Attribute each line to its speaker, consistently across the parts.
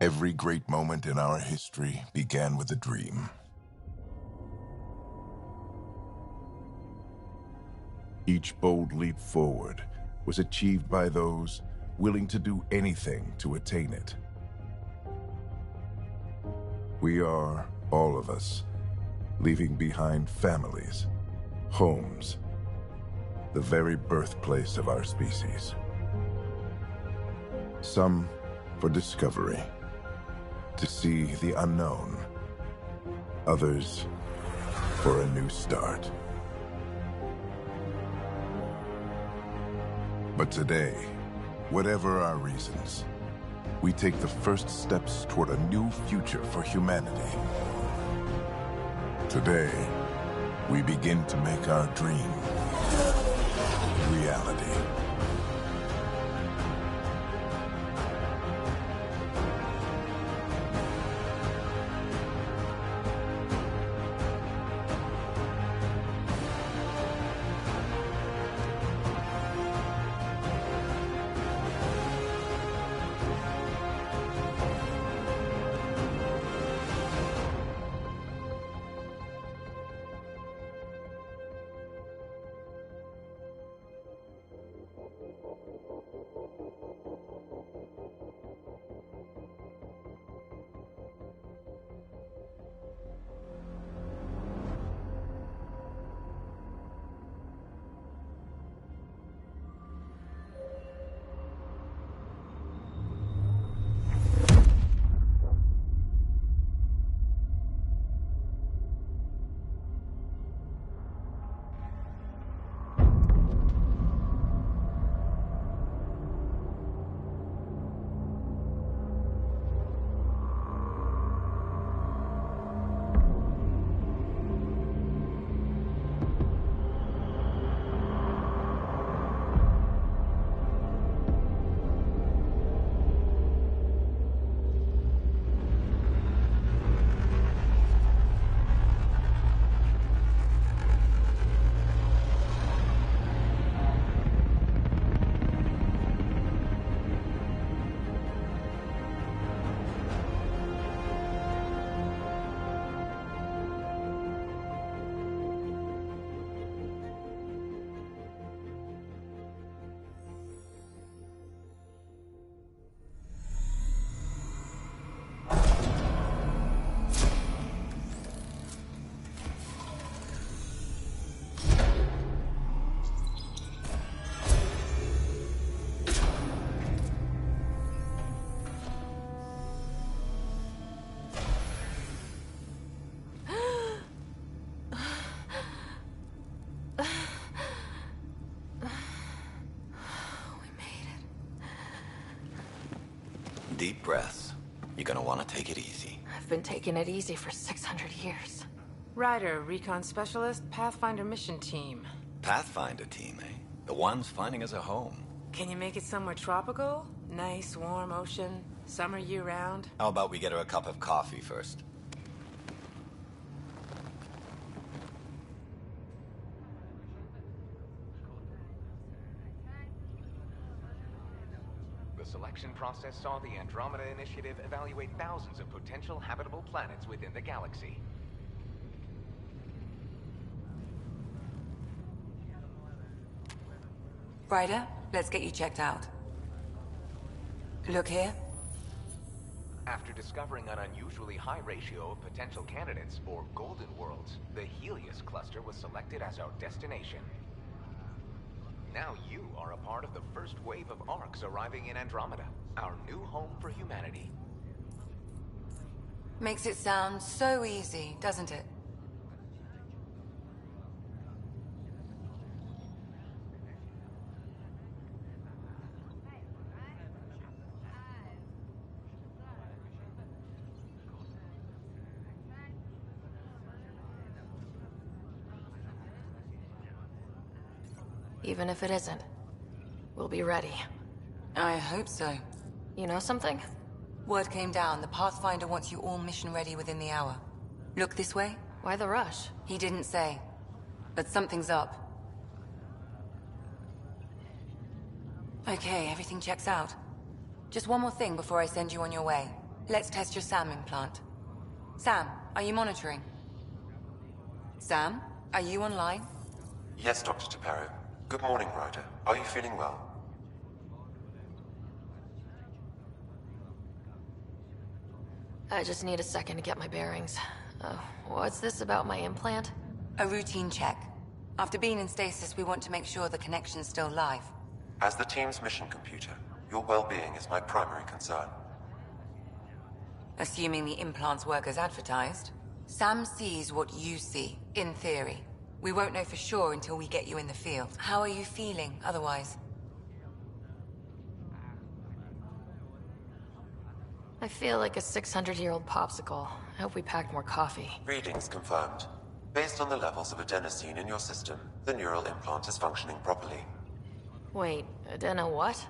Speaker 1: Every great moment in our history began with a dream. Each bold leap forward was achieved by those willing to do anything to attain it. We are, all of us, leaving behind families, homes, the very birthplace of our species. Some for discovery, to see the unknown. Others for a new start. But today, whatever our reasons, we take the first steps toward a new future for humanity. Today, we begin to make our dream reality.
Speaker 2: Deep breaths. You're gonna want to take it easy.
Speaker 3: I've been taking it easy for 600 years.
Speaker 4: Ryder, recon specialist, Pathfinder mission team.
Speaker 2: Pathfinder team, eh? The ones finding us a home.
Speaker 4: Can you make it somewhere tropical? Nice, warm ocean, summer year-round?
Speaker 2: How about we get her a cup of coffee first?
Speaker 5: The selection process saw the Andromeda Initiative evaluate thousands of potential habitable planets within the galaxy.
Speaker 6: Ryder, let's get you checked out. Look here.
Speaker 5: After discovering an unusually high ratio of potential candidates, or golden worlds, the Helios cluster was selected as our destination. Now you are a part of the first wave of arcs arriving in Andromeda, our new home for humanity.
Speaker 6: Makes it sound so easy, doesn't it?
Speaker 3: Even if it isn't, we'll be ready.
Speaker 6: I hope so.
Speaker 3: You know something?
Speaker 6: Word came down. The Pathfinder wants you all mission ready within the hour. Look this way?
Speaker 3: Why the rush?
Speaker 6: He didn't say. But something's up. Okay, everything checks out. Just one more thing before I send you on your way. Let's test your SAM implant. Sam, are you monitoring? Sam, are you online?
Speaker 7: Yes, Dr. Taparo. Good morning, Ryder. Are you feeling well?
Speaker 3: I just need a second to get my bearings. What's this about my implant?
Speaker 6: A routine check. After being in stasis, we want to make sure the connection's still live.
Speaker 7: As the team's mission computer, your well-being is my primary concern.
Speaker 6: Assuming the implants work as advertised, Sam sees what you see, in theory. We won't know for sure until we get you in the field. How are you feeling, otherwise?
Speaker 3: I feel like a 600-year-old popsicle. I hope we packed more coffee.
Speaker 7: Readings confirmed. Based on the levels of adenosine in your system, the neural implant is functioning properly.
Speaker 3: Wait, adeno what?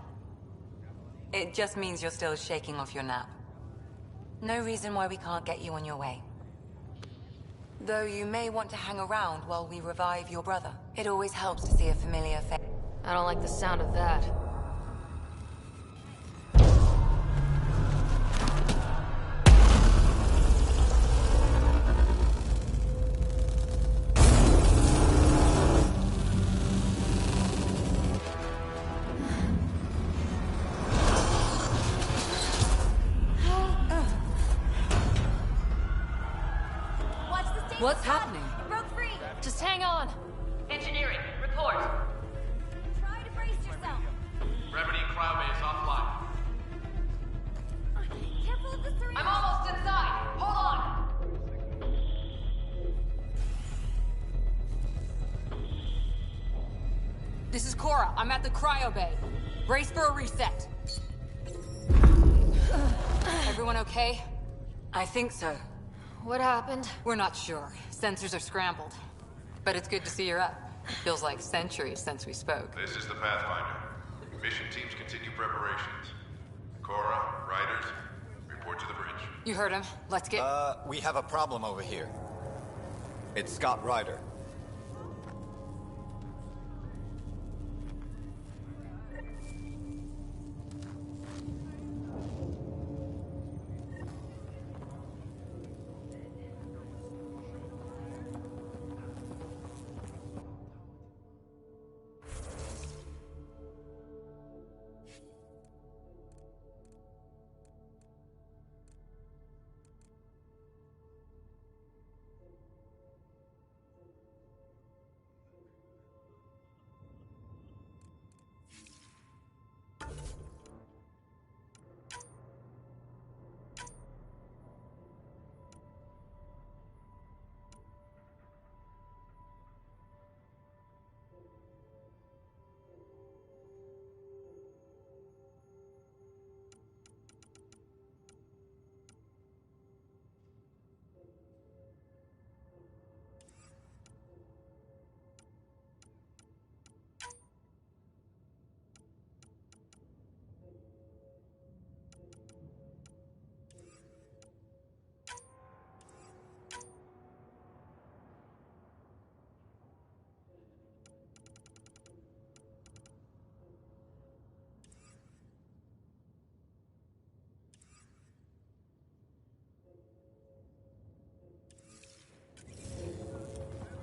Speaker 6: It just means you're still shaking off your nap. No reason why we can't get you on your way. Though you may want to hang around while we revive your brother. It always helps to see a familiar face.
Speaker 3: I don't like the sound of that.
Speaker 6: What's happening?
Speaker 8: It broke free.
Speaker 3: Just hang on!
Speaker 8: Engineering, report. Try to brace yourself.
Speaker 9: Gravity cryobase offline.
Speaker 8: Careful of the syringe.
Speaker 3: I'm almost inside! Hold on!
Speaker 4: This is Cora. I'm at the cryo bay. Brace for a reset. Everyone okay?
Speaker 6: I think so.
Speaker 3: What happened?
Speaker 4: We're not sure. Sensors are scrambled. But it's good to see you're up. Feels like centuries since we spoke.
Speaker 9: This is the Pathfinder. Mission teams continue preparations. Cora, Riders, report to the bridge.
Speaker 4: You heard him. Let's get...
Speaker 2: We have a problem over here. It's Scott Ryder.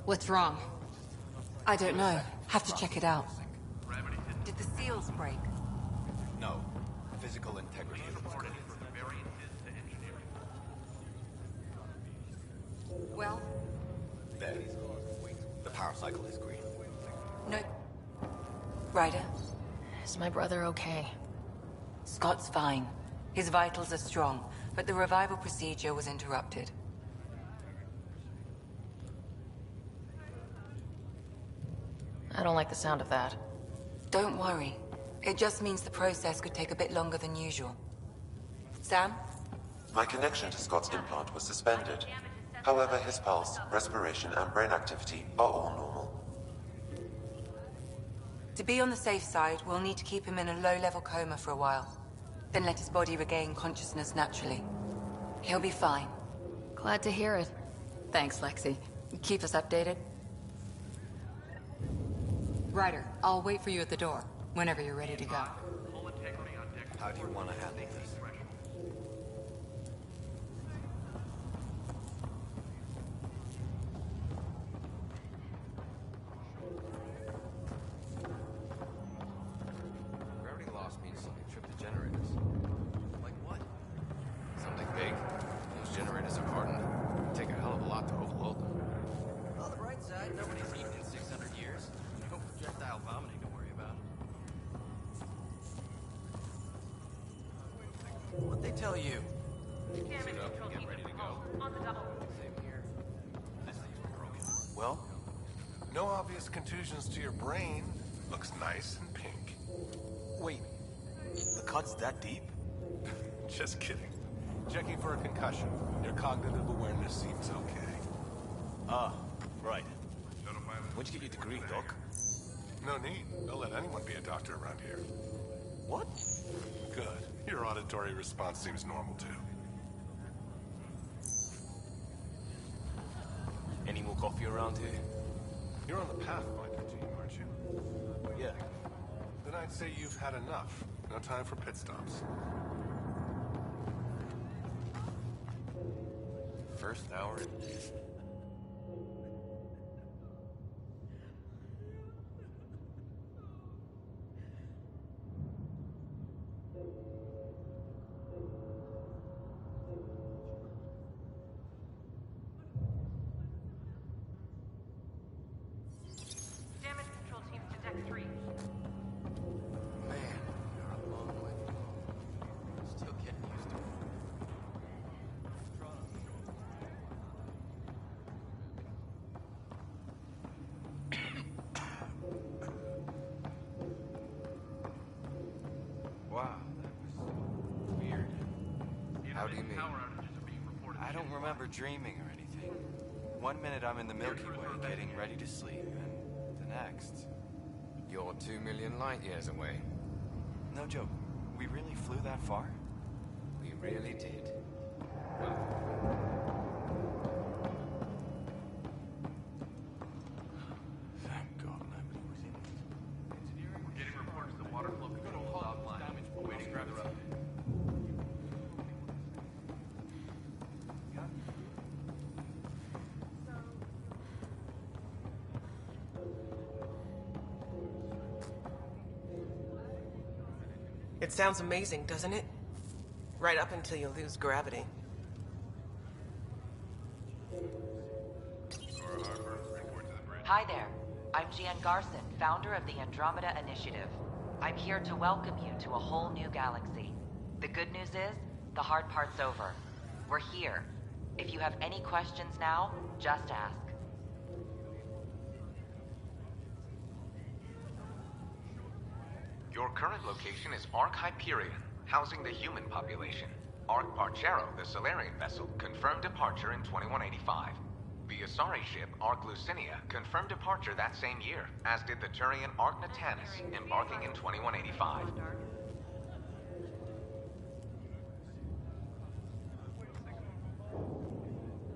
Speaker 4: What's wrong?
Speaker 6: I don't know. Have to check it out. Did the seals break?
Speaker 2: No. Physical integrity is good.
Speaker 6: Well?
Speaker 2: There. The power cycle is green.
Speaker 6: No. Ryder?
Speaker 3: Is my brother okay?
Speaker 6: Scott's fine. His vitals are strong, but the revival procedure was interrupted.
Speaker 3: I don't like the sound of that.
Speaker 6: Don't worry. It just means the process could take a bit longer than usual. Sam?
Speaker 7: My connection to Scott's implant was suspended. However, his pulse, respiration, and brain activity are all normal.
Speaker 6: To be on the safe side, we'll need to keep him in a low-level coma for a while. Then let his body regain consciousness naturally. He'll be fine.
Speaker 3: Glad to hear it.
Speaker 4: Thanks, Lexi. Keep us updated. Ryder, I'll wait for you at the door, whenever you're ready to go.
Speaker 2: How do you want to handle this?
Speaker 10: tell you.
Speaker 8: Damage control team ready to go. On the double.
Speaker 10: Same here. This thing's broken.
Speaker 9: Well, no obvious contusions to your brain. Looks nice and pink.
Speaker 10: Wait, the cut's that deep?
Speaker 9: Just kidding. Checking for a concussion. Your cognitive awareness seems okay.
Speaker 10: Ah, right. When'd you get your degree, Doc?
Speaker 9: No need. Don't let anyone be a doctor around here.
Speaker 10: What?
Speaker 9: Good. Your auditory response seems normal, too.
Speaker 10: Any more coffee around here?
Speaker 9: You're on the Pathfinder team, aren't you?
Speaker 10: Yeah.
Speaker 9: Then I'd say you've had enough. No time for pit stops.
Speaker 10: First hour.
Speaker 8: Damage control team to deck 3.
Speaker 10: Man, you're a long way to go. Still getting used to it. Wow, that was weird. How do you mean? I don't remember dreaming or anything. 1 minute I'm in the Milky Way getting ready to sleep, and the next...
Speaker 2: You're 2 million light years away.
Speaker 10: No joke, we really flew that far?
Speaker 2: We really did.
Speaker 10: Thank God nobody was in it.
Speaker 5: Engineering, we're getting reports the water flow control is offline. Awaiting further update.
Speaker 11: It sounds amazing, doesn't it? Right up until you lose gravity.
Speaker 12: Hi there. I'm Gian Garson, founder of the Andromeda Initiative. I'm here to welcome you to a whole new galaxy. The good news is, the hard part's over. We're here. If you have any questions now, just ask.
Speaker 5: Your current location is Ark Hyperion, housing the human population. Ark Parchero, the Solarian vessel, confirmed departure in 2185. The Asari ship, Ark Lucinia, confirmed departure that same year, as did the Turian Ark Natanus, embarking in 2185.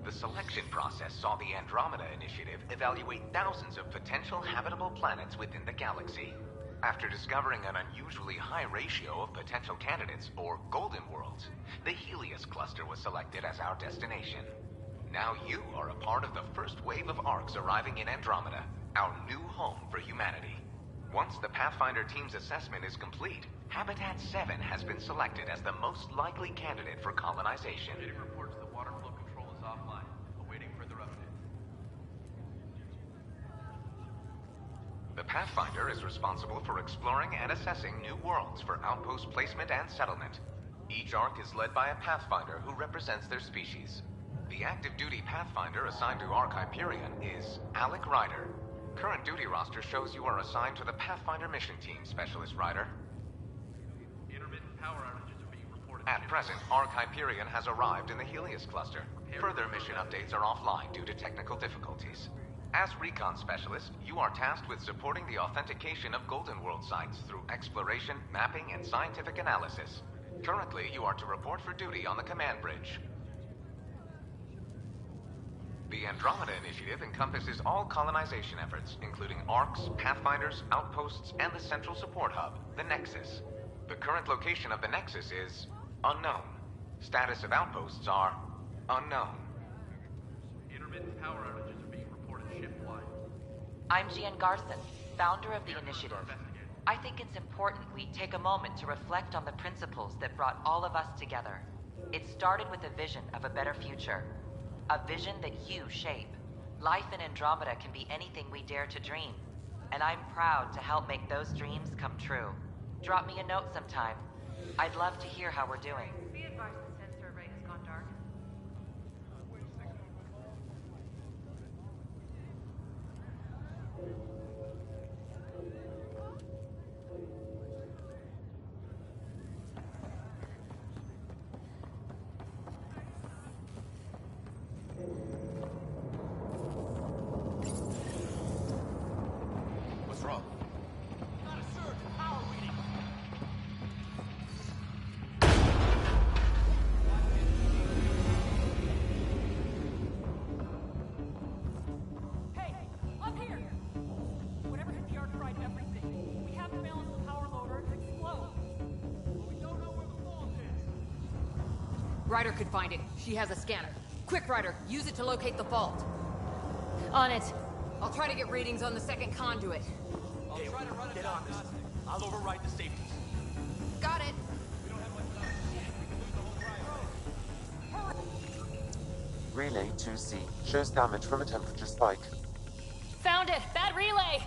Speaker 5: The selection process saw the Andromeda Initiative evaluate thousands of potential habitable planets within the galaxy. After discovering an unusually high ratio of potential candidates, or golden worlds, the Helios cluster was selected as our destination. Now you are a part of the first wave of Arks arriving in Andromeda, our new home for humanity. Once the Pathfinder team's assessment is complete, Habitat 7 has been selected as the most likely candidate for colonization. Getting reports the water flow control is offline. Awaiting further update. The Pathfinder is responsible for exploring and assessing new worlds for outpost placement and settlement. Each Ark is led by a Pathfinder who represents their species. The active duty Pathfinder assigned to Ark Hyperion is Alec Ryder. Current duty roster shows you are assigned to the Pathfinder mission team, Specialist Ryder. Intermittent power outages are being reported. At present, Ark Hyperion has arrived in the Helios cluster. Further mission updates are offline due to technical difficulties. As recon specialist, you are tasked with supporting the authentication of Golden World sites through exploration, mapping, and scientific analysis. Currently, you are to report for duty on the command bridge. The Andromeda Initiative encompasses all colonization efforts, including Arks, Pathfinders, outposts, and the central support hub, the Nexus. The current location of the Nexus is unknown. Status of outposts are unknown. Intermittent power outages are being reported ship-wide.
Speaker 12: I'm Gian Garson, founder of the initiative. I think it's important we take a moment to reflect on the principles that brought all of us together. It started with a vision of a better future. A vision that you shape. Life in Andromeda can be anything we dare to dream. And I'm proud to help make those dreams come true. Drop me a note sometime. I'd love to hear how we're doing.
Speaker 8: advised the sensor array has gone dark.
Speaker 2: What's wrong?
Speaker 8: Got a surge in power reading. Hey, up here! Whatever hit the arc tried everything. We haven't balanced the power loader to explode. We don't know where the fault is.
Speaker 4: Ryder could find it. She has a scanner. Quick, Ryder, use it to locate the fault.
Speaker 3: On it.
Speaker 4: I'll try to get readings on the second conduit.
Speaker 8: I'll try to run it down this. I'll override the safeties.
Speaker 4: Got it.
Speaker 8: We don't have much time. We can lose the whole cryo.
Speaker 7: Relay 2C shows damage from a temperature spike.
Speaker 3: Found it. Bad relay.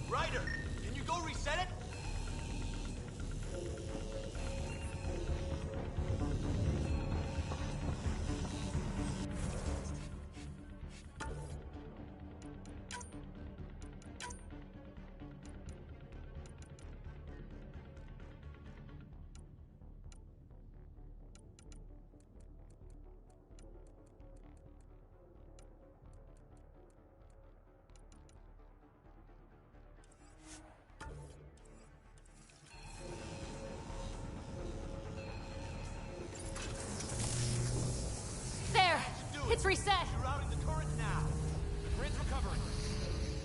Speaker 8: Ryder, can you go reset it?
Speaker 3: There. It's reset.
Speaker 8: You're routing the current now. The grid's recovering.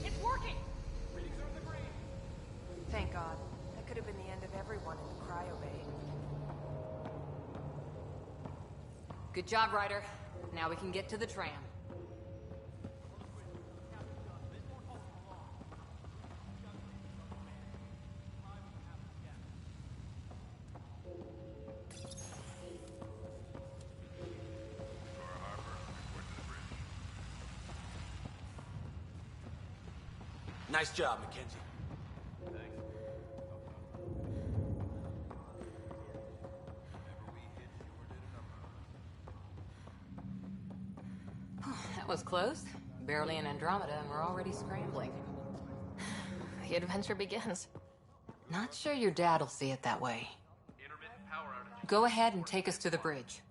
Speaker 8: It's working. Readings are in the green.
Speaker 11: Thank God. That could have been the end of everyone in the cryo bay.
Speaker 4: Good job, Ryder. Now we can get to the tram.
Speaker 8: Nice job, Mackenzie.
Speaker 4: That was close. Barely in Andromeda, and we're already scrambling.
Speaker 3: The adventure begins.
Speaker 4: Not sure your dad'll see it that way. Go ahead and take us to the bridge.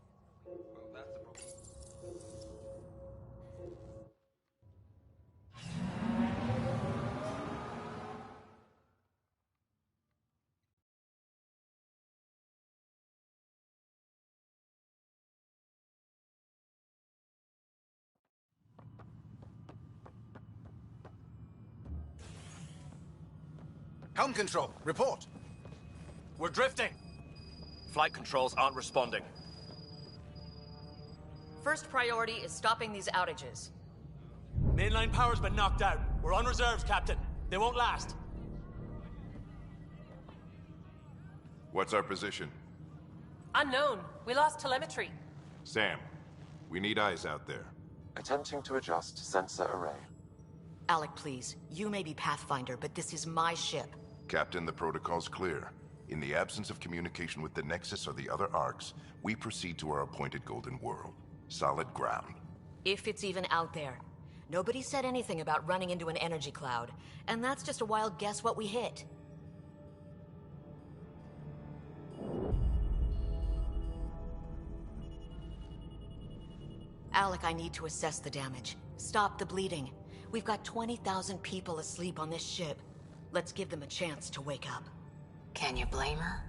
Speaker 13: Helm control, report.
Speaker 8: We're drifting. Flight controls aren't responding.
Speaker 3: First priority is stopping these outages.
Speaker 8: Mainline power's been knocked out. We're on reserves, Captain. They won't last.
Speaker 1: What's our position?
Speaker 11: Unknown. We lost telemetry.
Speaker 1: Sam, we need eyes out there.
Speaker 7: Attempting to adjust sensor array.
Speaker 14: Alec, please. You may be Pathfinder, but this is my ship.
Speaker 1: Captain, the protocol's clear. In the absence of communication with the Nexus or the other arcs, we proceed to our appointed Golden World. Solid ground.
Speaker 14: If it's even out there. Nobody said anything about running into an energy cloud, and that's just a wild guess what we hit. Alec, I need to assess the damage. Stop the bleeding. We've got 20,000 people asleep on this ship. Let's give them a chance to wake up.
Speaker 4: Can you blame her?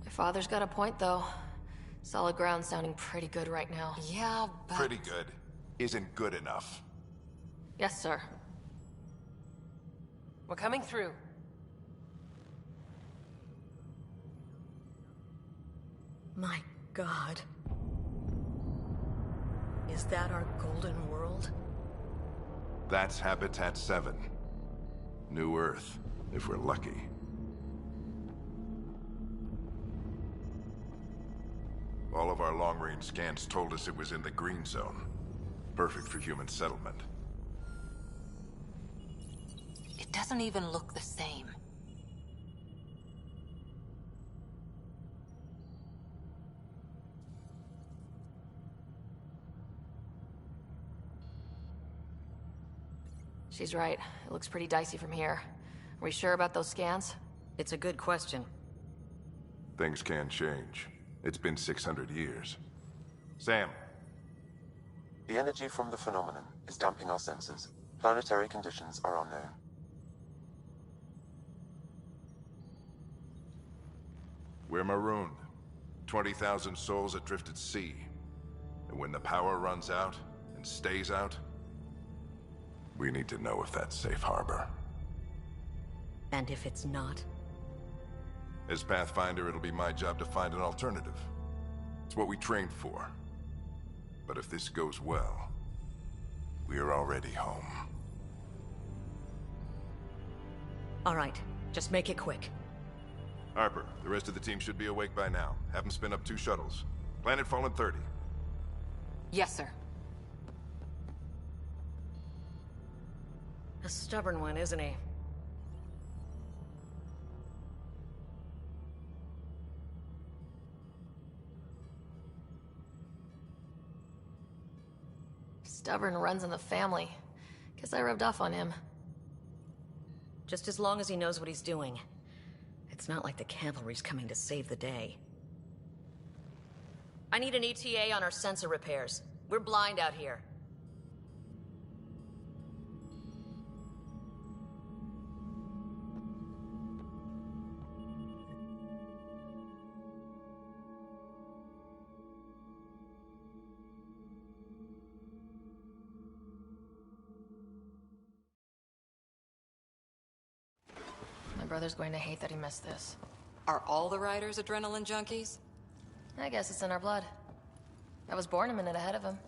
Speaker 3: My father's got a point, though. Solid ground sounding pretty good right now.
Speaker 4: Yeah, but...
Speaker 1: Pretty good. Isn't good enough.
Speaker 3: Yes, sir.
Speaker 11: We're coming through.
Speaker 14: My God. Is that our Golden World?
Speaker 1: That's Habitat 7. New Earth, if we're lucky. All of our long-range scans told us it was in the green zone. Perfect for human settlement.
Speaker 4: doesn't even look the same.
Speaker 3: She's right. It looks pretty dicey from here. Are we sure about those scans?
Speaker 14: It's a good question.
Speaker 1: Things can change. It's been 600 years. Sam.
Speaker 7: The energy from the phenomenon is damping our senses. Planetary conditions are unknown.
Speaker 1: We're marooned. 20,000 souls adrift at sea. And when the power runs out, and stays out, we need to know if that's safe harbor.
Speaker 14: And if it's not?
Speaker 1: As Pathfinder, it'll be my job to find an alternative. It's what we trained for. But if this goes well, we're already home.
Speaker 14: All right, just make it quick.
Speaker 1: Harper, the rest of the team should be awake by now. Have them spin up 2 shuttles. Planetfall in 30.
Speaker 4: Yes, sir.
Speaker 14: A stubborn one, isn't he?
Speaker 3: Stubborn runs in the family. Guess I rubbed off on him.
Speaker 14: Just as long as he knows what he's doing. It's not like the cavalry's coming to save the day. I need an ETA on our sensor repairs. We're blind out here.
Speaker 3: My brother's going to hate that he missed this.
Speaker 4: Are all the riders adrenaline junkies?
Speaker 3: I guess it's in our blood. I was born a minute ahead of him.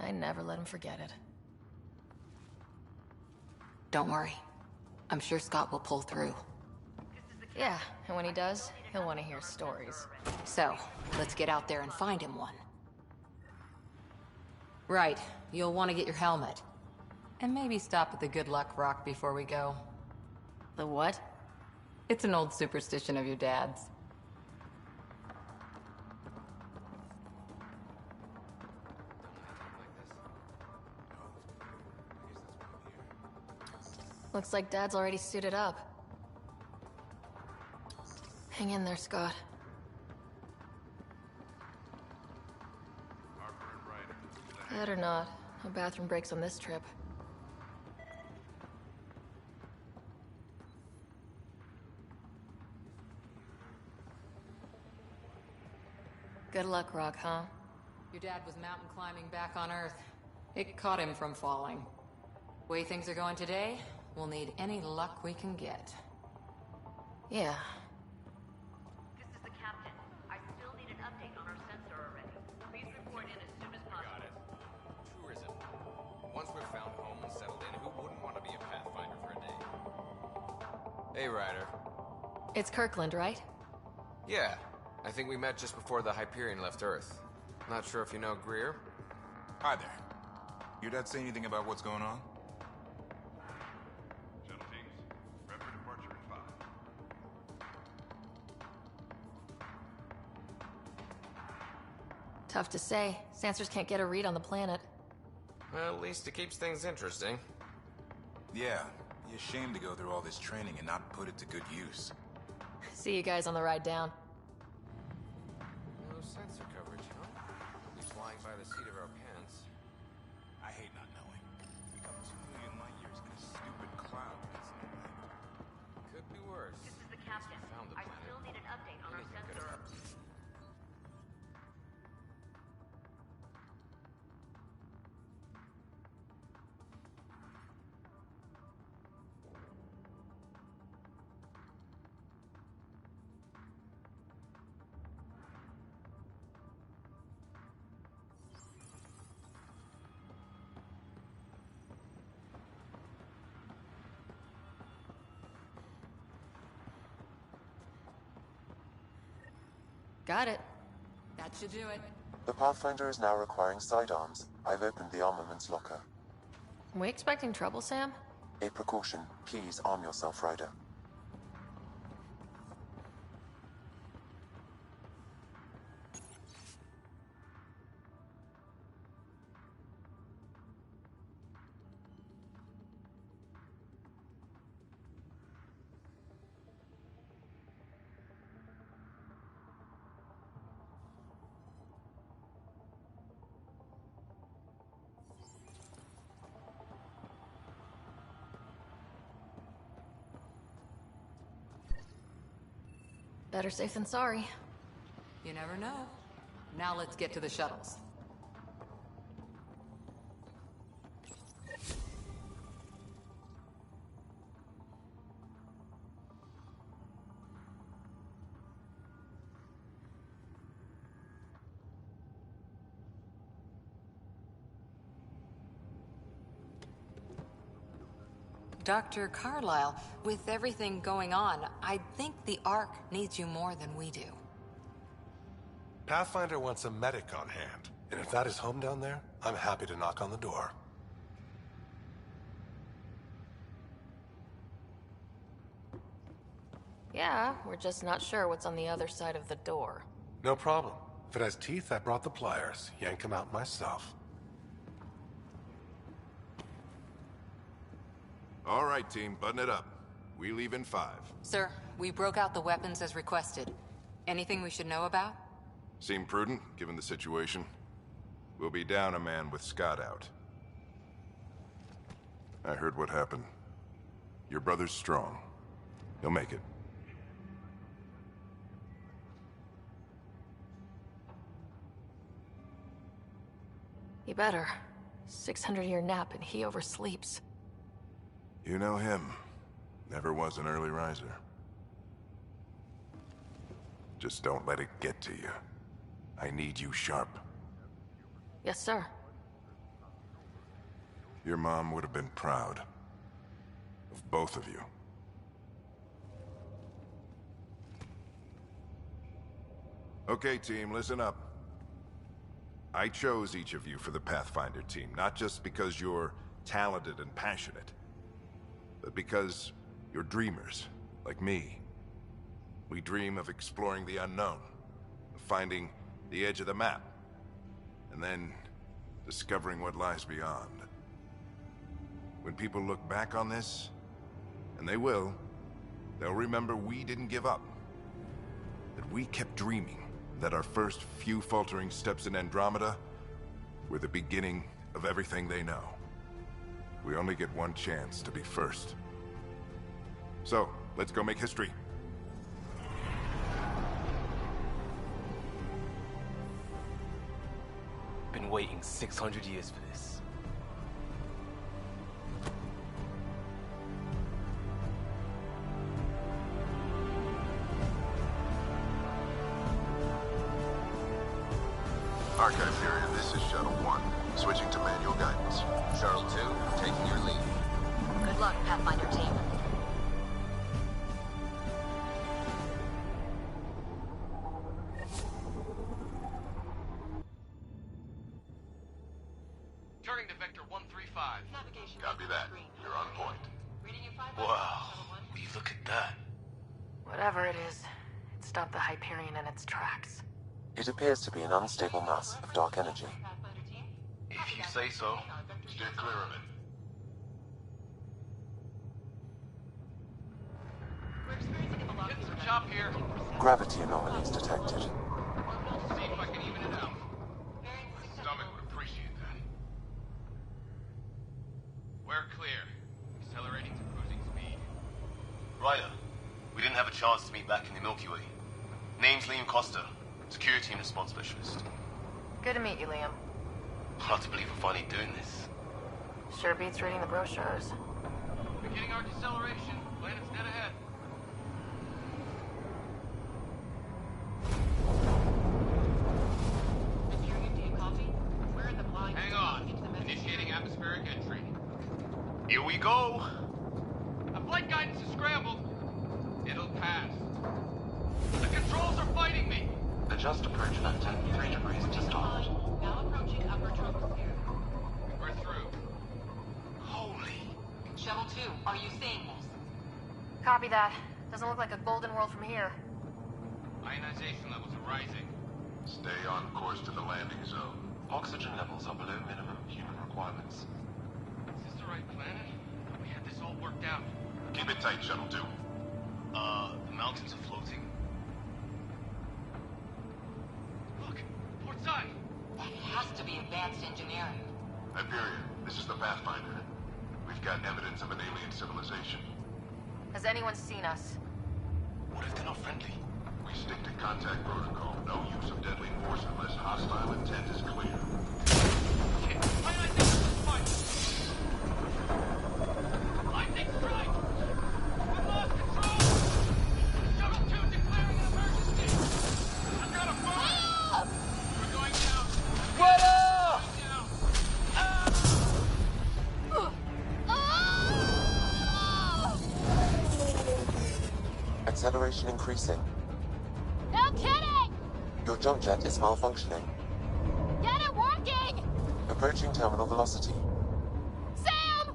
Speaker 3: I never let him forget it.
Speaker 4: Don't worry. I'm sure Scott will pull through.
Speaker 3: Yeah, and when he does, he'll want to hear stories.
Speaker 4: So, let's get out there and find him one. Right, you'll want to get your helmet. And maybe stop at the Good Luck Rock before we go.
Speaker 3: The what?
Speaker 4: It's an old superstition of your dad's.
Speaker 3: Looks like Dad's already suited up. Hang in there, Scott. Better not. No bathroom breaks on this trip. Good luck, Rock, huh?
Speaker 4: Your dad was mountain climbing back on Earth. It caught him from falling. Way things are going today, we'll need any luck we can get.
Speaker 3: Yeah.
Speaker 12: This is the captain. I still need an update on our sensor already. Please report in as soon as possible.
Speaker 5: Got it. Tourism. Once we've found home and settled in, who wouldn't want to be a Pathfinder for a day? Hey, Ryder.
Speaker 3: It's Kirkland, right?
Speaker 5: Yeah. I think we met just before the Hyperion left Earth. Not sure if you know Greer?
Speaker 13: Hi there. Your dad say anything about what's going on?
Speaker 9: Shuttle teams, prep for departure in 5.
Speaker 3: Tough to say. Sensors can't get a read on the planet.
Speaker 5: Well, at least it keeps things interesting.
Speaker 13: Yeah, be a shame to go through all this training and not put it to good use.
Speaker 3: See you guys on the ride down.
Speaker 5: No sensor coverage, huh? We'll be flying by the seat of our pants.
Speaker 13: I hate not knowing. 2 million light years in a stupid cloud. That's no light.
Speaker 5: Could be worse.
Speaker 12: This is the captain.
Speaker 5: Found the
Speaker 12: I
Speaker 5: planet.
Speaker 12: still need an update on our
Speaker 5: Anything could
Speaker 12: sensor.
Speaker 5: happen.
Speaker 3: Got it.
Speaker 4: That should do it.
Speaker 7: The Pathfinder is now requiring sidearms. I've opened the armaments locker.
Speaker 3: We expecting trouble, Sam?
Speaker 7: A precaution. Please arm yourself, Ryder.
Speaker 3: Better safe than sorry.
Speaker 4: You never know. Now let's get to the shuttles. Dr. Carlyle, with everything going on, I think the Ark needs you more than we do.
Speaker 15: Pathfinder wants a medic on hand, and if that is home down there, I'm happy to knock on the door.
Speaker 3: Yeah, we're just not sure what's on the other side of the door.
Speaker 15: No problem. If it has teeth, I brought the pliers. Yank them out myself.
Speaker 1: All right, team, button it up. We leave in 5.
Speaker 4: Sir, we broke out the weapons as requested. Anything we should know about?
Speaker 1: Seem prudent, given the situation. We'll be down a man with Scott out. I heard what happened. Your brother's strong. He'll make it.
Speaker 3: You better. 600-year nap and he oversleeps.
Speaker 1: You know him. Never was an early riser. Just don't let it get to you. I need you sharp.
Speaker 3: Yes, sir.
Speaker 1: Your mom would have been proud. Of both of you. Okay, team, listen up. I chose each of you for the Pathfinder team, not just because you're talented and passionate, but because you're dreamers, like me. We dream of exploring the unknown, of finding the edge of the map, and then discovering what lies beyond. When people look back on this, and they will, they'll remember we didn't give up. That we kept dreaming, that our first few faltering steps in Andromeda were the beginning of everything they know. We only get one chance to be first. So, let's go make history.
Speaker 16: Been waiting 600 years for this.
Speaker 1: Archive period, this is Shuttle 1. Switching to manual guidance.
Speaker 5: Shuttle 2, taking your lead.
Speaker 14: Good luck, Pathfinder team.
Speaker 17: Turning to Vector 135.
Speaker 1: Copy that. You're on point.
Speaker 16: Wow, will you look at that?
Speaker 3: Whatever it is, it stopped the Hyperion in its tracks.
Speaker 7: It appears to be an unstable mass of dark energy.
Speaker 16: If you say so.
Speaker 1: Steer clear of it.
Speaker 17: Getting some chop here.
Speaker 7: Gravity anomalies detected.
Speaker 17: See if I can even it out. My stomach would appreciate that. We're clear. Accelerating to cruising speed.
Speaker 16: Ryder, we didn't have a chance to meet back in the Milky Way. Name's Liam Costa, Security and Response Specialist.
Speaker 3: Good to meet you, Liam.
Speaker 16: Hard to believe we're finally doing this.
Speaker 3: Sure beats reading the brochures.
Speaker 17: Beginning our deceleration. Planet's dead ahead. Hang on. Initiating atmospheric entry.
Speaker 16: Here we go.
Speaker 17: The flight guidance is scrambled. It'll pass. The controls are fighting me.
Speaker 7: Adjust approach vector 3 degrees to start.
Speaker 12: Now approaching upper troposphere.
Speaker 17: We're through.
Speaker 16: Holy.
Speaker 12: Shuttle
Speaker 6: too. Are you seeing this?
Speaker 3: Copy that. Doesn't look like a golden world from here.
Speaker 17: Ionization levels are rising.
Speaker 1: Stay on course to the landing zone.
Speaker 7: Oxygen levels are below minimum human requirements.
Speaker 17: Is this the right planet? We had this all worked out.
Speaker 1: Keep it tight, Shuttle 2.
Speaker 16: The mountains are floating.
Speaker 17: Look, port side.
Speaker 6: That has to be advanced engineering.
Speaker 1: Hyperion, this is the Pathfinder. We've got evidence of an alien civilization.
Speaker 3: Has anyone seen us?
Speaker 16: What if they're not friendly?
Speaker 1: We stick to contact protocol. No use of deadly force unless hostile intent is clear.
Speaker 17: Lightning strike! We lost control! Shuttle 2 declaring an emergency! I've got a bomb! We're going down!
Speaker 8: What up?
Speaker 7: Acceleration increasing.
Speaker 18: No kidding!
Speaker 7: Your jump jet is malfunctioning.
Speaker 18: Get it working!
Speaker 7: Approaching terminal velocity.
Speaker 18: Sam!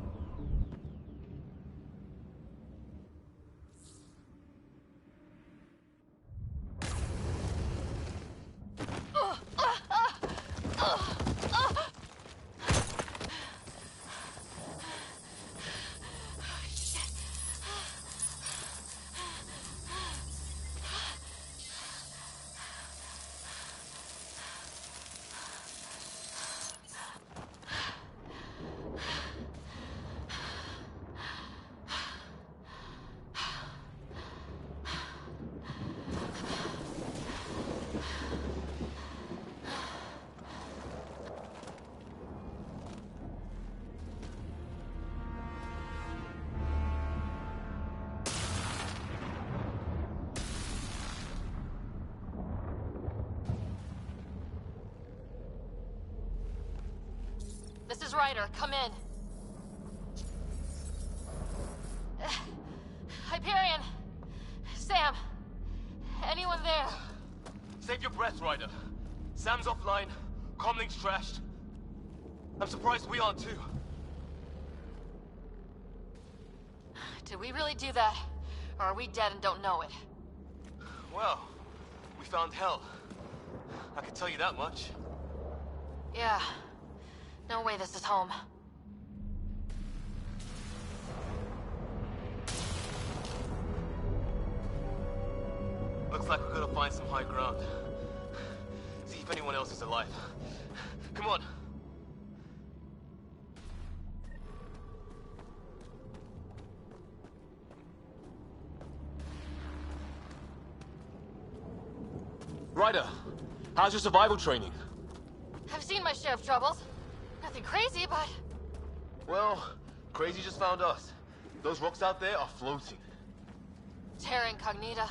Speaker 3: This is Ryder. Come in. Hyperion! Sam! Anyone there?
Speaker 19: Save your breath, Ryder. Sam's offline. Comlink's trashed. I'm surprised we aren't too.
Speaker 3: Did we really do that? Or are we dead and don't know it?
Speaker 19: Well, we found hell. I can tell you that much.
Speaker 3: Yeah. No way this is home.
Speaker 19: Looks like we're gonna find some high ground. See if anyone else is alive. Come on. Ryder, how's your survival training?
Speaker 3: I've seen my share of troubles. Nothing crazy, but...
Speaker 19: Well, crazy just found us. Those rocks out there are floating.
Speaker 3: Terra Incognita.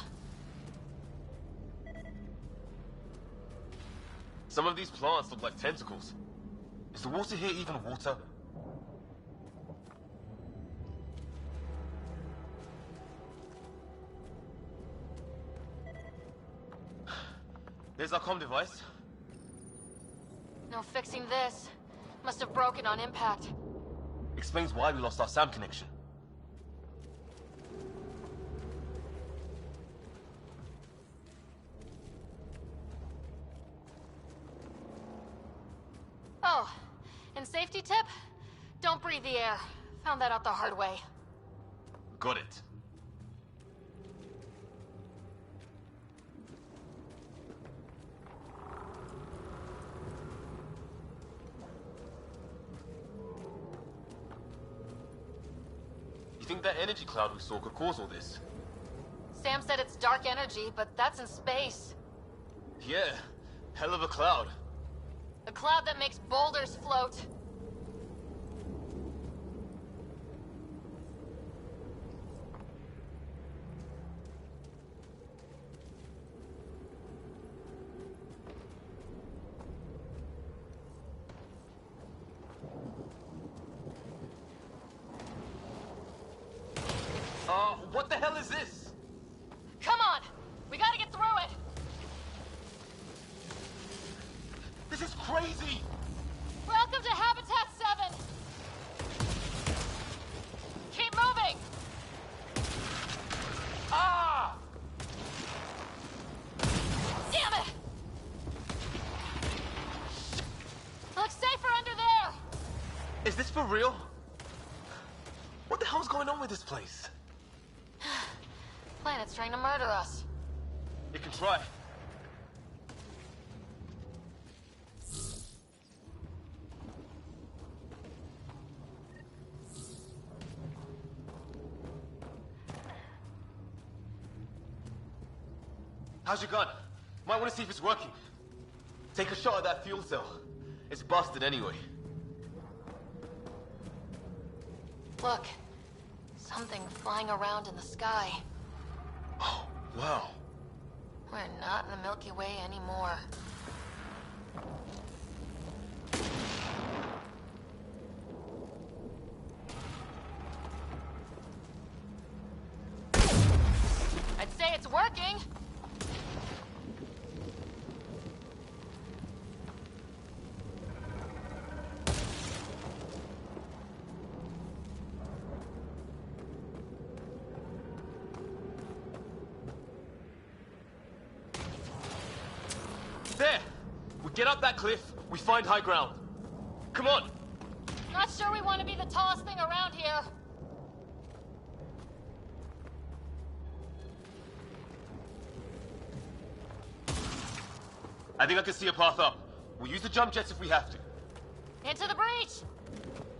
Speaker 19: Some of these plants look like tentacles. Is the water here even water? There's our comm device.
Speaker 3: No fixing this. Must have broken on impact.
Speaker 19: Explains why we lost our SAM connection.
Speaker 3: Oh, and safety tip? Don't breathe the air. Found that out the hard way.
Speaker 19: Got it. You think that energy cloud we saw could cause all this?
Speaker 3: Sam said it's dark energy, but that's in space.
Speaker 19: Yeah, hell of a cloud.
Speaker 3: A cloud that makes boulders float.
Speaker 19: What the hell is this?
Speaker 3: Come on! We gotta get through it!
Speaker 19: This is crazy!
Speaker 3: Welcome to Habitat!
Speaker 19: Is this for real? What the hell's going on with this place?
Speaker 3: Planet's trying to murder us.
Speaker 19: You can try. How's your gun? Might want to see if it's working. Take a shot at that fuel cell. It's busted anyway.
Speaker 3: Look. Something flying around in the sky.
Speaker 19: Oh, wow.
Speaker 3: We're not in the Milky Way anymore. I'd say it's working.
Speaker 19: There! We get up that cliff, we find high ground. Come on!
Speaker 3: Not sure we want to be the tallest thing around here.
Speaker 19: I think I can see a path up. We'll use the jump jets if we have to.
Speaker 3: Into the breach!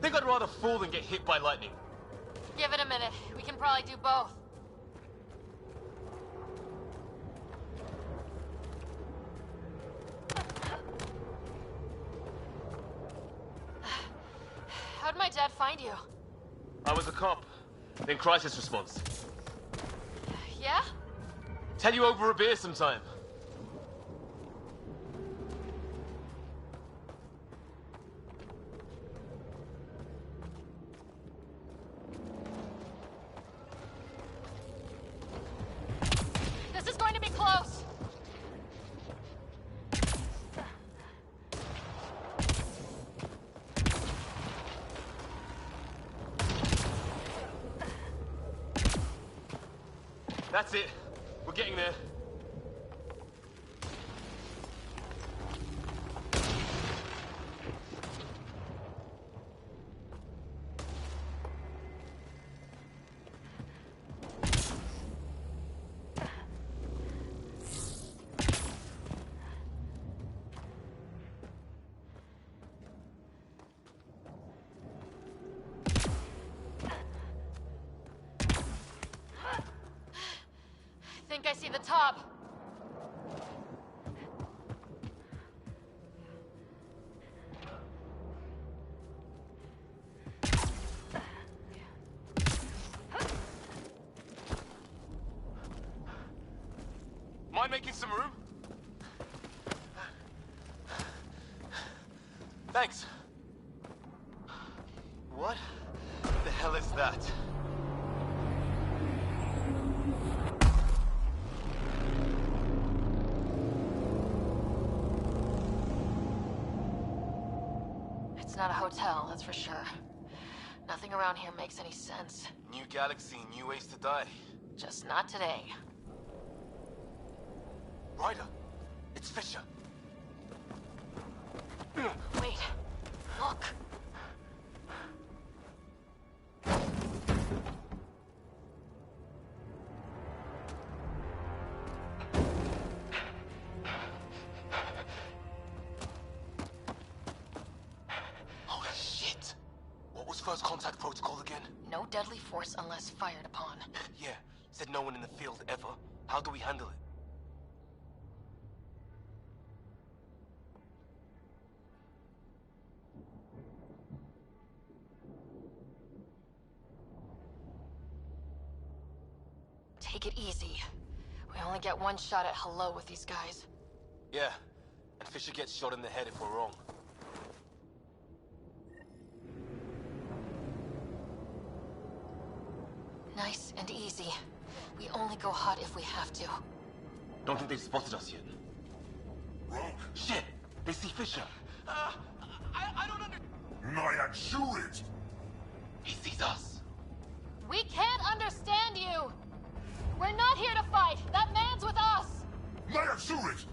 Speaker 19: Think I'd rather fall than get hit by lightning.
Speaker 3: Give it a minute. We can probably do both. How'd my dad find you?
Speaker 19: I was a cop, then crisis response.
Speaker 3: Yeah?
Speaker 19: Tell you over a beer sometime.
Speaker 3: This is going to be close.
Speaker 19: That's it. We're getting there.
Speaker 3: I think I see the top.
Speaker 19: Mind making some room? Thanks. What the hell is that?
Speaker 3: It's not a hotel, that's for sure. Nothing around here makes any sense.
Speaker 19: New galaxy, new ways to die.
Speaker 3: Just not today.
Speaker 19: Ryder, it's Fisher.
Speaker 3: Wait. Look.
Speaker 19: Oh shit! What was first contact protocol again?
Speaker 3: No deadly force unless fired upon.
Speaker 19: Yeah, said no one in the field ever. How do we handle it?
Speaker 3: Take it easy. We only get one shot at hello with these guys.
Speaker 19: Yeah, and Fisher gets shot in the head if we're wrong.
Speaker 3: Nice and easy. We only go hot if we have to.
Speaker 19: Don't think they've spotted us yet.
Speaker 9: Wrong.
Speaker 19: Shit! They see Fisher.
Speaker 17: I don't understand.
Speaker 9: Nyan, shoot it!
Speaker 19: He sees us.
Speaker 3: We can't understand you! We're not here to fight! That man's with us!
Speaker 9: Nyan, shoot it!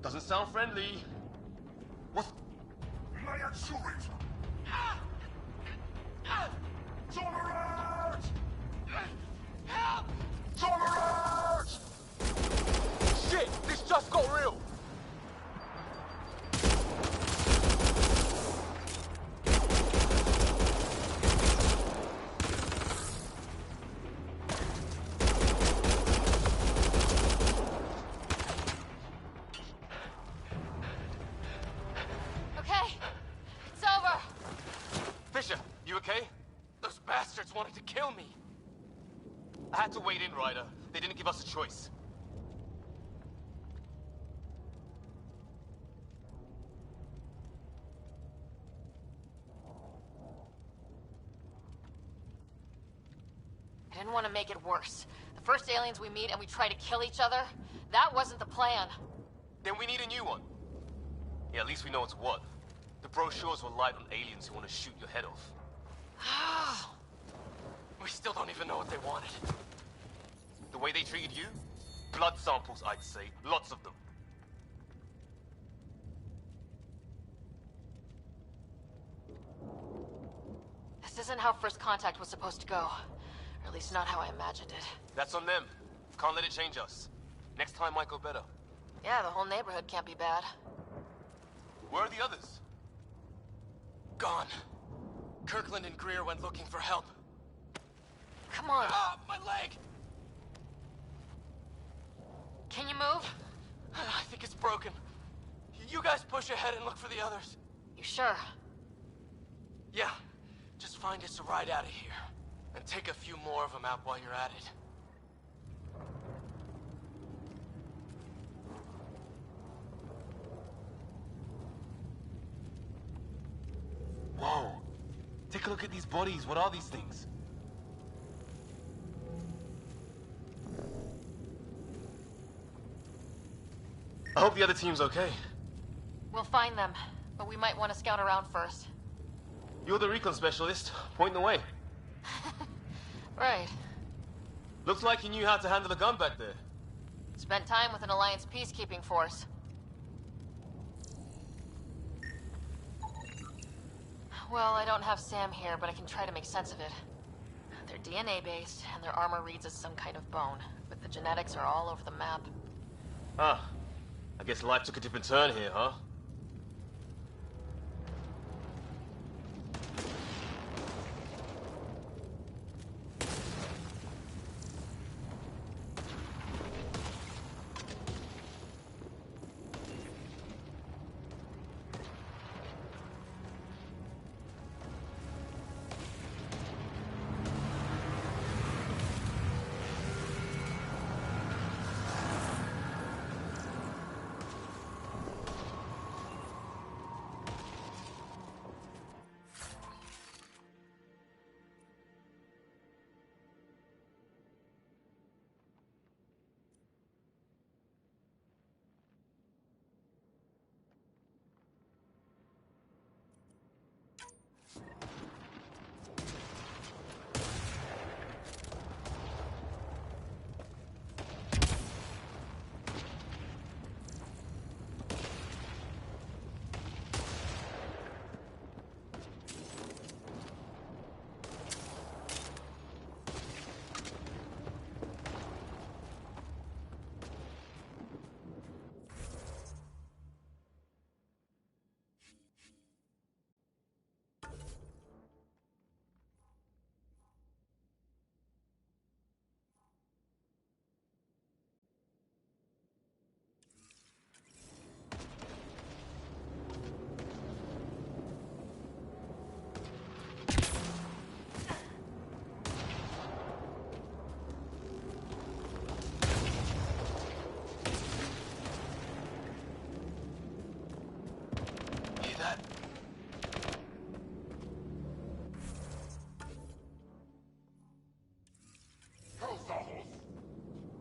Speaker 19: Doesn't sound friendly. What?
Speaker 9: Nyan, shoot it!
Speaker 17: Help!
Speaker 19: Shit! This just got real!
Speaker 18: Okay, it's over.
Speaker 19: Fisher, you okay? Those bastards wanted to kill me. I had to wait in, Ryder. They didn't give us a choice.
Speaker 3: I didn't want to make it worse. The first aliens we meet and we try to kill each other, that wasn't the plan.
Speaker 19: Then we need a new one. Yeah, at least we know it's what. The brochures were light on aliens who want to shoot your head off. We still don't even know what they wanted. The way they treated you? Blood samples, I'd say. Lots of them.
Speaker 3: This isn't how first contact was supposed to go. Or at least not how I imagined it.
Speaker 19: That's on them. Can't let it change us. Next time might go better.
Speaker 3: Yeah, the whole neighborhood can't be bad.
Speaker 19: Where are the others?
Speaker 8: Gone. Kirkland and Greer went looking for help.
Speaker 3: Come on.
Speaker 8: Ah, my leg!
Speaker 3: Can you move?
Speaker 8: I think it's broken. You guys push ahead and look for the others.
Speaker 3: You sure?
Speaker 8: Yeah. Just find us a ride out of here. And take a few more of them out while you're at it.
Speaker 19: Whoa. Take a look at these bodies. What are these things? I hope the other team's okay.
Speaker 3: We'll find them, but we might want to scout around first.
Speaker 19: You're the recon specialist. Point the way.
Speaker 3: Right.
Speaker 19: Looks like you knew how to handle a gun back there.
Speaker 3: Spent time with an Alliance peacekeeping force. Well, I don't have Sam here, but I can try to make sense of it. They're DNA-based, and their armor reads as some kind of bone, but the genetics are all over the map.
Speaker 19: Ah. I guess life took a different turn here, huh?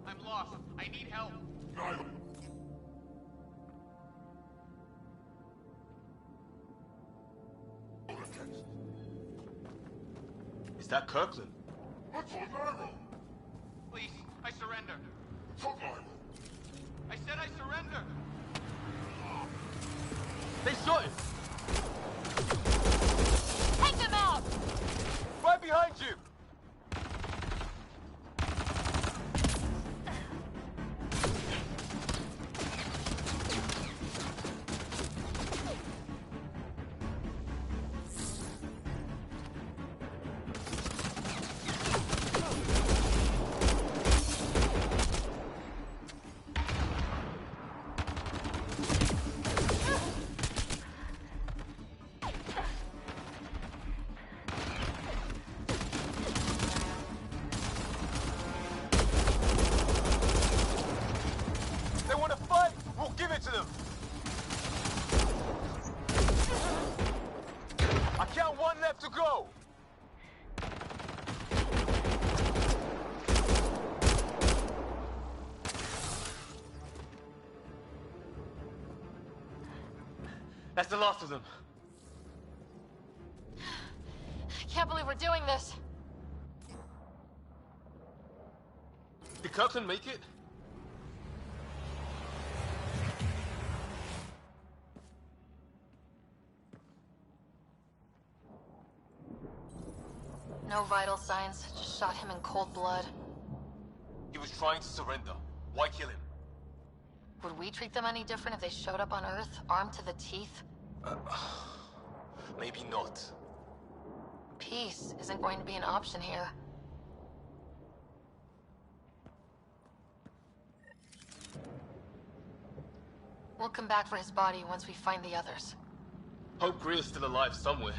Speaker 17: I'm lost. I need help.
Speaker 19: Is that Kirkland?
Speaker 17: Please, I surrender. I said I surrender.
Speaker 19: They shot him!
Speaker 18: Take them out!
Speaker 19: Right behind you! That's the last of them.
Speaker 3: I can't believe we're doing this.
Speaker 19: Did Kirkland make it?
Speaker 3: No vital signs, just shot him in cold blood.
Speaker 19: He was trying to surrender. Why kill him?
Speaker 3: Would we treat them any different if they showed up on Earth, armed to the teeth?
Speaker 19: Maybe not.
Speaker 3: Peace isn't going to be an option here. We'll come back for his body once we find the others.
Speaker 19: Hope Greer's still alive somewhere.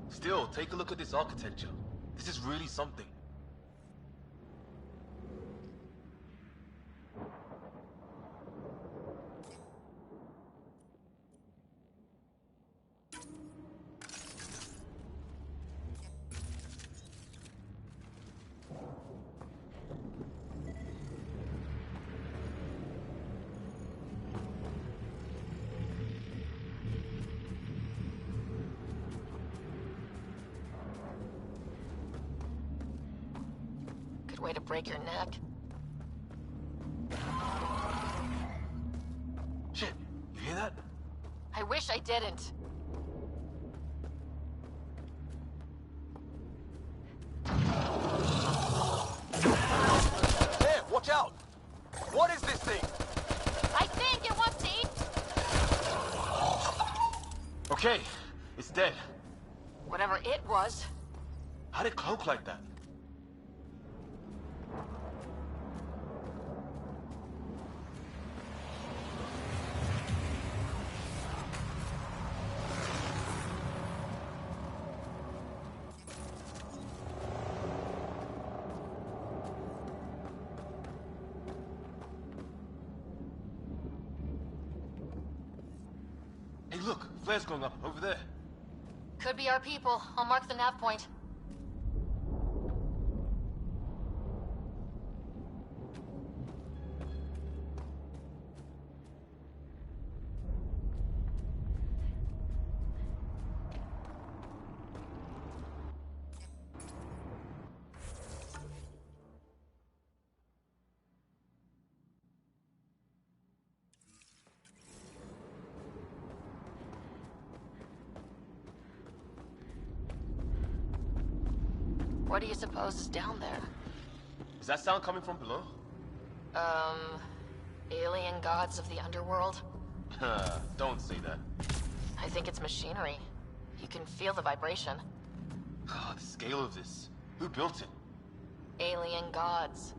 Speaker 19: Still, take a look at this architecture. This is really something.
Speaker 3: Good way to break your neck.
Speaker 19: Shit, you hear that?
Speaker 3: I wish I didn't.
Speaker 19: There, watch out! What is this thing?
Speaker 3: I think it wants to eat.
Speaker 19: Okay, it's dead.
Speaker 3: Whatever it was.
Speaker 19: How did it cloak like that? Hey, look, flares going up over there.
Speaker 3: Could be our people. I'll mark the nav point. What do you suppose is down there?
Speaker 19: Is that sound coming from below?
Speaker 3: Alien gods of the underworld?
Speaker 19: Don't say that.
Speaker 3: I think it's machinery. You can feel the vibration.
Speaker 19: The scale of this. Who built it?
Speaker 3: Alien gods.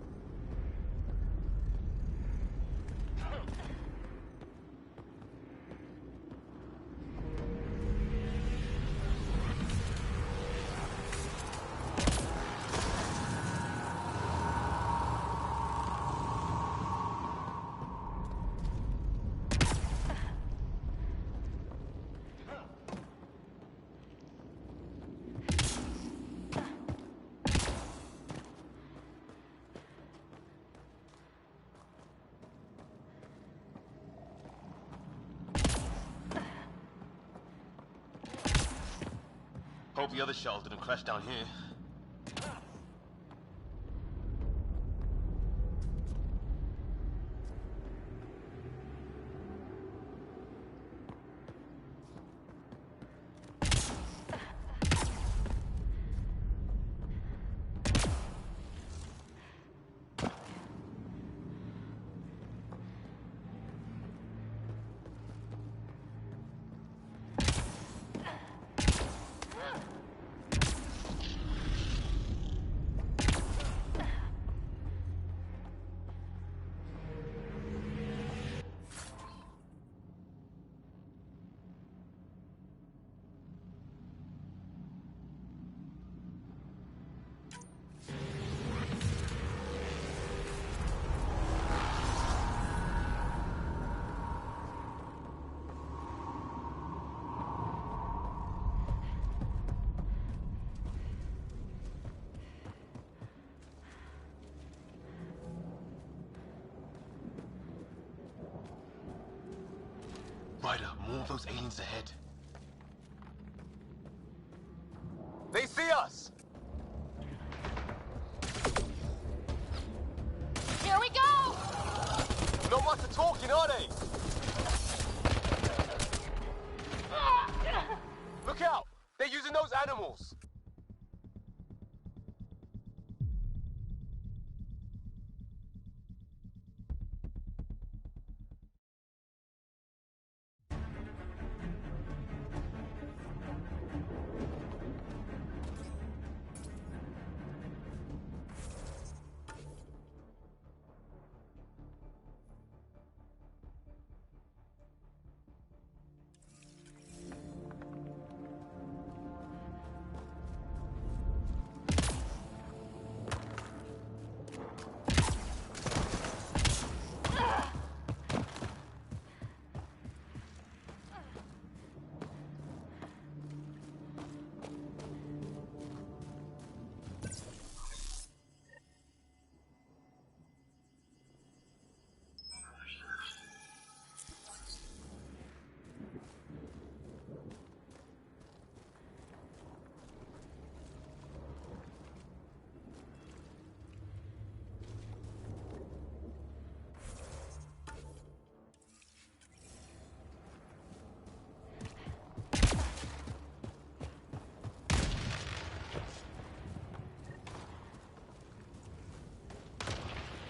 Speaker 19: Hope the other shuttle didn't crash down here. Ryder, more of those aliens ahead. They see us!
Speaker 3: Here we go!
Speaker 19: Not much of talking, are they? Look out! They're using those animals!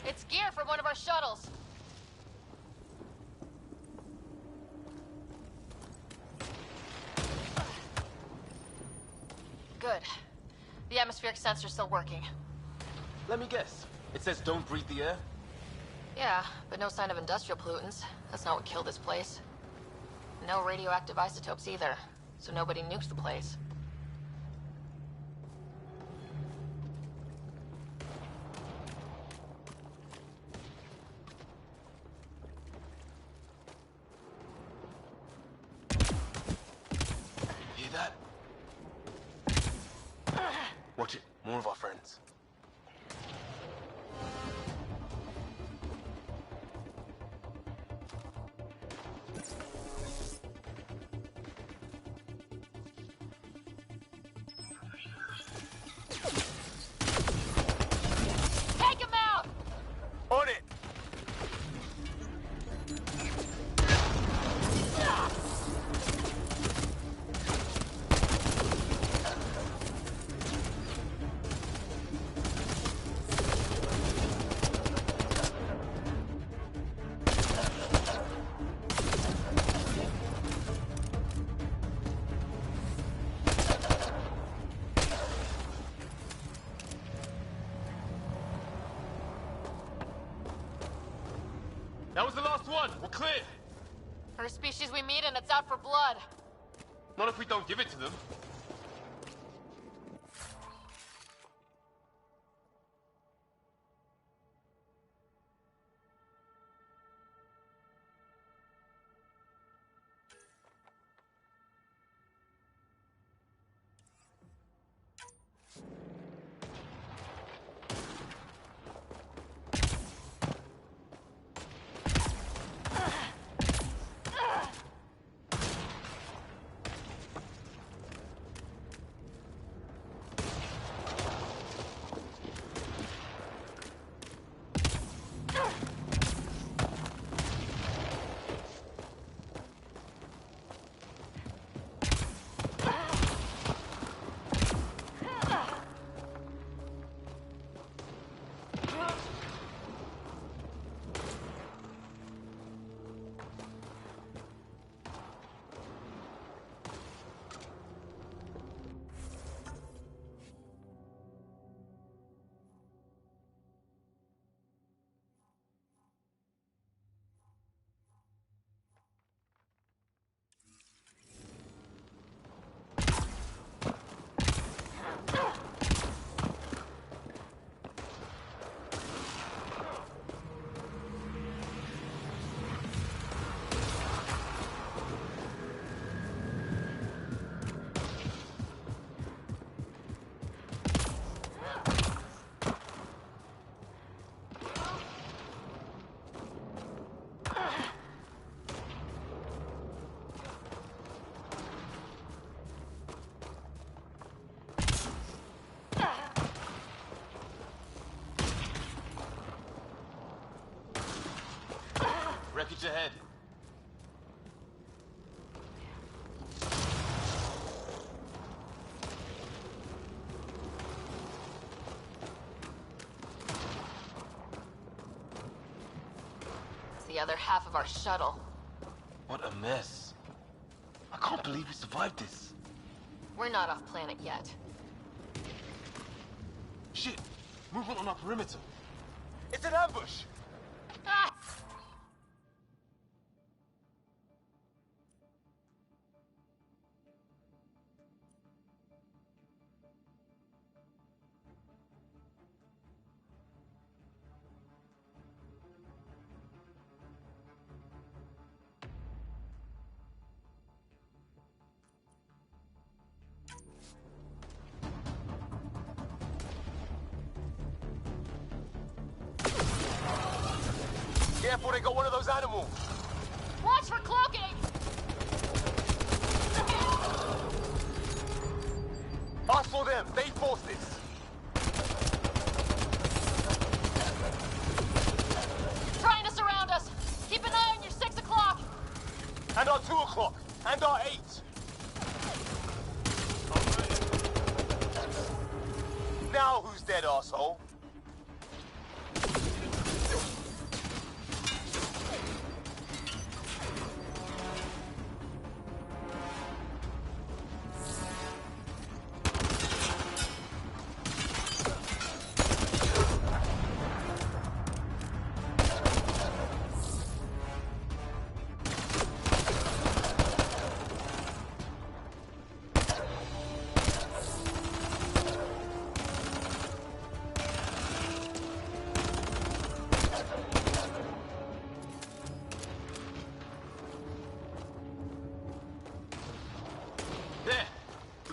Speaker 3: It's gear from one of our shuttles. Good. The atmospheric sensor's still working.
Speaker 19: Let me guess. It says don't breathe the air?
Speaker 3: Yeah, but no sign of industrial pollutants. That's not what killed this place. No radioactive isotopes either, so nobody nukes the place.
Speaker 19: Hear that? Watch it. More of our friends.
Speaker 3: Take him out!
Speaker 19: On it! That was the last one. We're clear.
Speaker 3: First species we meet and it's out for blood.
Speaker 19: Not if we don't give it to them. Wreckage ahead.
Speaker 3: It's the other half of our shuttle.
Speaker 19: What a mess. I can't believe we survived this.
Speaker 3: We're not off planet yet.
Speaker 19: Shit! Movement on our perimeter. It's an ambush!
Speaker 3: Ah!
Speaker 19: Careful, they got one of those animals!
Speaker 3: Watch for cloaking!
Speaker 19: I saw them! They forced this!
Speaker 3: Trying to surround us! Keep an eye on your 6 o'clock!
Speaker 19: And our 2 o'clock! And our 8! Now who's dead, arsehole?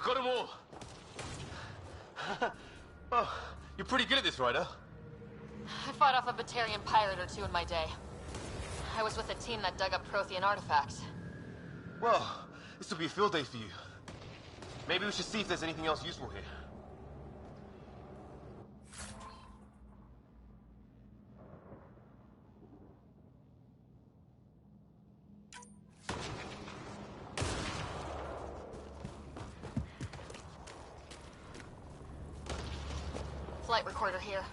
Speaker 19: Got them all! Oh, you're pretty good at this, Ryder.
Speaker 3: I fought off a Batarian pirate or two in my day. I was with a team that dug up Prothean artifacts.
Speaker 19: Well, this will be a field day for you. Maybe we should see if there's anything else useful here.
Speaker 3: Flight recorder here.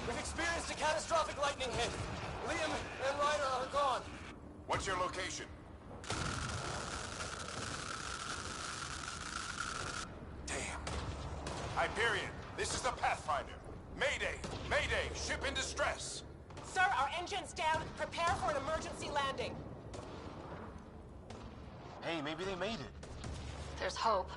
Speaker 19: We've experienced a catastrophic lightning hit. Liam and Ryder are gone.
Speaker 9: What's your location? Damn. Hyperion, this is the Pathfinder. Mayday! Mayday! Ship in distress!
Speaker 11: Sir, our engine's down. Prepare for an emergency landing.
Speaker 19: Hey, maybe they made it.
Speaker 3: There's hope.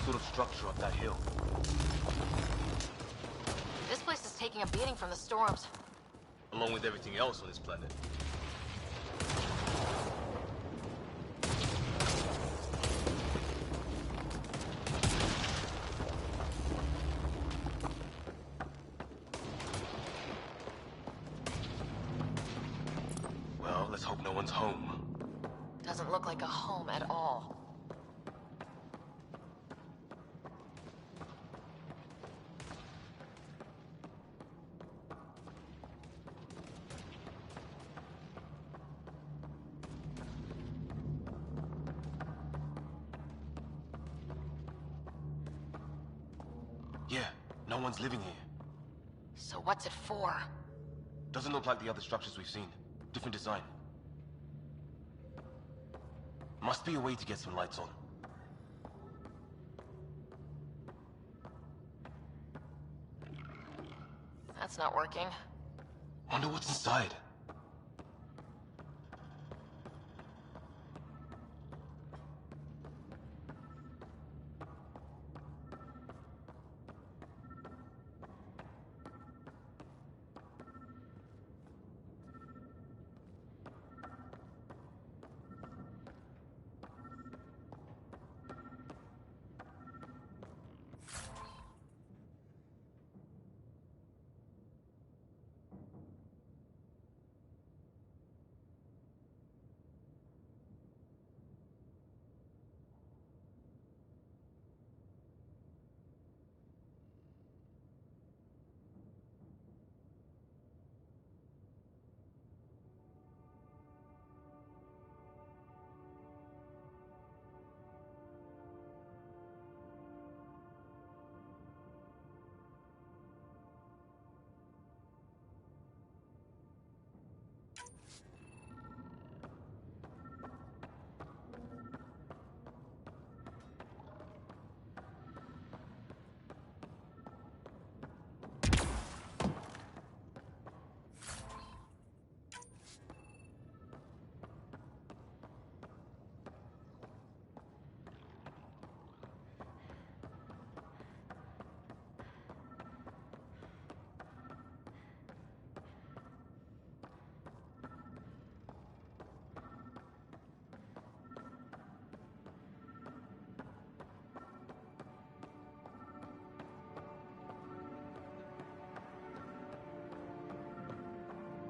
Speaker 19: Sort of structure up that hill.
Speaker 3: This place is taking a beating from the storms.
Speaker 19: Along with everything else on this planet. Well, let's hope no one's home.
Speaker 3: Doesn't look like a home at all.
Speaker 19: No one's living here.
Speaker 3: So what's it for?
Speaker 19: Doesn't look like the other structures we've seen. Different design. Must be a way to get some lights on.
Speaker 3: That's not working.
Speaker 19: Wonder what's inside.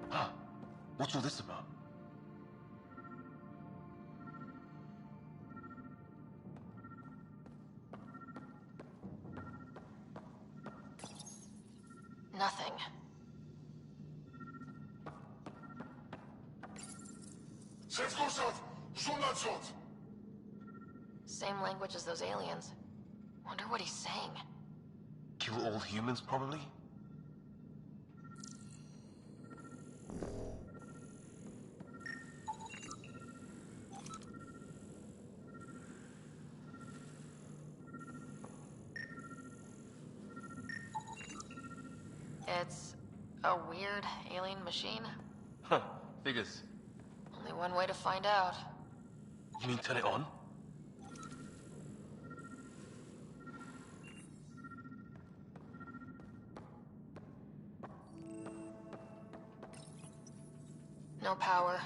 Speaker 19: Huh. What's all this about?
Speaker 3: Nothing. Same language as those aliens. Wonder what he's saying.
Speaker 19: Kill all humans, probably?
Speaker 3: It's a weird alien machine.
Speaker 19: Huh. Figures.
Speaker 3: Only one way to find out.
Speaker 19: You mean turn it on?
Speaker 3: No power.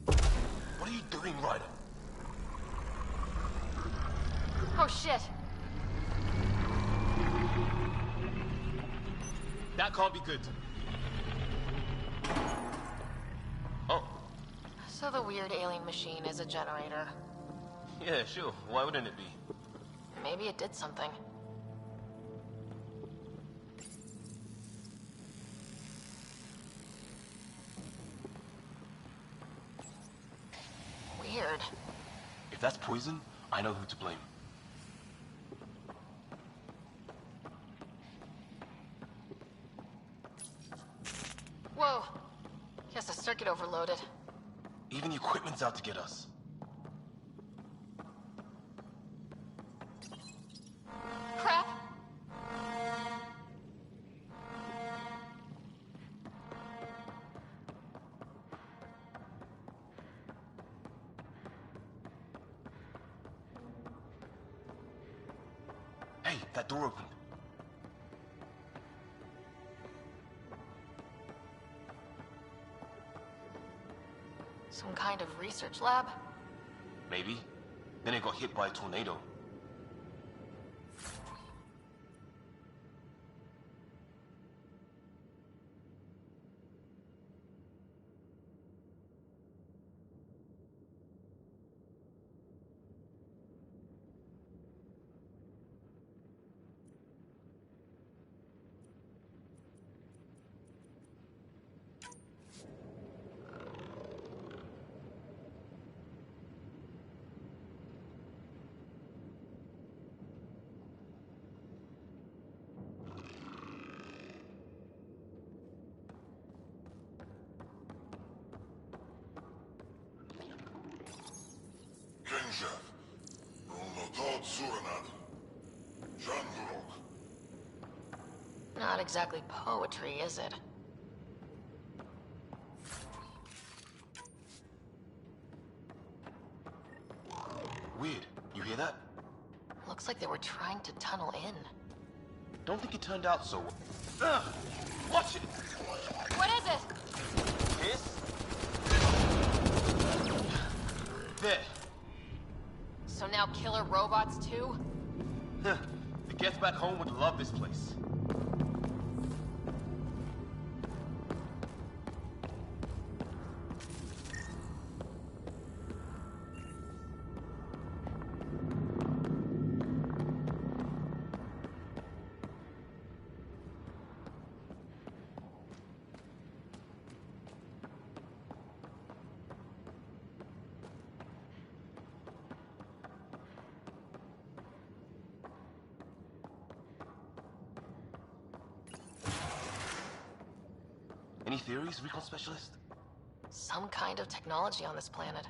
Speaker 19: What are you doing, Ryder?
Speaker 3: Oh shit!
Speaker 19: That can't be good. Oh.
Speaker 3: So the weird alien machine is a generator.
Speaker 19: Yeah, sure. Why wouldn't it be?
Speaker 3: Maybe it did something. Weird.
Speaker 19: If that's poison, I know who to blame.
Speaker 3: Whoa! Guess the circuit overloaded.
Speaker 19: Even the equipment's out to get us.
Speaker 3: Crap!
Speaker 19: Hey, that door opened.
Speaker 3: Some kind of research lab?
Speaker 19: Maybe. Then it got hit by a tornado.
Speaker 3: Not exactly poetry, is it?
Speaker 16: Weird. You hear that?
Speaker 3: Looks like they were trying to tunnel in.
Speaker 16: Don't think it turned out so well. Ugh! Watch it!
Speaker 3: What is it?
Speaker 16: This? There.
Speaker 3: So now killer robots too?
Speaker 16: Huh. The Geth back home would love this place. Any theories, recon specialist?
Speaker 3: Some kind of technology on this planet.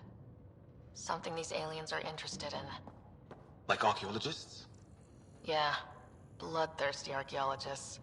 Speaker 3: Something these aliens are interested in.
Speaker 16: Like archaeologists?
Speaker 3: Yeah, bloodthirsty archaeologists.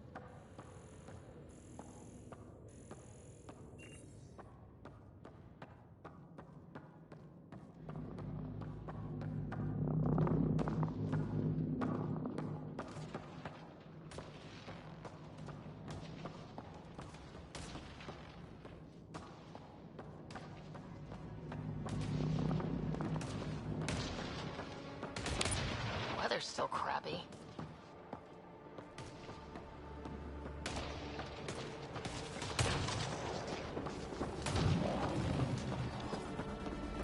Speaker 3: Weather's still crappy.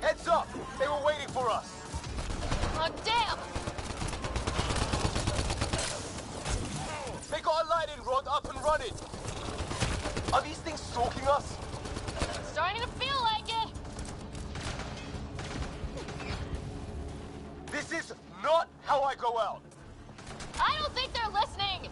Speaker 19: Heads up! They were waiting for us!
Speaker 3: Oh, damn!
Speaker 19: They got a lightning rod up and running! Are these things stalking us?
Speaker 3: Starting to feel like it!
Speaker 19: This is not how I go out!
Speaker 3: I don't think they're listening!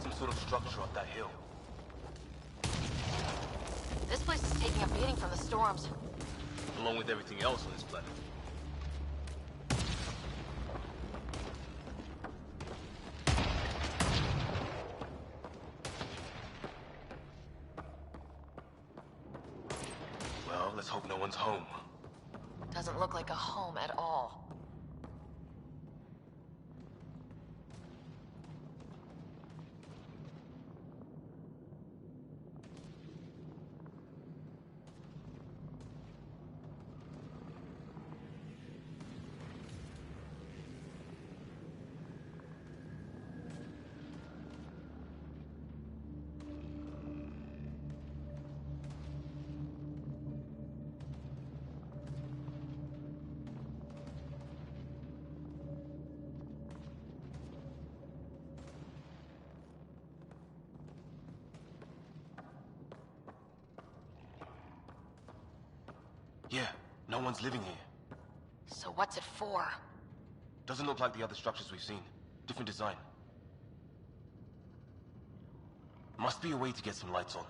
Speaker 19: Some sort of structure up that hill.
Speaker 3: This place is taking a beating from the storms.
Speaker 19: Along with everything else on this planet. Well, let's hope no one's home.
Speaker 3: Doesn't look like a home at all.
Speaker 19: Yeah, no one's living here.
Speaker 3: So what's it for?
Speaker 19: Doesn't look like the other structures we've seen. Different design. Must be a way to get some lights on.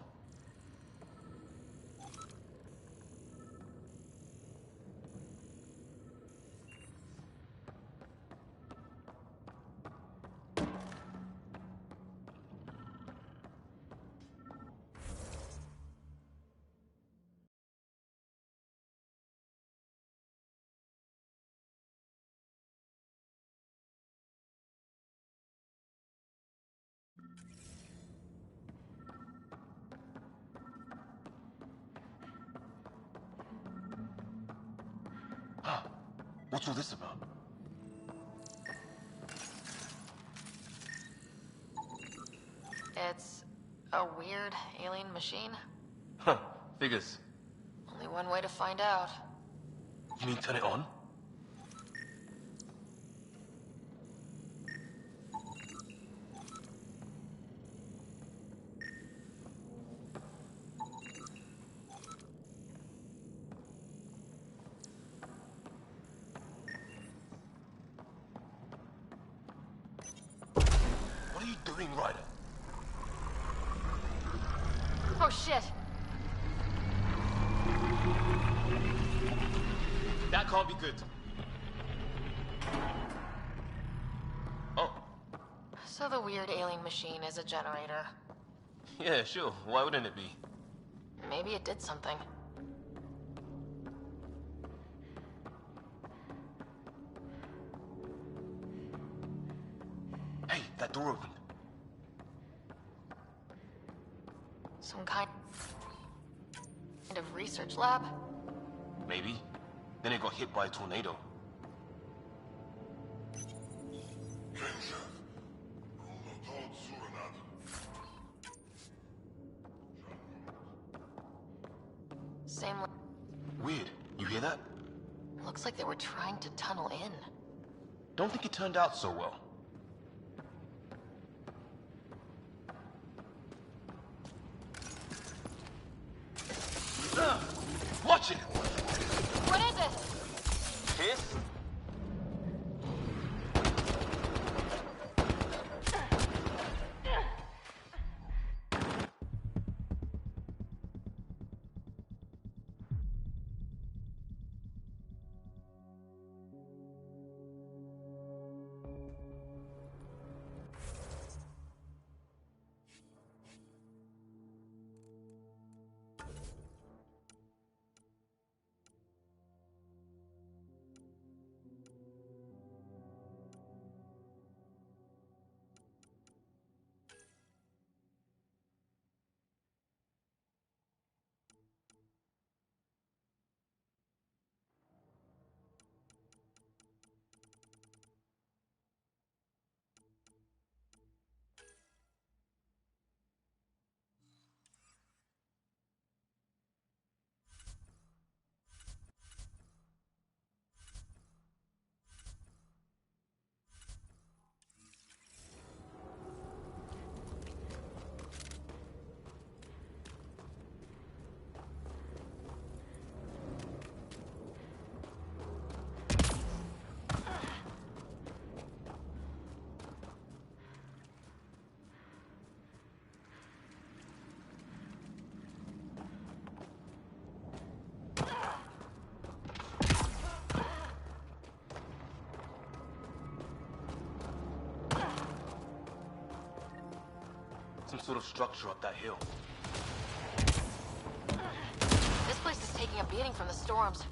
Speaker 19: What's all this about?
Speaker 3: It's a weird alien machine.
Speaker 19: Huh, figures.
Speaker 3: Only one way to find out.
Speaker 19: You mean turn it on? What are you doing, Ryder?
Speaker 3: Oh shit!
Speaker 19: That can't be good. Oh.
Speaker 3: So the weird alien machine is a generator.
Speaker 19: Yeah, sure. Why wouldn't it be?
Speaker 3: Maybe it did something.
Speaker 19: Hey, that door opened.
Speaker 3: Some kind of research lab?
Speaker 19: Maybe. Then it got hit by a tornado.
Speaker 3: Same.
Speaker 19: Weird. You hear that?
Speaker 3: Looks like they were trying to tunnel in.
Speaker 19: Don't think it turned out so well. Watch it!
Speaker 3: What is it?
Speaker 19: Hiss? Some sort of structure up that hill.
Speaker 3: This place is taking a beating from the storms.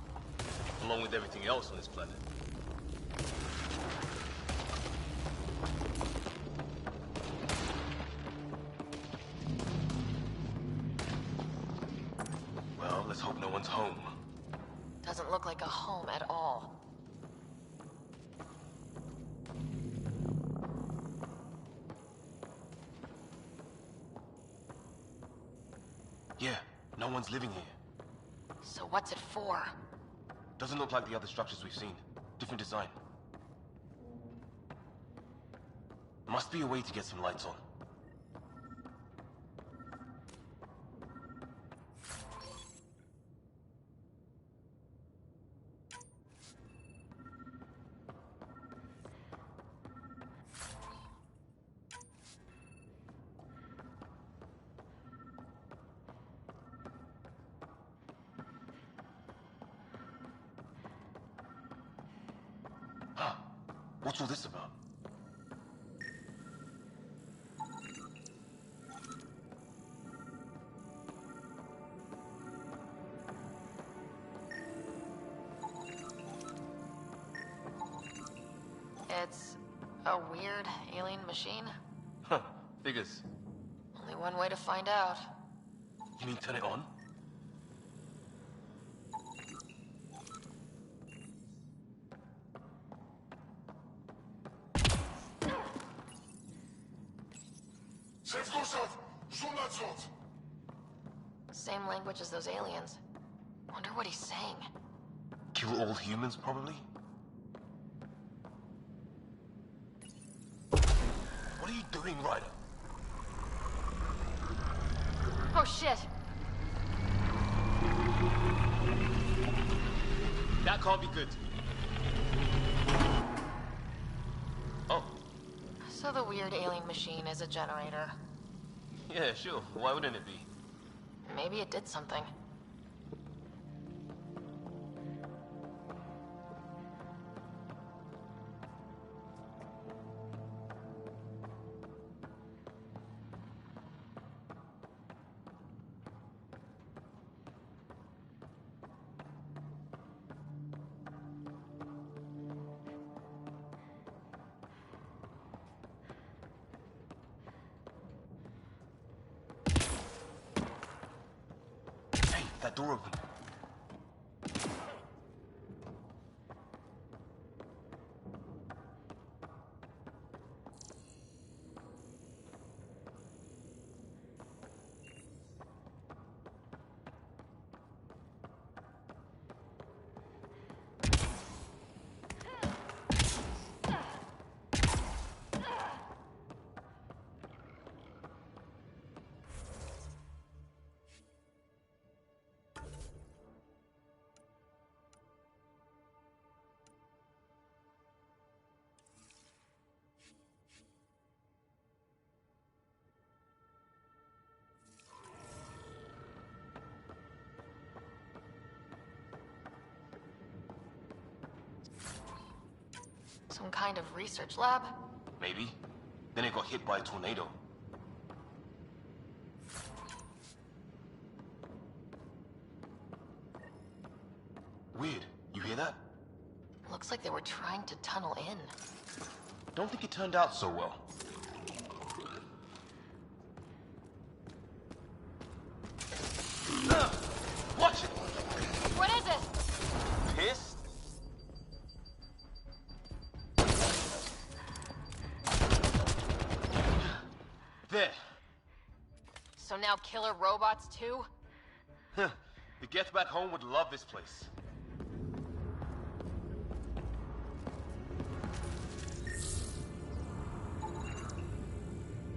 Speaker 19: Along with everything else on this planet. Well, let's hope no one's home.
Speaker 3: Doesn't look like a home at all.
Speaker 19: Yeah, no one's living here.
Speaker 3: So what's it for?
Speaker 19: Doesn't look like the other structures we've seen. Different design. Must be a way to get some lights on. Huh. What's all this about?
Speaker 3: It's a weird alien machine.
Speaker 19: Huh. Figures.
Speaker 3: Only one way to find out.
Speaker 19: You mean turn it on?
Speaker 3: Same language as those aliens. Wonder what he's saying.
Speaker 19: Kill all humans, probably? What are you doing, Ryder?
Speaker 3: Oh shit!
Speaker 19: That can't be good. Oh.
Speaker 3: So the weird alien machine is a generator.
Speaker 19: Yeah, sure. Why wouldn't it be?
Speaker 3: Maybe it did something.
Speaker 19: Hey, that door opened.
Speaker 3: Some kind of research lab?
Speaker 19: Maybe. Then it got hit by a tornado. Weird. You hear that?
Speaker 3: Looks like they were trying to tunnel in.
Speaker 19: Don't think it turned out so well. Watch it!
Speaker 3: What is it?
Speaker 19: Pissed? There.
Speaker 3: So now killer robots too?
Speaker 19: Huh. The Get Back Home would love this place.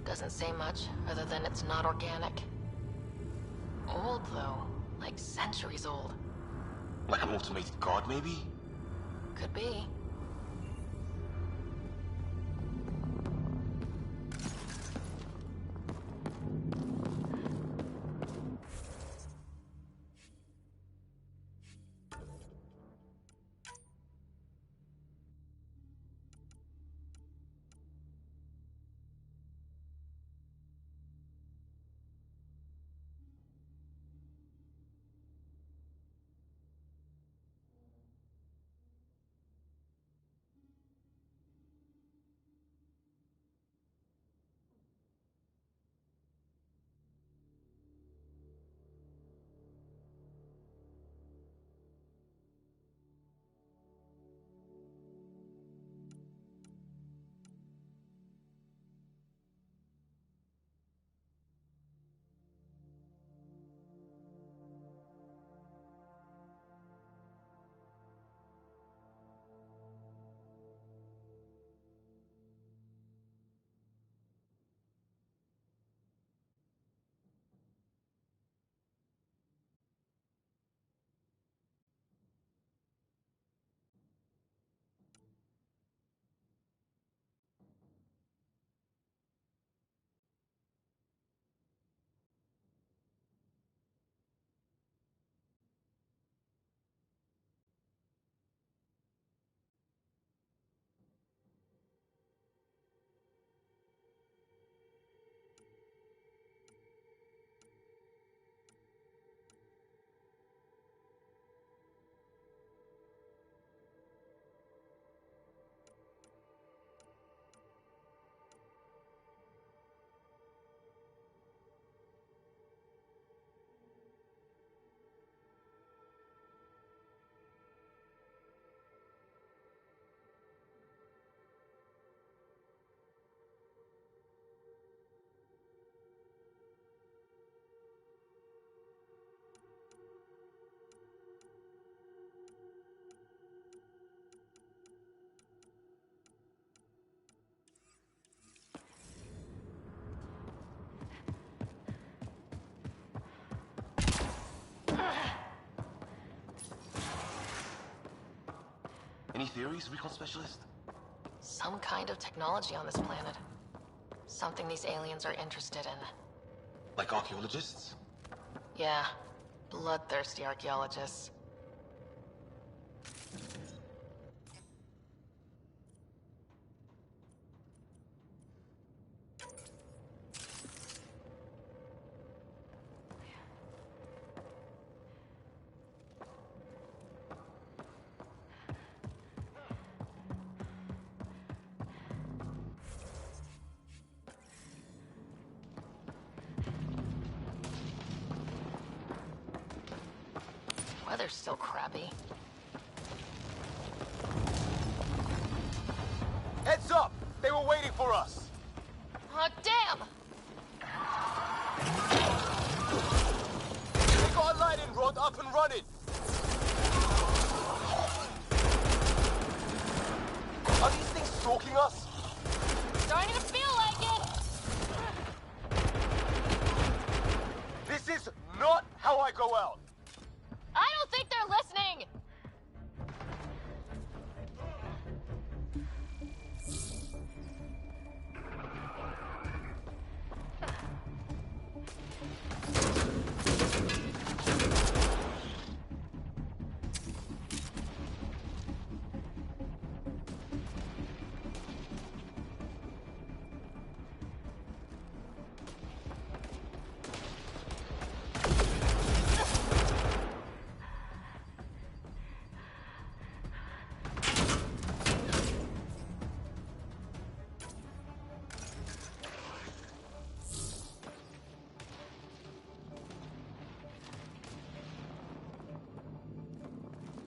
Speaker 3: Doesn't say much, other than it's not organic. Old, though. Like centuries old.
Speaker 19: Like an automated guard, maybe?
Speaker 3: Could be.
Speaker 16: Any theories, recon specialist?
Speaker 3: Some kind of technology on this planet. Something these aliens are interested in.
Speaker 16: Like archaeologists?
Speaker 3: Yeah. Bloodthirsty archaeologists. Weather's still crappy.
Speaker 19: Heads up! They were waiting for us!
Speaker 3: Oh, damn!
Speaker 19: They got a lightning rod up and running! Are these things stalking us?
Speaker 3: Starting to feel like it!
Speaker 19: This is not how I go out!
Speaker 3: I don't think they're listening!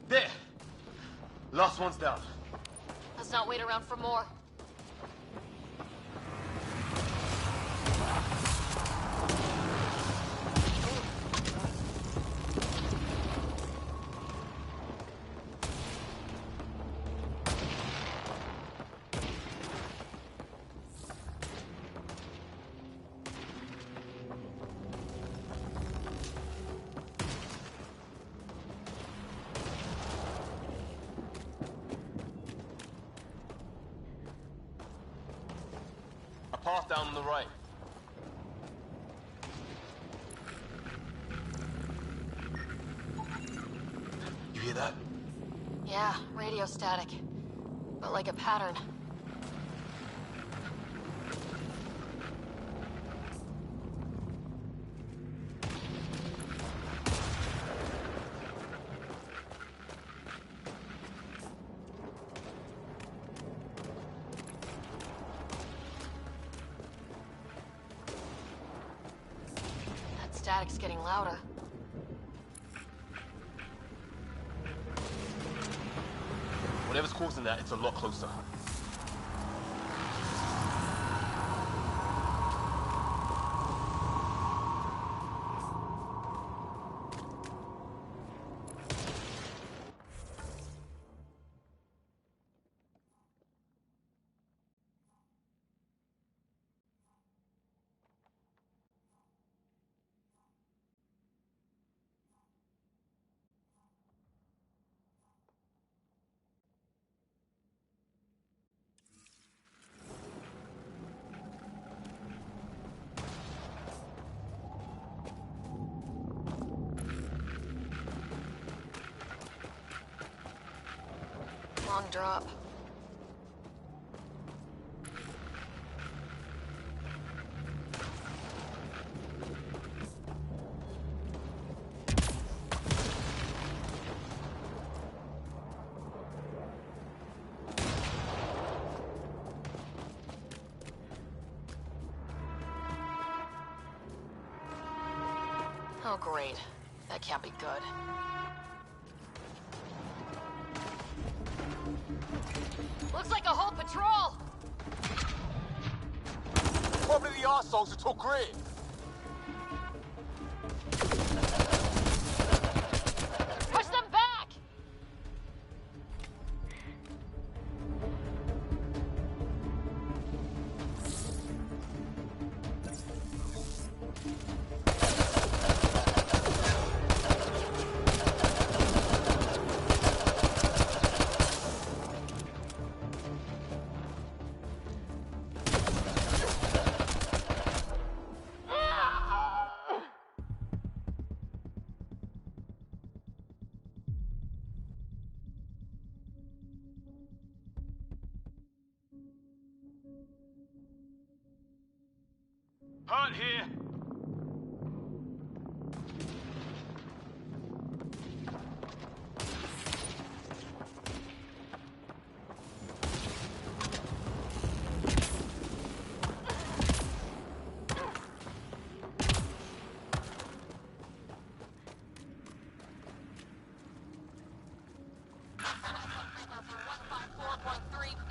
Speaker 16: There! Last one's down.
Speaker 3: Let's not wait around for more.
Speaker 16: Path down on the right. You hear that?
Speaker 3: Yeah, radio static. But like a pattern. Static's getting louder.
Speaker 16: Whatever's causing that, it's a lot closer.
Speaker 3: Long drop. Oh, great. That can't be good. Looks like a whole patrol!
Speaker 19: Probably the arseholes who took Grid.
Speaker 3: Push them back!
Speaker 19: Hunt here.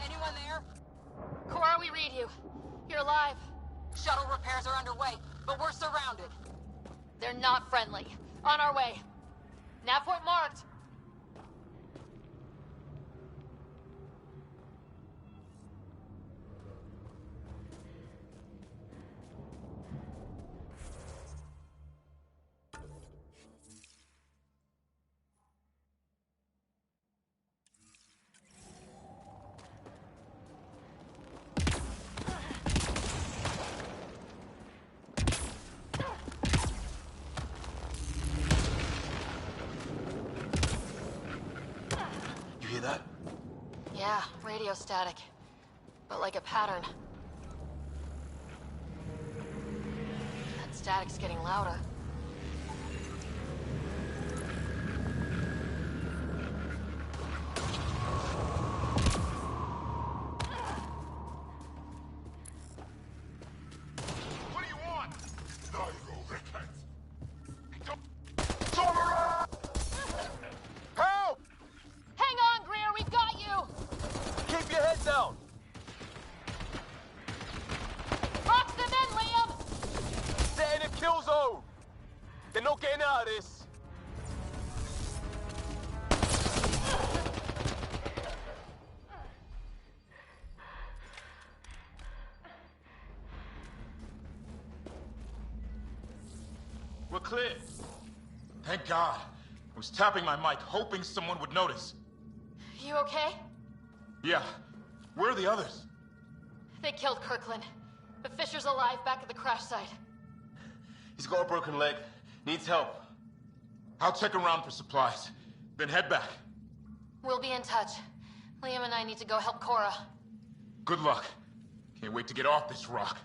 Speaker 4: Anyone there?
Speaker 3: Cora, we read you. You're alive.
Speaker 4: Shuttle repairs are underway, but we're surrounded.
Speaker 3: They're not friendly. On our way. Nav point marked.
Speaker 19: You hear that?
Speaker 3: Yeah, radio static. But like a pattern. That static's getting louder.
Speaker 9: What do you want? Now you will repent.
Speaker 19: Help!
Speaker 3: Hang on, Greer, we've got you!
Speaker 19: Keep your head down!
Speaker 3: Box them in, Liam!
Speaker 19: They're in a kill zone! They're not getting out of this!
Speaker 13: We're clear. Thank God. I was tapping my mic, hoping someone would notice.
Speaker 3: You okay?
Speaker 13: Yeah. Where are the others?
Speaker 3: They killed Kirkland. But Fisher's alive back at the crash site.
Speaker 19: He's got a broken leg. Needs help.
Speaker 13: I'll check around for supplies, then head back.
Speaker 3: We'll be in touch. Liam and I need to go help Cora.
Speaker 13: Good luck. Can't wait to get off this rock.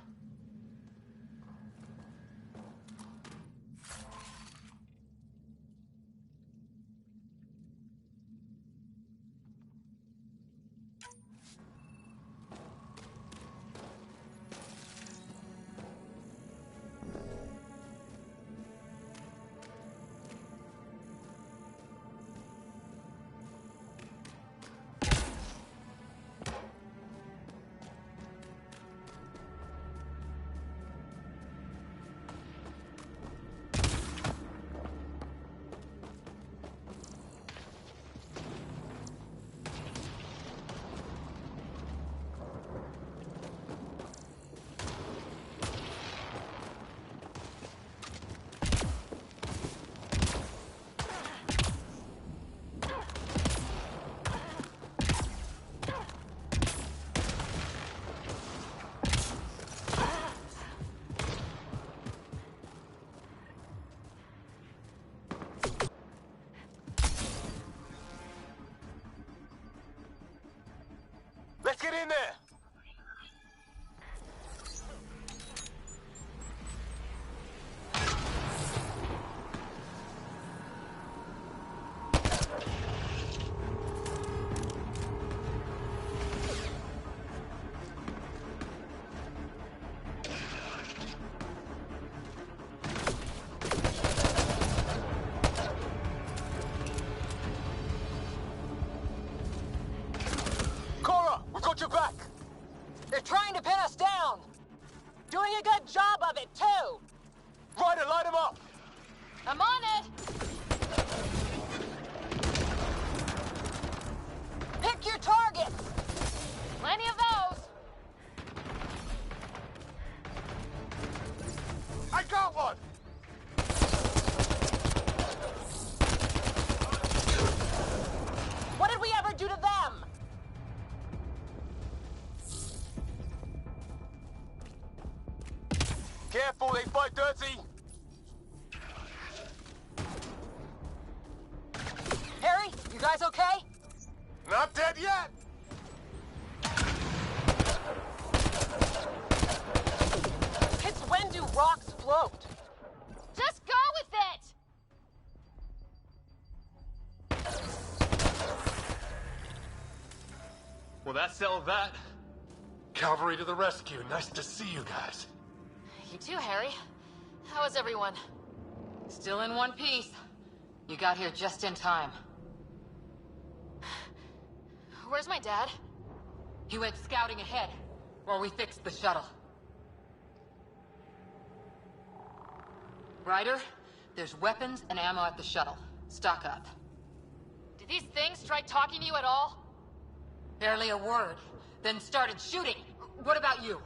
Speaker 19: Let's get in there! Cora, we've got your back!
Speaker 4: They're trying to pin us down! Doing a good job of it, too!
Speaker 19: Ryder, light him up!
Speaker 3: I'm on it!
Speaker 4: Pick your targets!
Speaker 3: Plenty of those!
Speaker 19: I got one!
Speaker 4: What did we ever do to them?
Speaker 19: Careful, they fight dirty!
Speaker 4: Harry, you guys okay?
Speaker 19: Not dead yet! sell that.
Speaker 15: Cavalry to the rescue. Nice to see you guys.
Speaker 3: You too, Harry. How is everyone?
Speaker 4: Still in one piece. You got here just in time.
Speaker 3: Where's my dad?
Speaker 4: He went scouting ahead while we fixed the shuttle. Ryder, there's weapons and ammo at the shuttle. Stock up.
Speaker 3: Did these things try talking to you at all?
Speaker 4: Barely a word. Then started shooting. What about you?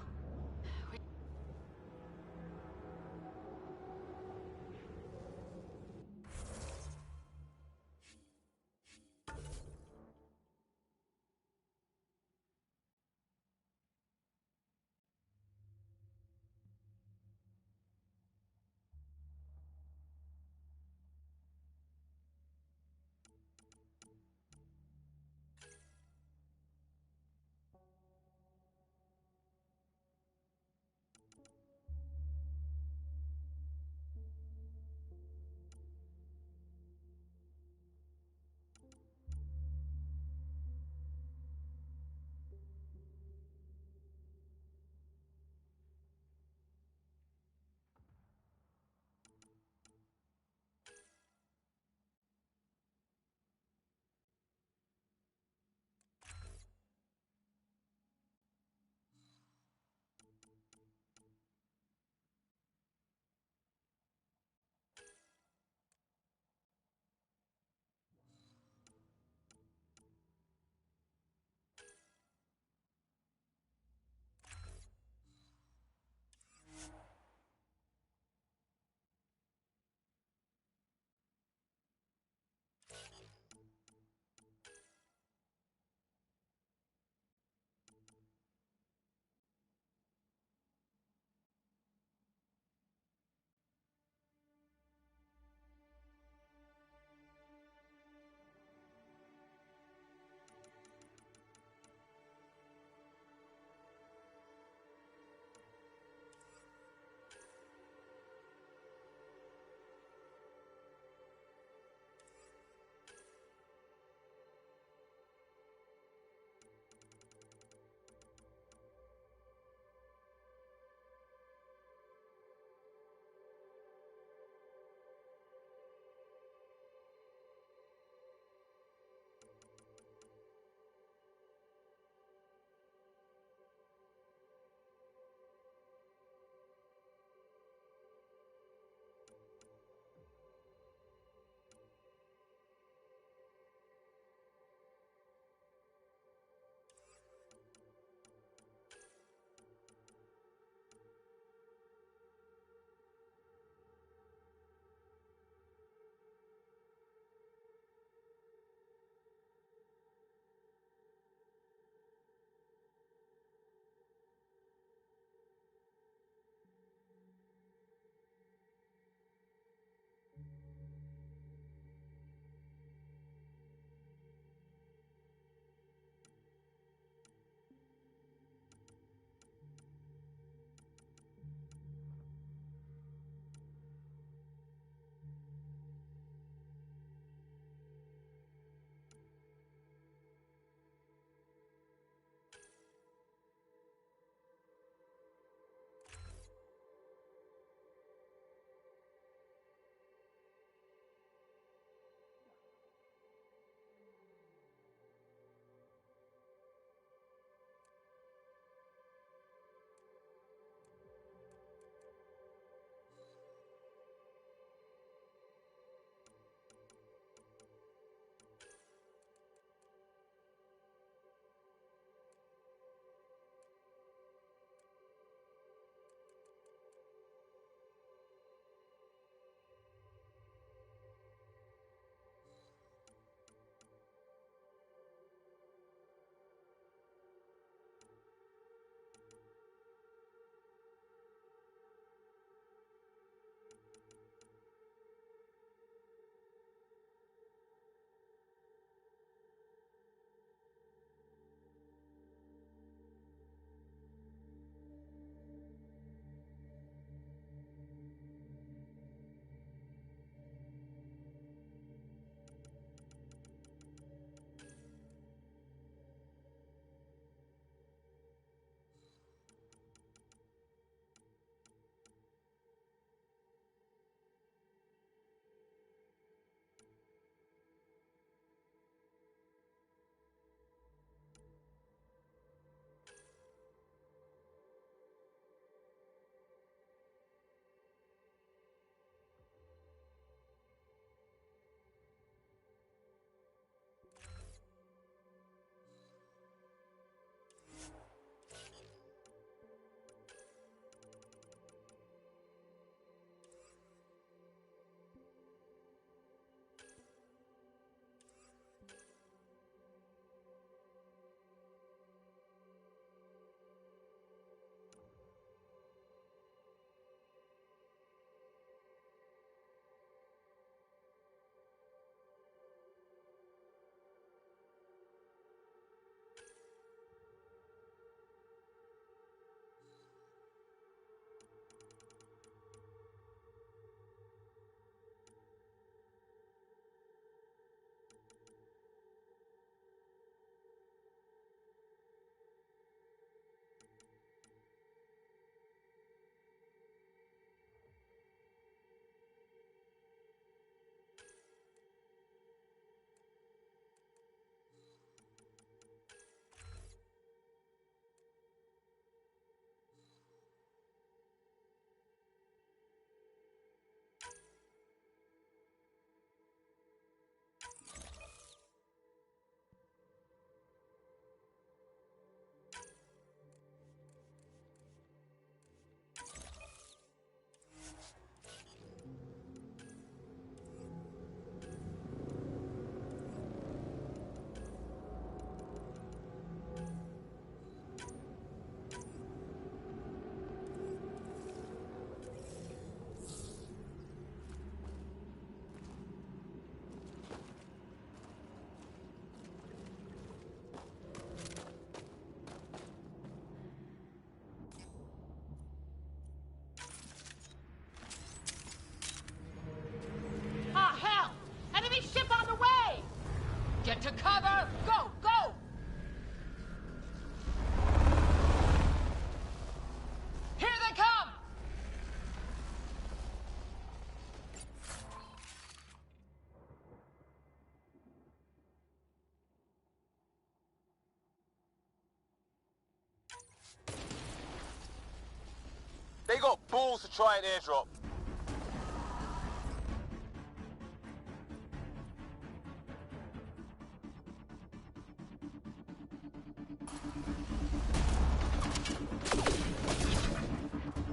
Speaker 19: balls to try an airdrop.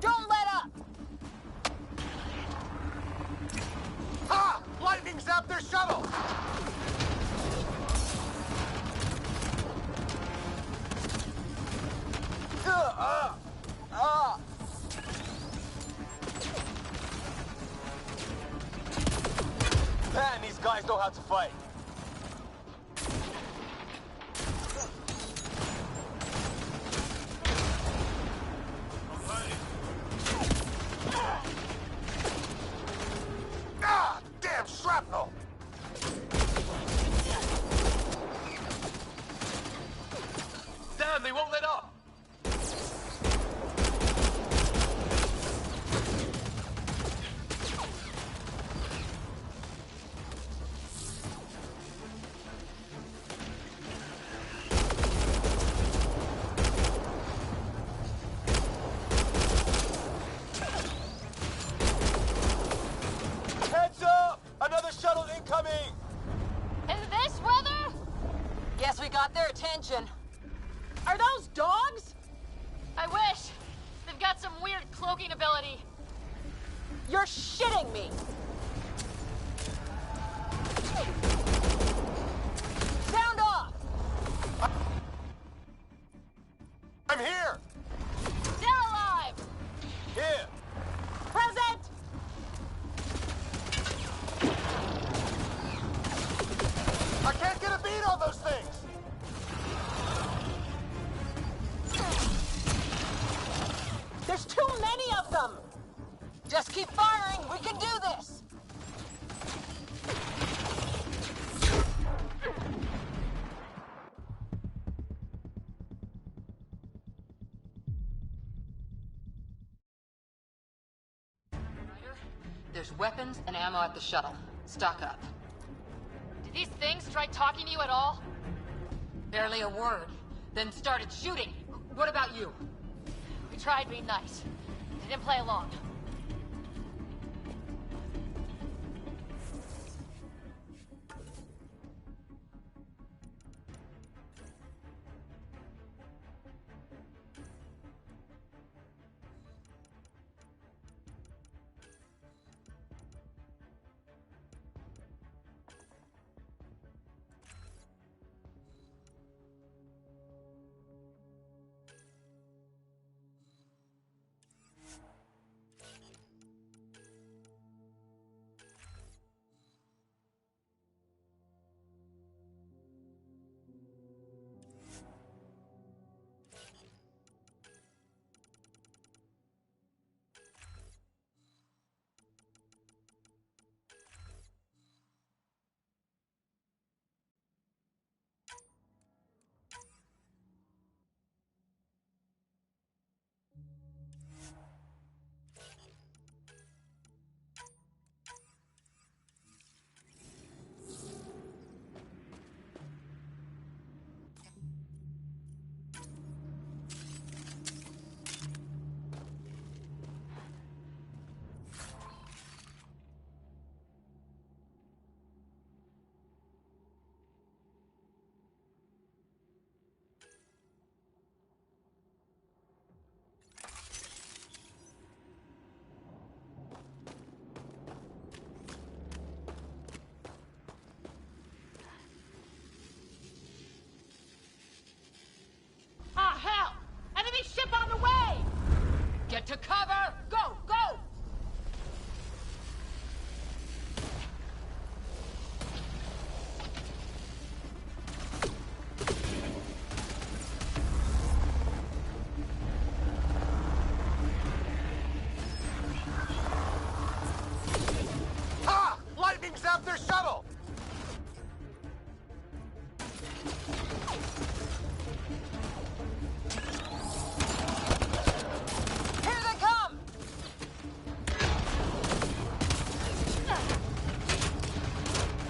Speaker 17: Don't let up!
Speaker 15: Ha! Lightning zapped their shuttle!
Speaker 19: Man, these guys know how to fight.
Speaker 15: Ah! Damn shrapnel!
Speaker 19: Damn, they won't let up. Heads up! Another shuttle incoming!
Speaker 3: In this weather?
Speaker 4: Guess we got their attention.
Speaker 3: Are those dogs? I wish. They've got some weird cloaking ability.
Speaker 4: You're shitting me! Sound off!
Speaker 15: I'm here!
Speaker 3: Still alive!
Speaker 15: Here!
Speaker 3: Present!
Speaker 15: I can't get a beat on those things!
Speaker 4: There's too many of them! Just keep firing, we can do this! There's weapons and ammo at the shuttle. Stock up.
Speaker 3: Did these things try talking to you at all?
Speaker 4: Barely a word. Then started shooting. What about you?
Speaker 3: We tried being nice. They didn't play along.
Speaker 17: Ah, hell! Enemy ship on the way!
Speaker 4: Get to cover! Go, go!
Speaker 15: Ha! Lightning zapped their shuttle!
Speaker 4: Here they come!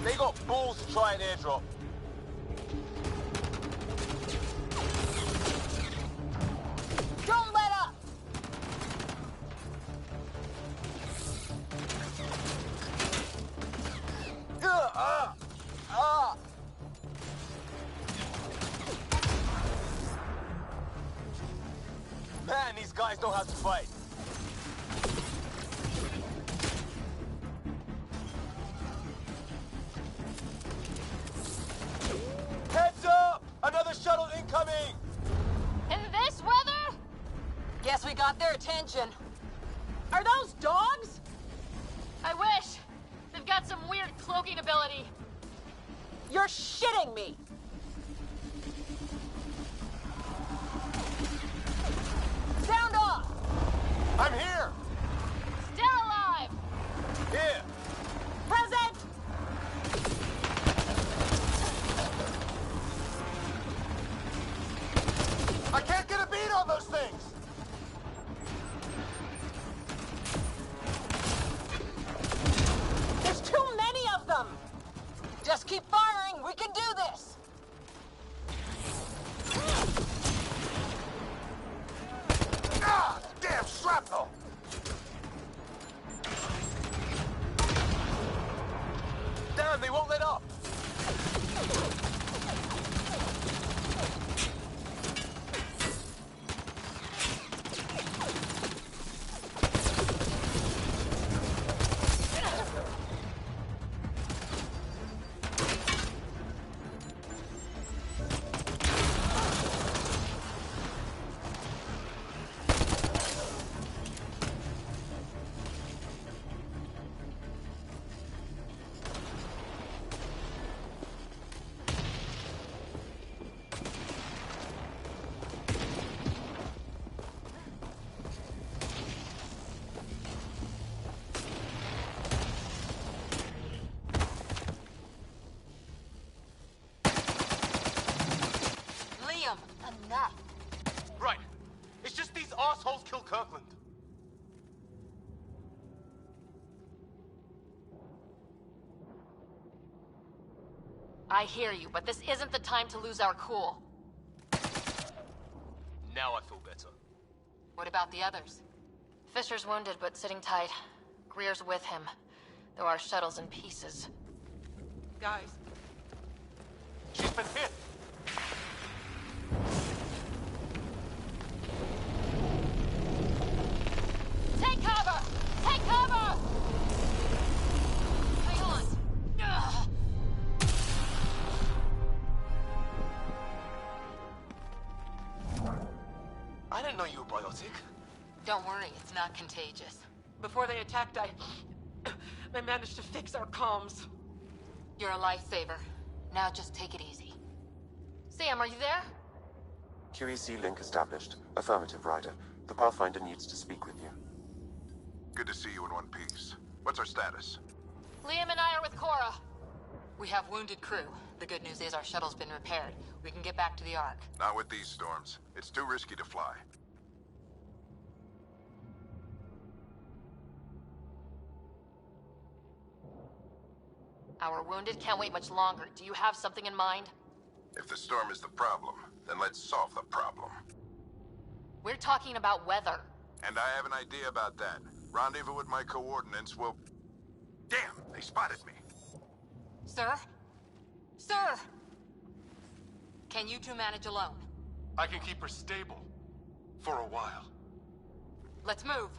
Speaker 19: They got balls to try an airdrop.
Speaker 4: Don't let up!
Speaker 19: guys know how to fight. Heads up! Another shuttle incoming!
Speaker 3: In this weather?
Speaker 4: Guess we got their attention.
Speaker 8: Are those dogs?
Speaker 3: I wish. They've got some weird cloaking ability.
Speaker 8: You're shitting me! Sound off!
Speaker 19: I'm here!
Speaker 3: Still alive!
Speaker 19: Here!
Speaker 8: Present!
Speaker 19: I can't get a beat on those things!
Speaker 8: There's too many of them!
Speaker 4: Just keep firing. We can do this.
Speaker 19: Ah! Damn shrapnel! Damn, they won't let up!
Speaker 3: Enough.
Speaker 19: Right. It's just these assholes kill Kirkland.
Speaker 3: I hear you, but this isn't the time to lose our cool.
Speaker 19: Now I feel better.
Speaker 3: What about the others? Fisher's wounded, but sitting tight. Greer's with him, though our shuttle's in pieces.
Speaker 11: Guys.
Speaker 19: She's been hit!
Speaker 3: Take cover! Take cover! Hang on! Ugh.
Speaker 19: I didn't know you were biotic.
Speaker 4: Don't worry, it's not contagious.
Speaker 8: Before they attacked, I managed to fix our comms.
Speaker 4: You're a lifesaver. Now just take it easy.
Speaker 3: Sam, are you there?
Speaker 7: QEC link established. Affirmative, Ryder. The Pathfinder needs to speak with you.
Speaker 1: Good to see you in one piece. What's our status?
Speaker 3: Liam and I are with Cora.
Speaker 4: We have wounded crew. The good news is our shuttle's been repaired. We can get back to the Ark.
Speaker 1: Not with these storms. It's too risky to fly.
Speaker 3: Our wounded can't wait much longer. Do you have something in mind?
Speaker 1: If the storm is the problem, then let's solve the problem.
Speaker 3: We're talking about weather.
Speaker 1: And I have an idea about that. Rendezvous with my coordinates will... Damn, they spotted me.
Speaker 4: Sir? Sir! Can you two manage alone?
Speaker 15: I can keep her stable. For a while.
Speaker 4: Let's move.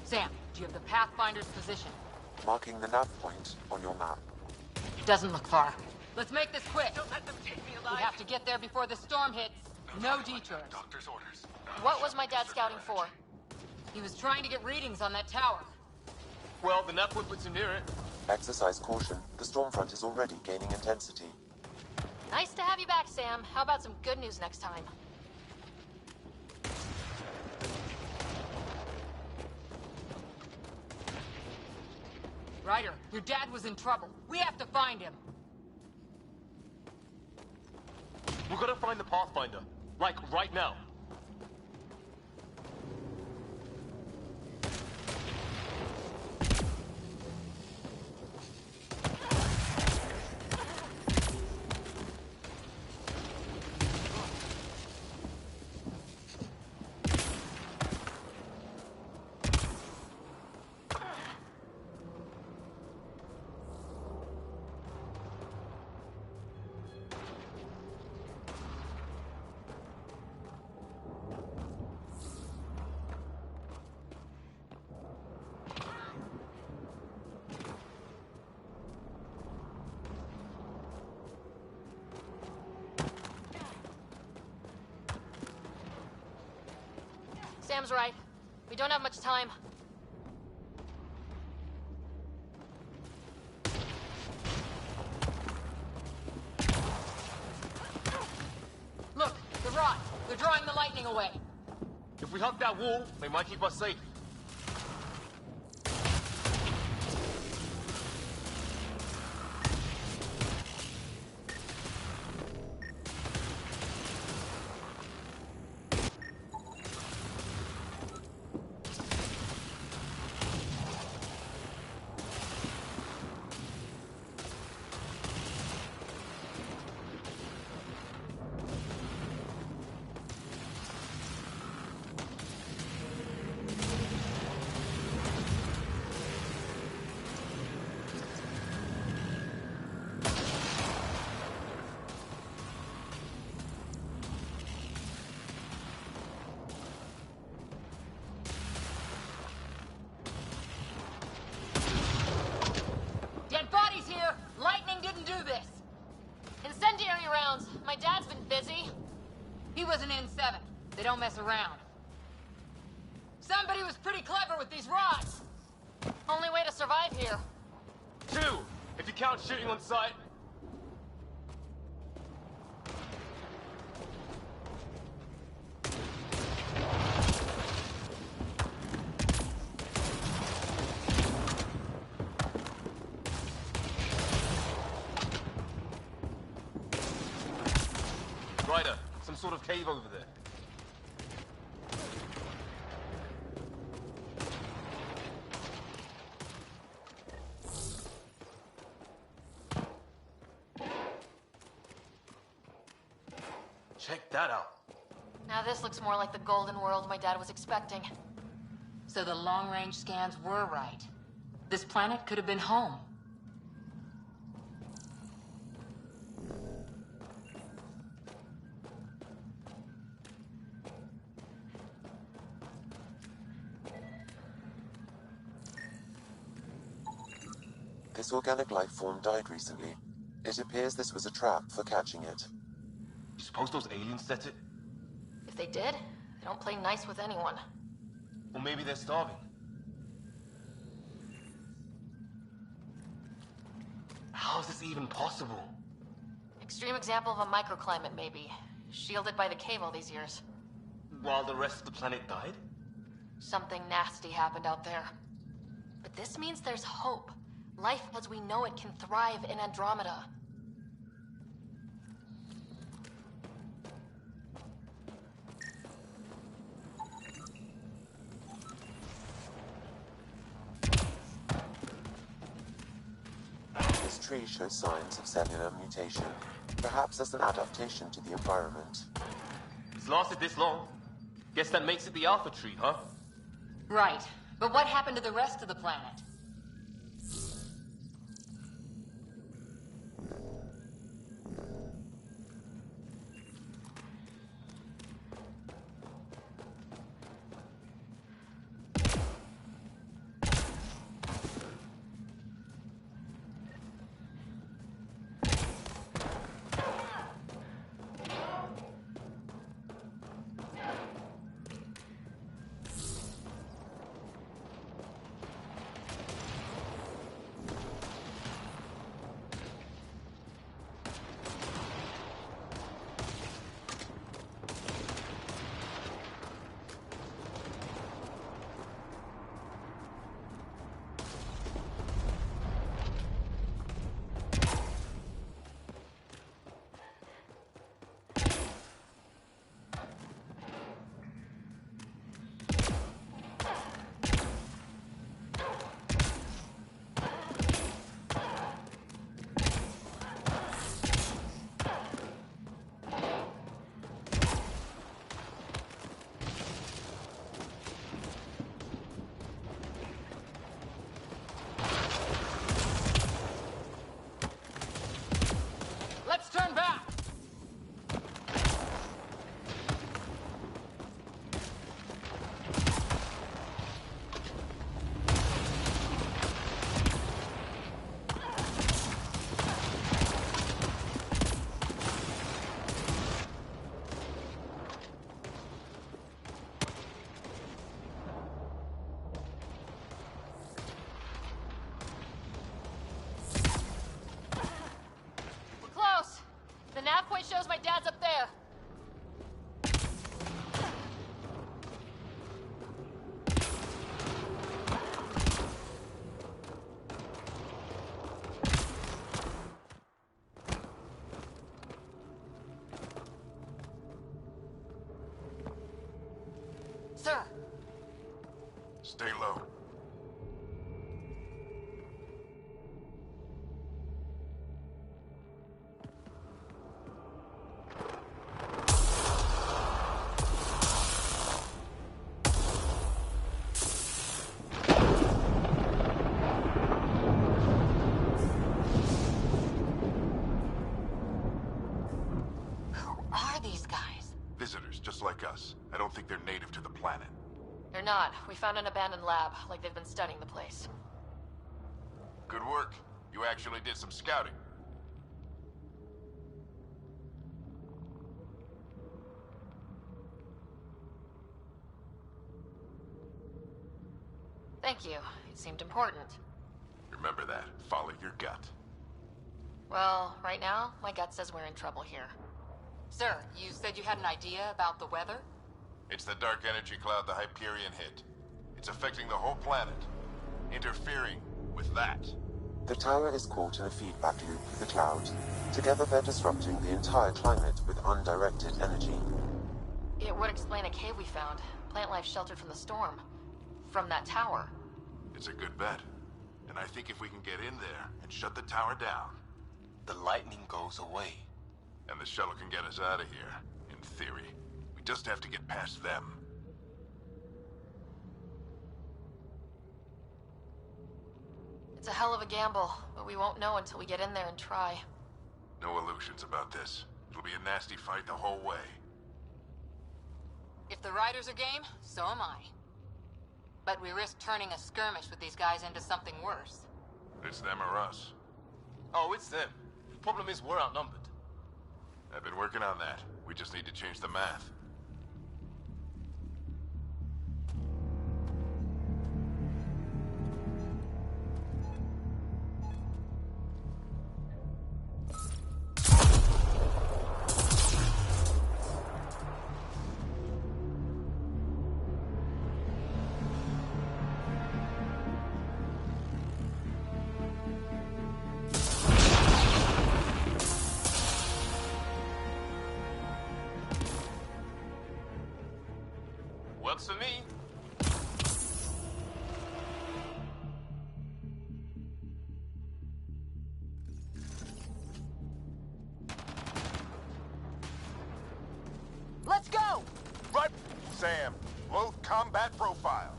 Speaker 4: Sam, do you have the Pathfinder's position?
Speaker 7: Marking the nav point on your map.
Speaker 4: Doesn't look far. Let's make this quick.
Speaker 8: Don't let them take me alive.
Speaker 4: We have to get there before the storm hits. No detours.
Speaker 15: Doctor's orders.
Speaker 3: What was my dad scouting for?
Speaker 4: He was trying to get readings on that tower.
Speaker 19: Well, the nav puts him near it.
Speaker 7: Exercise caution. The storm front is already gaining intensity.
Speaker 3: Nice to have you back, Sam. How about some good news next time?
Speaker 4: Ryder, your dad was in trouble. We have to find him.
Speaker 19: We're gonna find the Pathfinder. Like, right now.
Speaker 3: Sam's right. We don't have much time.
Speaker 4: Look, the rods. They're drawing the lightning away.
Speaker 19: If we hug that wall, they might keep us safe.
Speaker 4: Dead bodies here! Lightning didn't do this!
Speaker 3: Incendiary rounds. My dad's been busy.
Speaker 4: He was an N7. They don't mess around. Somebody was pretty clever with these rods!
Speaker 3: Only way to survive here.
Speaker 19: 2, if you count shooting on sight. Ryder, some sort of cave over there. Check that out.
Speaker 3: Now this looks more like the golden world my dad was expecting.
Speaker 4: So the long-range scans were right. This planet could have been home.
Speaker 7: This organic life form died recently. It appears this was a trap for catching it.
Speaker 19: You suppose those aliens set it?
Speaker 3: If they did, they don't play nice with anyone.
Speaker 19: Or maybe they're starving. How is this even possible?
Speaker 3: Extreme example of a microclimate, maybe. Shielded by the cave all these years.
Speaker 19: While the rest of the planet died?
Speaker 3: Something nasty happened out there. But this means there's hope. Life as we know it can thrive in Andromeda.
Speaker 7: This tree shows signs of cellular mutation, perhaps as an adaptation to the environment.
Speaker 19: It's lasted this long. Guess that makes it the Alpha tree, huh?
Speaker 4: Right. But what happened to the rest of the planet?
Speaker 3: not. We found an abandoned lab, like they've been studying the place.
Speaker 9: Good work. You actually did some scouting.
Speaker 3: Thank you. It seemed important.
Speaker 9: Remember that. Follow your gut.
Speaker 3: Well, right now, my gut says we're in trouble here.
Speaker 4: Sir, you said you had an idea about the weather?
Speaker 9: It's the dark energy cloud the Hyperion hit. It's affecting the whole planet. Interfering with that.
Speaker 7: The tower is caught in a feedback loop with the cloud. Together they're disrupting the entire climate with undirected energy.
Speaker 3: It would explain a cave we found. Plant life sheltered from the storm. From that tower.
Speaker 9: It's a good bet. And I think if we can get in there and shut the tower down...
Speaker 16: The lightning goes away.
Speaker 9: And the shuttle can get us out of here, in theory. We just have to get past them.
Speaker 3: It's a hell of a gamble, but we won't know until we get in there and try.
Speaker 9: No illusions about this. It'll be a nasty fight the whole way.
Speaker 4: If the riders are game, so am I. But we risk turning a skirmish with these guys into something worse.
Speaker 9: It's them or us.
Speaker 19: Oh, it's them. The problem is we're outnumbered.
Speaker 9: I've been working on that. We just need to change the math.
Speaker 19: Works for me.
Speaker 4: Let's go!
Speaker 9: Right, Sam. Low combat profile.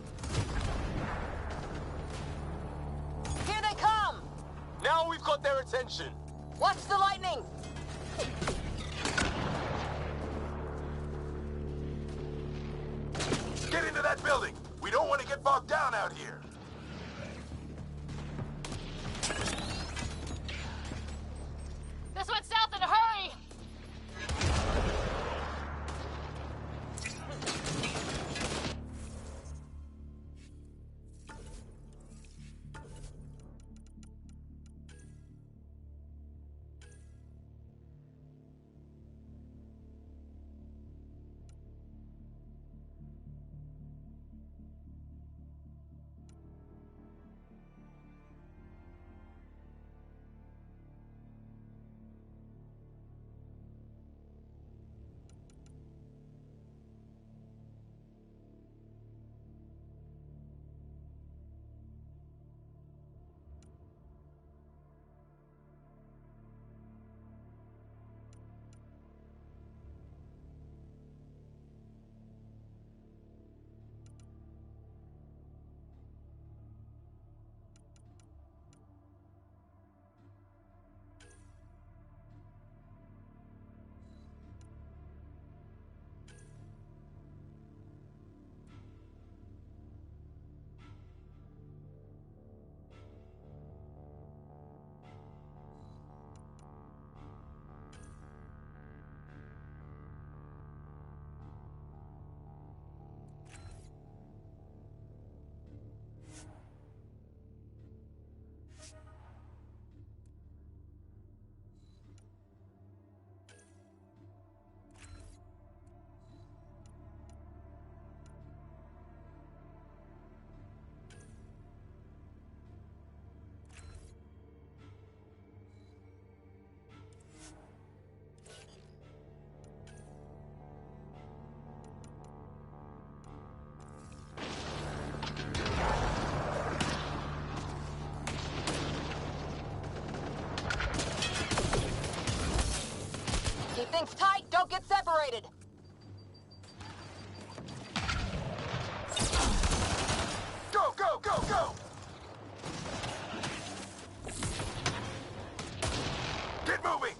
Speaker 4: Here they come!
Speaker 19: Now we've got their attention.
Speaker 4: Watch the lightning!
Speaker 9: Get into that building. We don't want to get bogged down out here.
Speaker 18: This went south in a hurry!
Speaker 4: Keep things tight, don't get separated!
Speaker 9: Go, go, go, go! Get moving!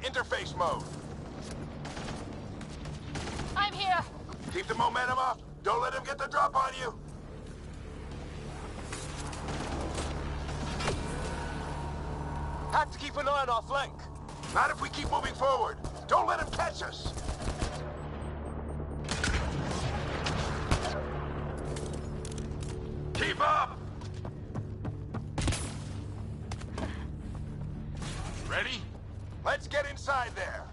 Speaker 9: Interface mode.
Speaker 18: I'm here.
Speaker 9: Keep the momentum up. Don't let him get the drop on you.
Speaker 19: Have to keep an eye on our flank.
Speaker 9: Not if we keep moving forward. Don't let him catch us. Keep up! Ready? Let's get inside there.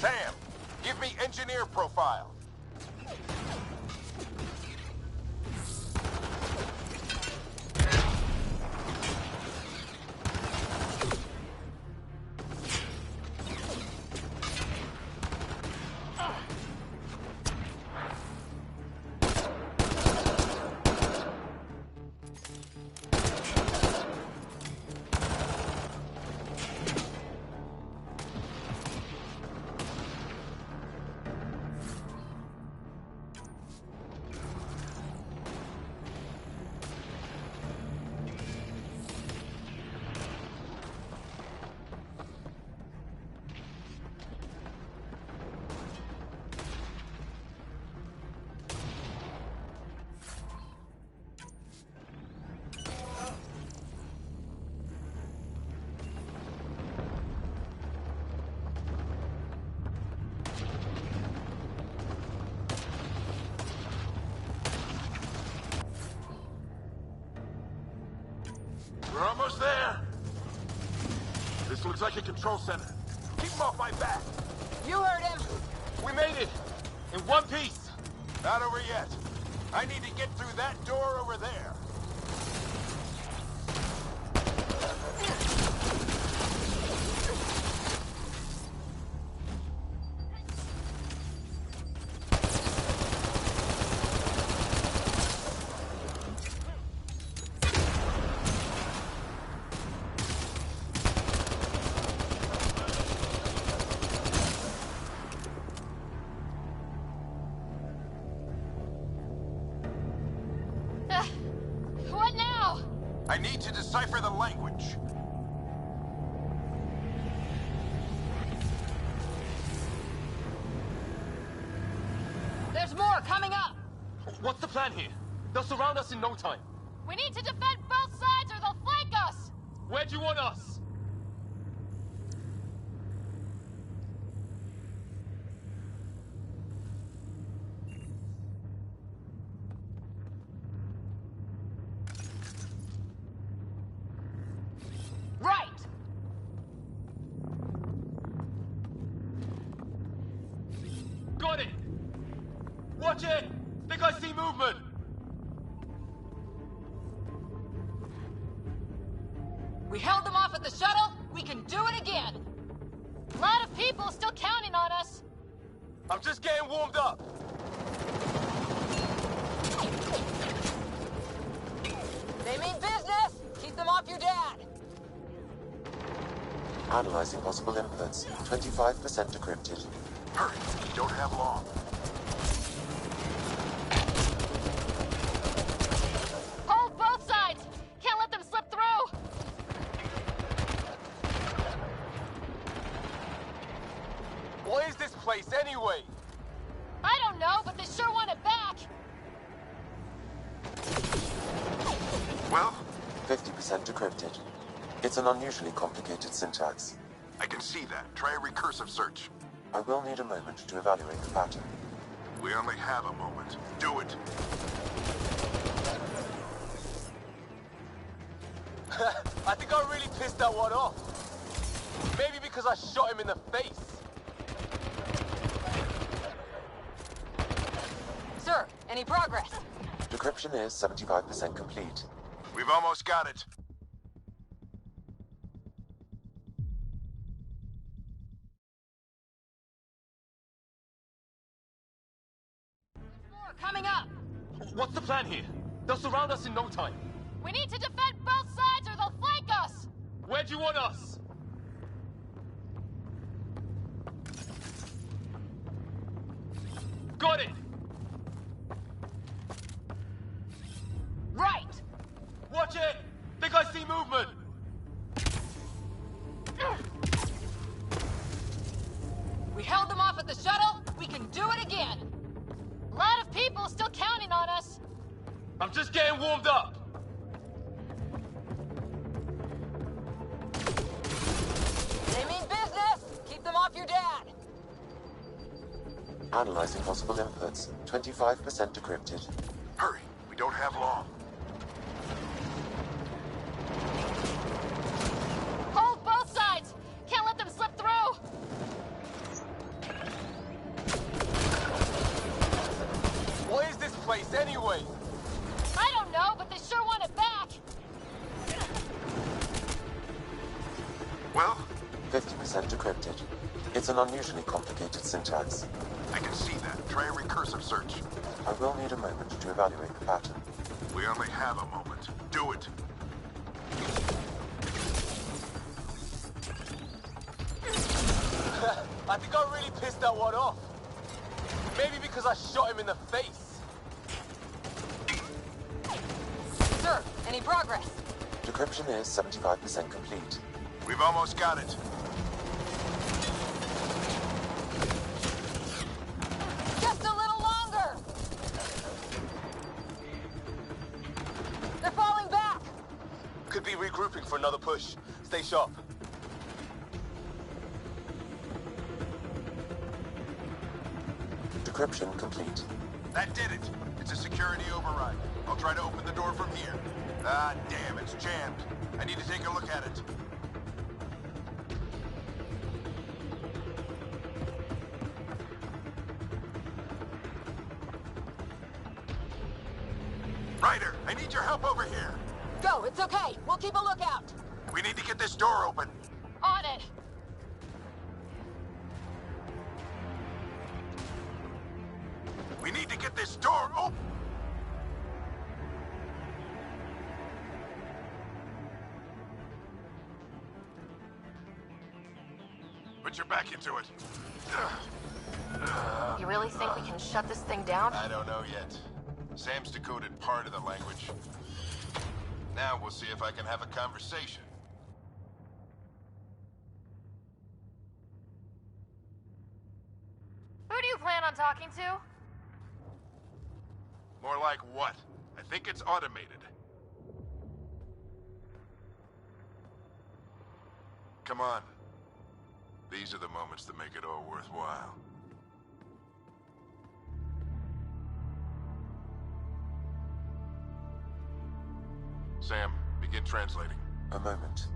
Speaker 9: Sam, give me engineer profile. We're almost there. This looks like a control center. Keep him off my back.
Speaker 19: You heard him. We made it. In one piece.
Speaker 9: Not over yet. I need to get through that door over there.
Speaker 18: What now?
Speaker 9: I need to decipher the language.
Speaker 18: There's more coming up.
Speaker 19: What's the plan here? They'll surround us in no time.
Speaker 18: We need to defend both sides or they'll flank us.
Speaker 19: Where do you want us?
Speaker 18: Right.
Speaker 19: Got it! Watch it! Think I see movement!
Speaker 18: We held them off at the shuttle. We can do it again. A lot of people still counting on us.
Speaker 19: I'm just getting warmed up.
Speaker 18: They mean business. Keep them off your dad.
Speaker 7: Analyzing possible inputs. 25% decrypted.
Speaker 9: Hurry, we don't have long.
Speaker 19: What is this place anyway?
Speaker 18: I don't know, but they sure want it back!
Speaker 1: Well?
Speaker 7: 50% decrypted. It's an unusually complicated syntax.
Speaker 1: I can see that. Try a recursive search.
Speaker 7: I will need a moment to evaluate the pattern.
Speaker 1: We only have a moment. Do it.
Speaker 19: I think I really pissed that one off. Maybe because I shot him in the face.
Speaker 18: Sir, any progress?
Speaker 7: Decryption is 75% complete.
Speaker 1: We've almost got it.
Speaker 18: More coming up!
Speaker 19: What's the plan here? They'll surround us in no time.
Speaker 18: We need to defend both sides or they'll flank us!
Speaker 19: Where do you want us? Got it!
Speaker 18: Right!
Speaker 19: Watch it! Think I see movement!
Speaker 18: We held them off at the shuttle, we can do it again! A lot of people still counting on us!
Speaker 19: I'm just getting warmed up!
Speaker 18: They mean business! Keep them off your dad!
Speaker 7: Analyzing possible inputs. 25% decrypted.
Speaker 1: Hurry. We don't have long.
Speaker 18: Hold both sides! Can't let them slip through!
Speaker 19: What is this place anyway?
Speaker 18: I don't know, but they sure want it back!
Speaker 1: Well?
Speaker 7: 50% decrypted. It's an unusually complicated syntax.
Speaker 1: I can see that. Try a recursive search.
Speaker 7: I will need a moment to evaluate the pattern.
Speaker 1: We only have a moment. Do it.
Speaker 19: I think I really pissed that one off. Maybe because I shot him in the face.
Speaker 18: Sir, any progress?
Speaker 7: Decryption is 75% complete.
Speaker 1: We've almost got it.
Speaker 18: Just a little longer! They're falling back!
Speaker 19: Could be regrouping for another push. Stay sharp.
Speaker 7: Decryption complete.
Speaker 1: That did it. It's a security override. I'll try to open the door from here. Ah, damn, it's jammed. I need to take a look at it. Ryder, I need your help over here.
Speaker 18: Go, it's okay. We'll keep a lookout.
Speaker 1: We need to get this door open.
Speaker 18: On it.
Speaker 1: We need to get this door open. Put your back into it.
Speaker 3: You really think we can shut this thing down?
Speaker 1: I don't know yet. Sam's decoded part of the language. Now we'll see if I can have a conversation.
Speaker 3: Who do you plan on talking to?
Speaker 1: More like what? I think it's automated. Come on. These are the moments that make it all worthwhile. Sam, begin translating.
Speaker 7: A moment.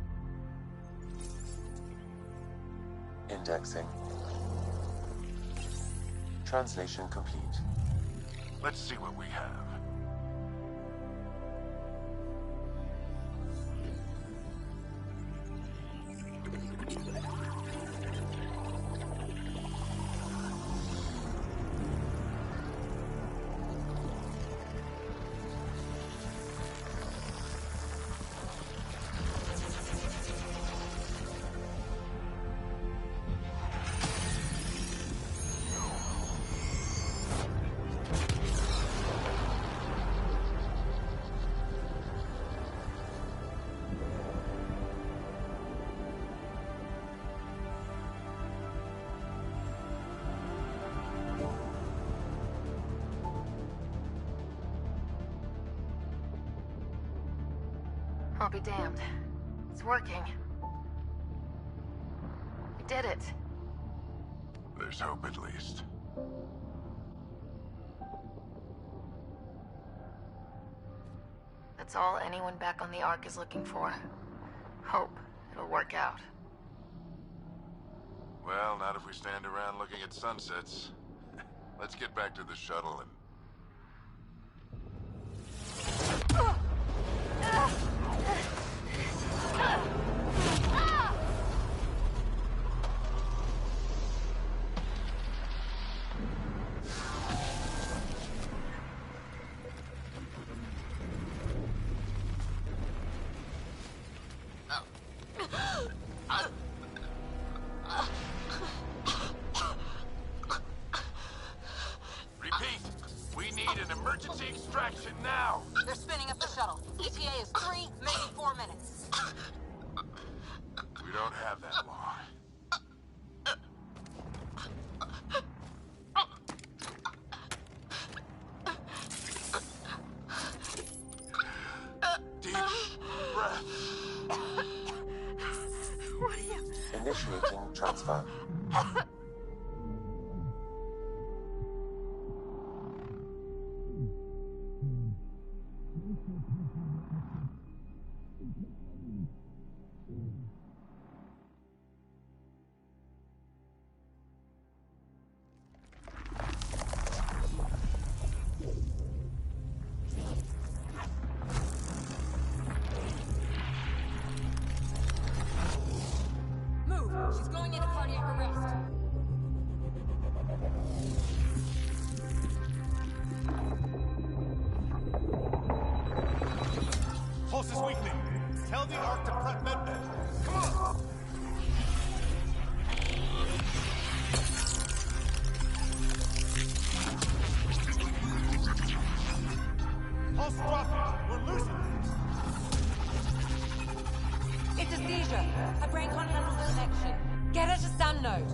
Speaker 7: Indexing. Translation complete.
Speaker 1: Let's see what we have.
Speaker 3: I'll be damned. It's working. We did it.
Speaker 1: There's hope at least.
Speaker 3: That's all anyone back on the Ark is looking for. Hope it'll work out.
Speaker 1: Well, not if we stand around looking at sunsets. Let's get back to the shuttle and... Repeat, we need an emergency extraction now.
Speaker 18: They're spinning up the shuttle. ETA is 3, maybe 4 minutes.
Speaker 1: We don't have that long. Deep breath.
Speaker 3: What are you...
Speaker 7: Initiating transfer.
Speaker 4: Move! She's going into cardiac arrest.
Speaker 13: Pulse is weakening. Tell the Ark to prep medbay. Come on! Pulse dropping. We're losing it.
Speaker 6: It's a seizure. Her brain can't handle the connection. Get her to Sam node.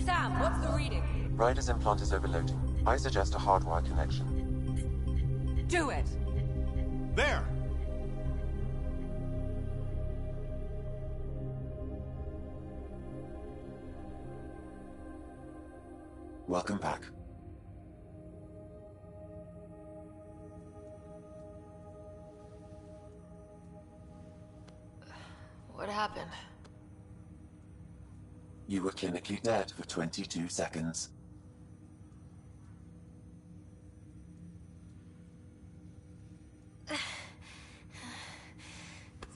Speaker 6: Sam, what's the reading?
Speaker 7: Ryder's implant is overloading. I suggest a hardwire connection.
Speaker 6: Do it.
Speaker 13: There!
Speaker 7: Welcome back.
Speaker 3: What happened?
Speaker 7: You were clinically dead for 22 seconds.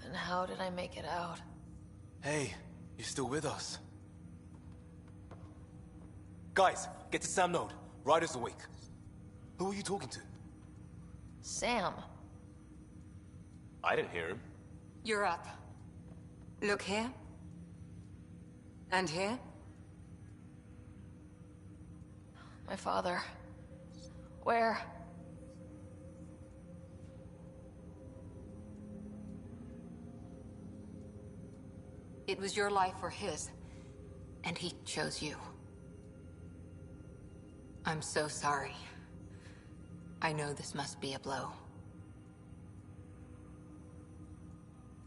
Speaker 3: Then how did I make it out?
Speaker 19: Hey, you're still with us. Guys, get to Sam node. Ryder's awake. Who are you talking to?
Speaker 3: Sam.
Speaker 19: I didn't hear him.
Speaker 6: You're up. Look here. And here.
Speaker 3: My father. Where?
Speaker 4: It was your life or his, and he chose you. I'm so sorry. I know this must be a blow.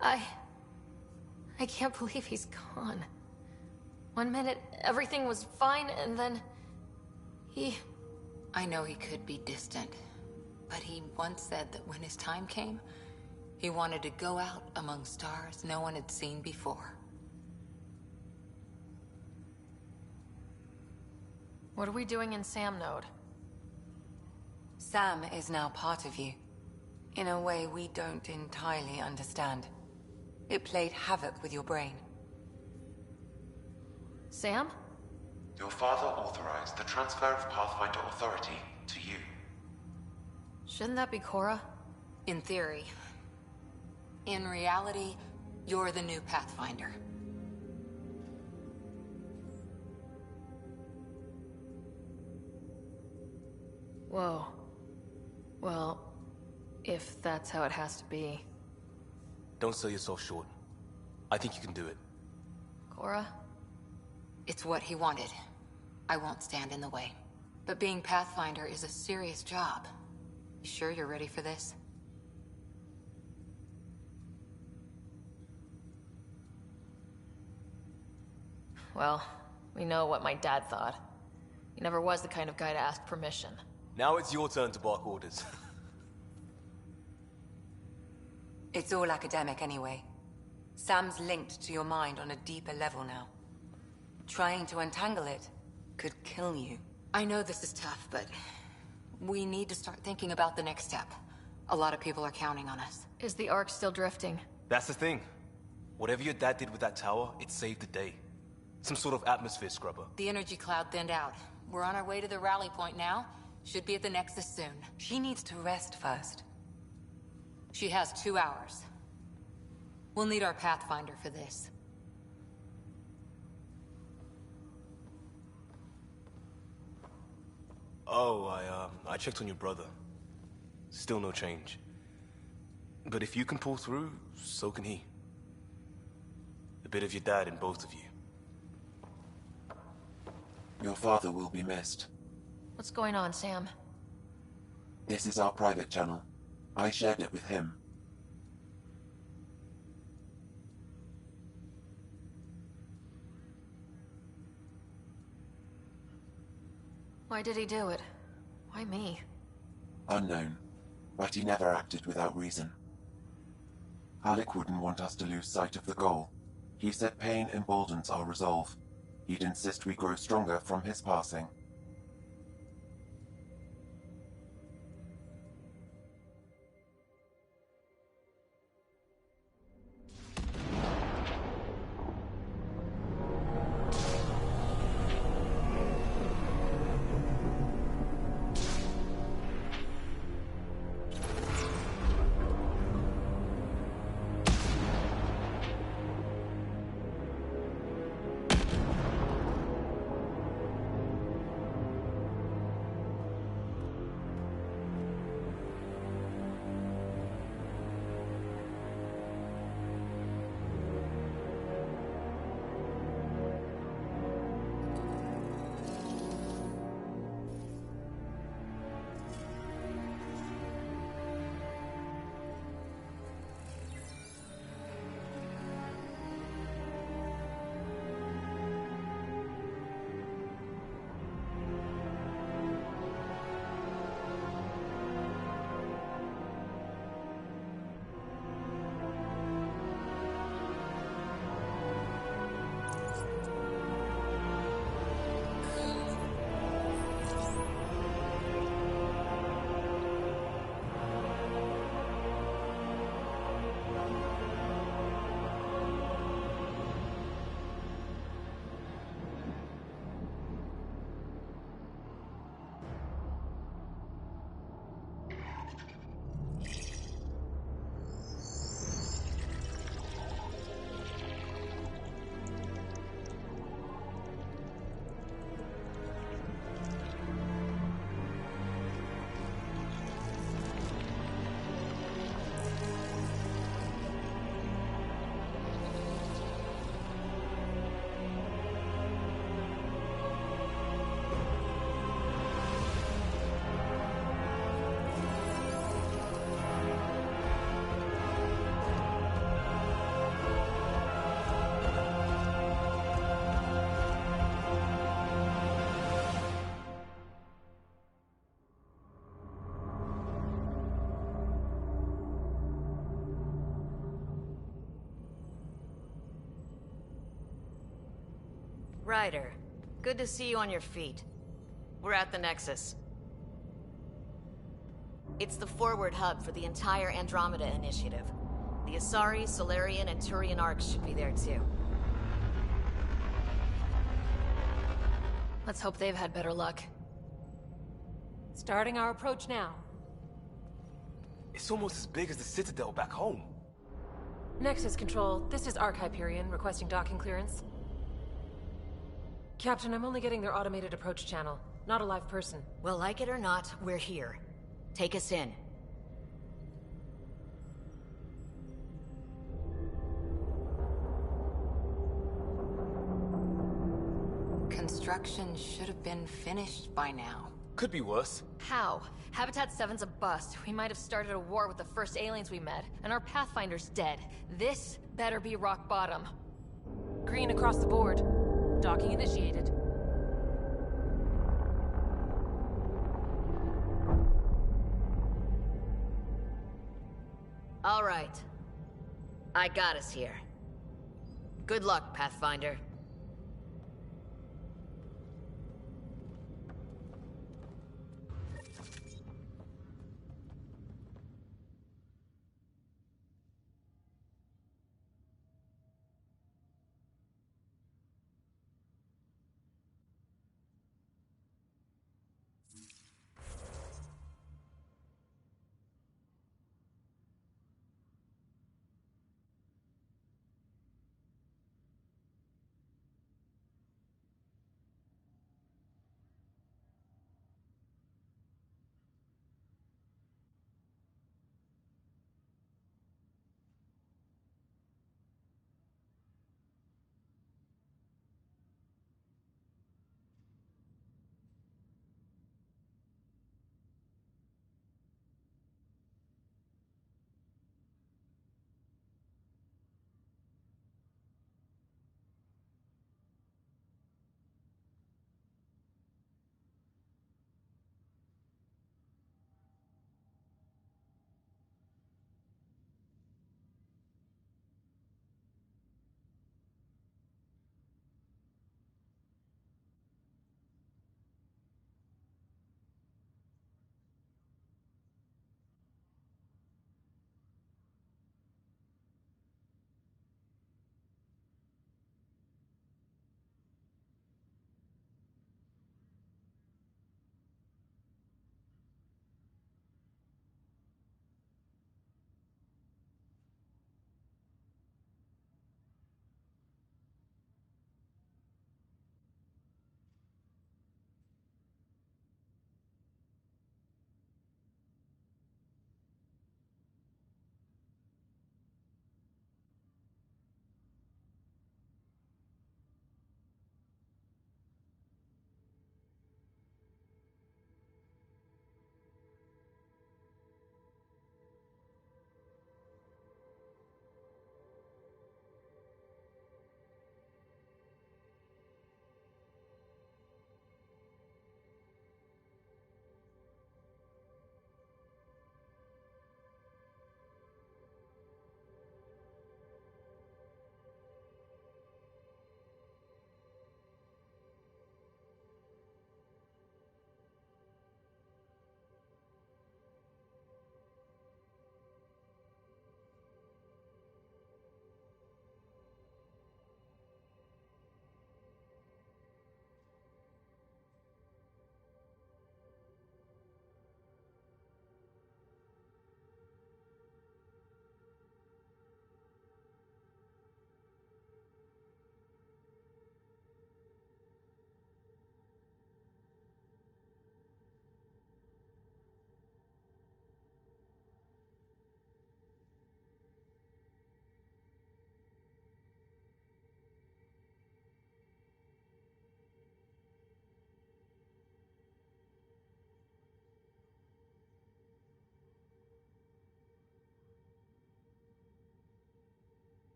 Speaker 3: I can't believe he's gone. 1 minute, everything was fine, and then...
Speaker 4: I know he could be distant, but he once said that when his time came, he wanted to go out among stars no one had seen before.
Speaker 3: What are we doing in Sam node?
Speaker 6: Sam is now part of you. In a way we don't entirely understand. It played havoc with your brain.
Speaker 3: Sam?
Speaker 7: Your father authorized the transfer of Pathfinder authority to you.
Speaker 3: Shouldn't that be Cora?
Speaker 4: In theory. In reality, you're the new Pathfinder.
Speaker 3: Whoa. Well, if that's how it has to be.
Speaker 19: Don't sell yourself short. I think you can do it.
Speaker 3: Cora?
Speaker 4: It's what he wanted. I won't stand in the way. But being Pathfinder is a serious job. You sure you're ready for this?
Speaker 3: Well, we know what my dad thought. He never was the kind of guy to ask permission.
Speaker 19: Now it's your turn to bark orders.
Speaker 6: It's all academic anyway. Sam's linked to your mind on a deeper level now. Trying to untangle it could kill you.
Speaker 4: I know this is tough, but we need to start thinking about the next step. A lot of people are counting on us.
Speaker 3: Is the Ark still drifting?
Speaker 19: That's the thing. Whatever your dad did with that tower, it saved the day. Some sort of atmosphere scrubber.
Speaker 4: The energy cloud thinned out. We're on our way to the rally point now. Should be at the Nexus soon.
Speaker 6: She needs to rest first.
Speaker 4: She has 2 hours. We'll need our Pathfinder for this.
Speaker 19: Oh, I checked on your brother. Still no change. But if you can pull through, so can he. A bit of your dad in both of you.
Speaker 7: Your father will be missed.
Speaker 3: What's going on, Sam?
Speaker 7: This is our private channel. I shared it with him.
Speaker 3: Why did he do it? Why me?
Speaker 7: Unknown, but he never acted without reason. Alec wouldn't want us to lose sight of the goal. He said pain emboldens our resolve. He'd insist we grow stronger from his passing.
Speaker 14: Ryder, good to see you on your feet. We're at the Nexus. It's the forward hub for the entire Andromeda initiative. The Asari, Solarian, and Turian arcs should be there too.
Speaker 3: Let's hope they've had better luck.
Speaker 8: Starting our approach now.
Speaker 19: It's almost as big as the Citadel back home.
Speaker 8: Nexus Control, this is Arc Hyperion requesting docking clearance. Captain, I'm only getting their automated approach channel, not a live person.
Speaker 14: Well, like it or not, we're here. Take us in.
Speaker 4: Construction should have been finished by now.
Speaker 19: Could be worse.
Speaker 3: How? Habitat 7's a bust. We might have started a war with the first aliens we met, and our Pathfinder's dead. This better be rock bottom.
Speaker 18: Green across the board. Docking initiated.
Speaker 14: All right. I got us here. Good luck, Pathfinder.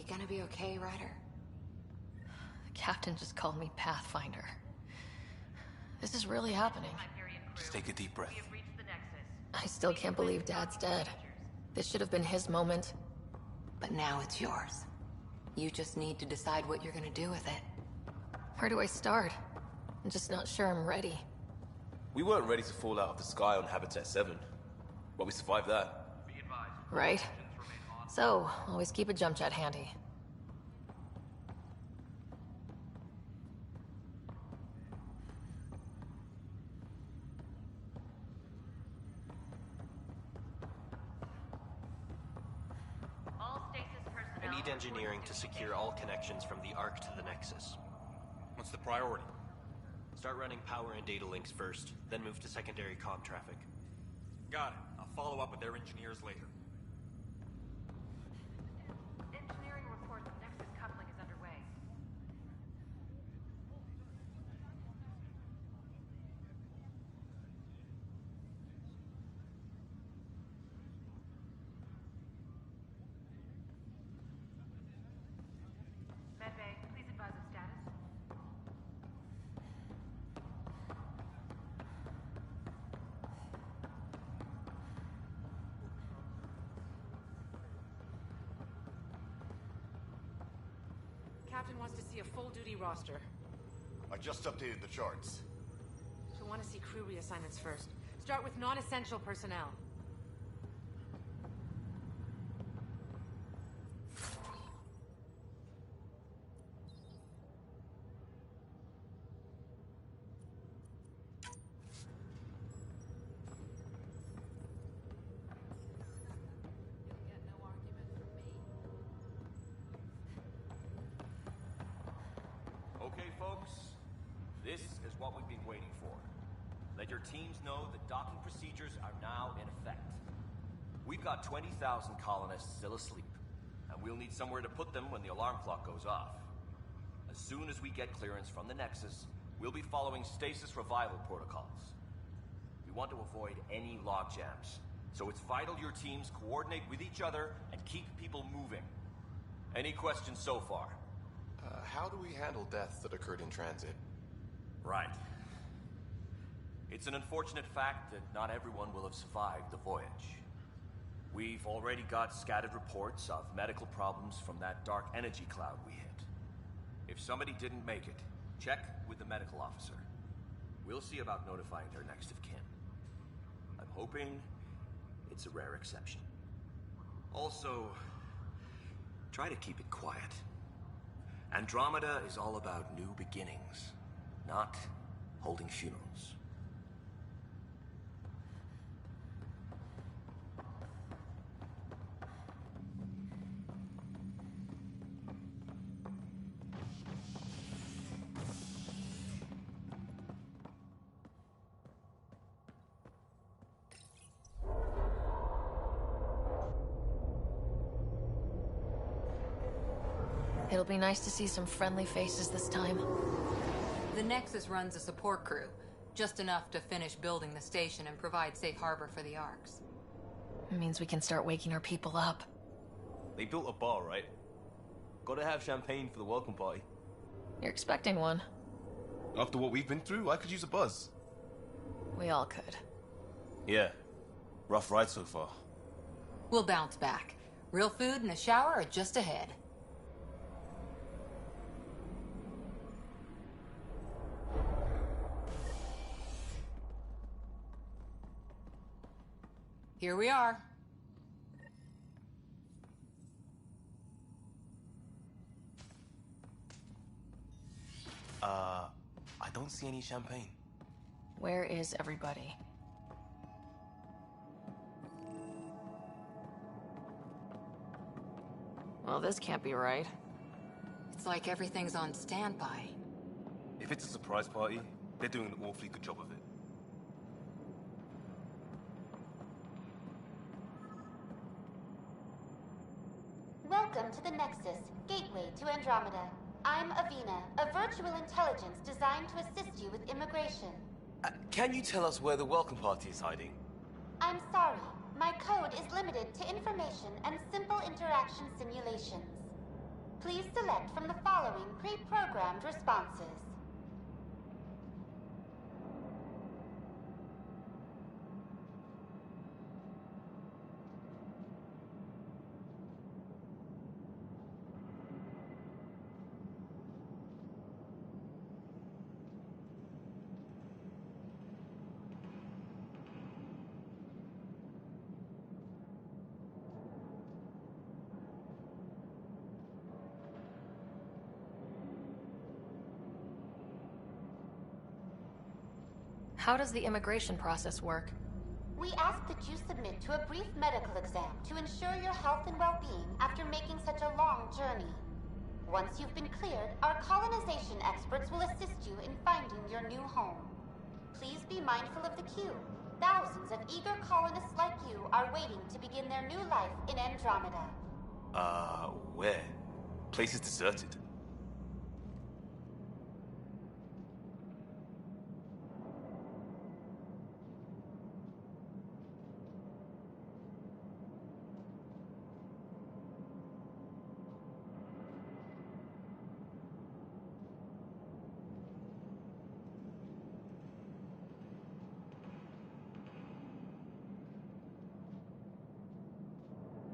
Speaker 4: You gonna be okay, Ryder?
Speaker 3: The captain just called me Pathfinder. This is really happening.
Speaker 19: Just take a deep breath.
Speaker 3: I still can't believe Dad's dead. This should have been his moment.
Speaker 6: But now it's yours. You just need to decide what you're gonna do with it.
Speaker 3: Where do I start? I'm just not sure I'm ready.
Speaker 19: We weren't ready to fall out of the sky on Habitat 7, but we survived that.
Speaker 3: Right? So, always keep a jump jet handy.
Speaker 20: I need engineering to secure all connections from the Ark to the Nexus.
Speaker 13: What's the priority?
Speaker 20: Start running power and data links first, then move to secondary comm traffic.
Speaker 13: Got it. I'll follow up with their engineers later.
Speaker 12: Engineering reports Nexus coupling is underway. Medbay, please advise of status.
Speaker 18: Captain wants to see a full-duty roster.
Speaker 16: I just updated the charts.
Speaker 18: She'll want to see crew reassignments first. Start with non-essential personnel.
Speaker 21: Okay, folks. This is what we've been waiting for. Let your teams know that docking procedures are now in effect. We've got 20,000 colonists still asleep, and we'll need somewhere to put them when the alarm clock goes off. As soon as we get clearance from the Nexus, we'll be following stasis revival protocols. We want to avoid any logjams, so it's vital your teams coordinate with each other and keep people moving. Any questions so far?
Speaker 15: How do we handle deaths that occurred in transit?
Speaker 21: Right. It's an unfortunate fact that not everyone will have survived the voyage. We've already got scattered reports of medical problems from that dark energy cloud we hit. If somebody didn't make it, check with the medical officer. We'll see about notifying their next of kin. I'm hoping it's a rare exception. Also, try to keep it quiet. Andromeda is all about new beginnings, not holding funerals.
Speaker 3: It'll be nice to see some friendly faces this time.
Speaker 4: The Nexus runs a support crew. Just enough to finish building the station and provide safe harbor for the Arks.
Speaker 3: It means we can start waking our people up.
Speaker 19: They built a bar, right? Gotta have champagne for the welcome party.
Speaker 3: You're expecting one.
Speaker 19: After what we've been through, I could use a buzz.
Speaker 3: We all could.
Speaker 19: Yeah. Rough ride so far.
Speaker 4: We'll bounce back. Real food and a shower are just ahead. Here we are.
Speaker 19: I don't see any champagne.
Speaker 3: Where is everybody? Well, this can't be right.
Speaker 4: It's like everything's on standby.
Speaker 19: If it's a surprise party, they're doing an awfully good job of it.
Speaker 22: Welcome to the Nexus, gateway to Andromeda. I'm Avina, a virtual intelligence designed to assist you with immigration.
Speaker 19: Can you tell us where the welcome party is hiding?
Speaker 22: I'm sorry, my code is limited to information and simple interaction simulations. Please select from the following pre-programmed responses.
Speaker 3: How does the immigration process work?
Speaker 22: We ask that you submit to a brief medical exam to ensure your health and well-being after making such a long journey. Once you've been cleared, our colonization experts will assist you in finding your new home. Please be mindful of the queue. Thousands of eager colonists like you are waiting to begin their new life in Andromeda.
Speaker 19: Where? Place is deserted.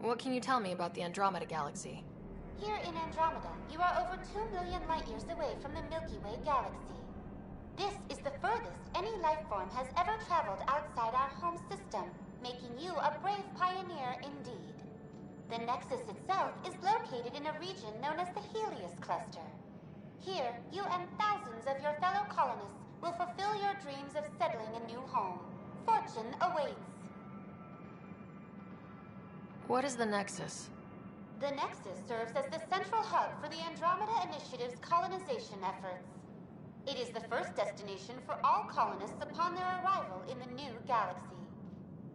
Speaker 3: What can you tell me about the Andromeda Galaxy?
Speaker 22: Here in Andromeda, you are over 2 million light-years away from the Milky Way galaxy. This is the furthest any life form has ever traveled outside our home system, making you a brave pioneer indeed. The Nexus itself is located in a region known as the Helios Cluster. Here, you and thousands of your fellow colonists will fulfill your dreams of settling a new home. Fortune awaits.
Speaker 3: What is the Nexus?
Speaker 22: The Nexus serves as the central hub for the Andromeda Initiative's colonization efforts. It is the first destination for all colonists upon their arrival in the new galaxy.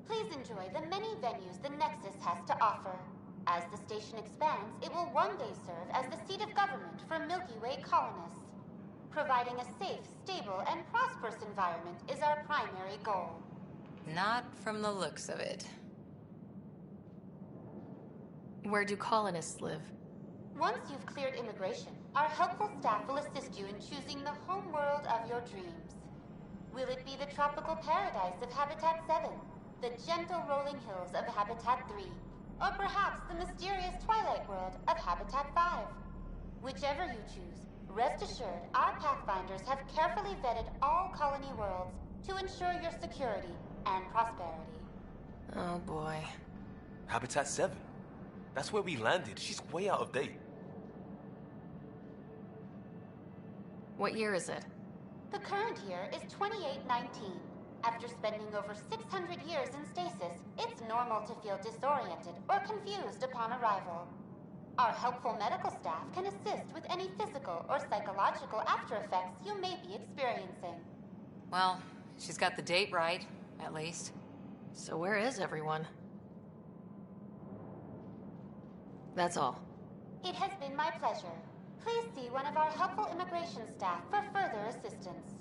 Speaker 22: Please enjoy the many venues the Nexus has to offer. As the station expands, it will one day serve as the seat of government for Milky Way colonists. Providing a safe, stable, and prosperous environment is our primary goal.
Speaker 4: Not from the looks of it.
Speaker 3: Where do colonists live?
Speaker 22: Once you've cleared immigration, our helpful staff will assist you in choosing the home world of your dreams. Will it be the tropical paradise of Habitat 7, the gentle rolling hills of Habitat 3, or perhaps the mysterious twilight world of Habitat 5? Whichever you choose, rest assured our Pathfinders have carefully vetted all colony worlds to ensure your security and prosperity.
Speaker 3: Oh boy.
Speaker 19: Habitat 7. That's where we landed. She's way out of date.
Speaker 3: What year is it?
Speaker 22: The current year is 2819. After spending over 600 years in stasis, it's normal to feel disoriented or confused upon arrival. Our helpful medical staff can assist with any physical or psychological after effects you may be experiencing.
Speaker 4: Well, she's got the date right, at least.
Speaker 3: So where is everyone? That's all.
Speaker 22: It has been my pleasure. Please see one of our helpful immigration staff for further assistance.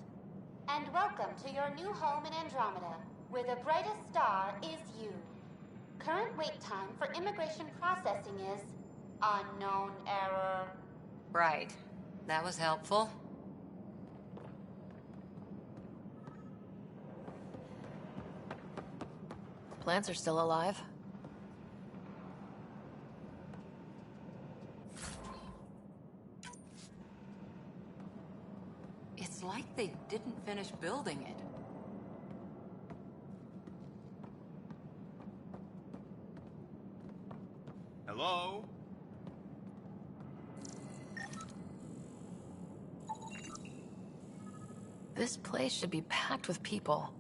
Speaker 22: And welcome to your new home in Andromeda, where the brightest star is you. Current wait time for immigration processing is unknown error.
Speaker 4: Right. That was helpful.
Speaker 3: Plants are still alive.
Speaker 4: It's like they didn't finish building it.
Speaker 13: Hello?
Speaker 3: This place should be packed with people.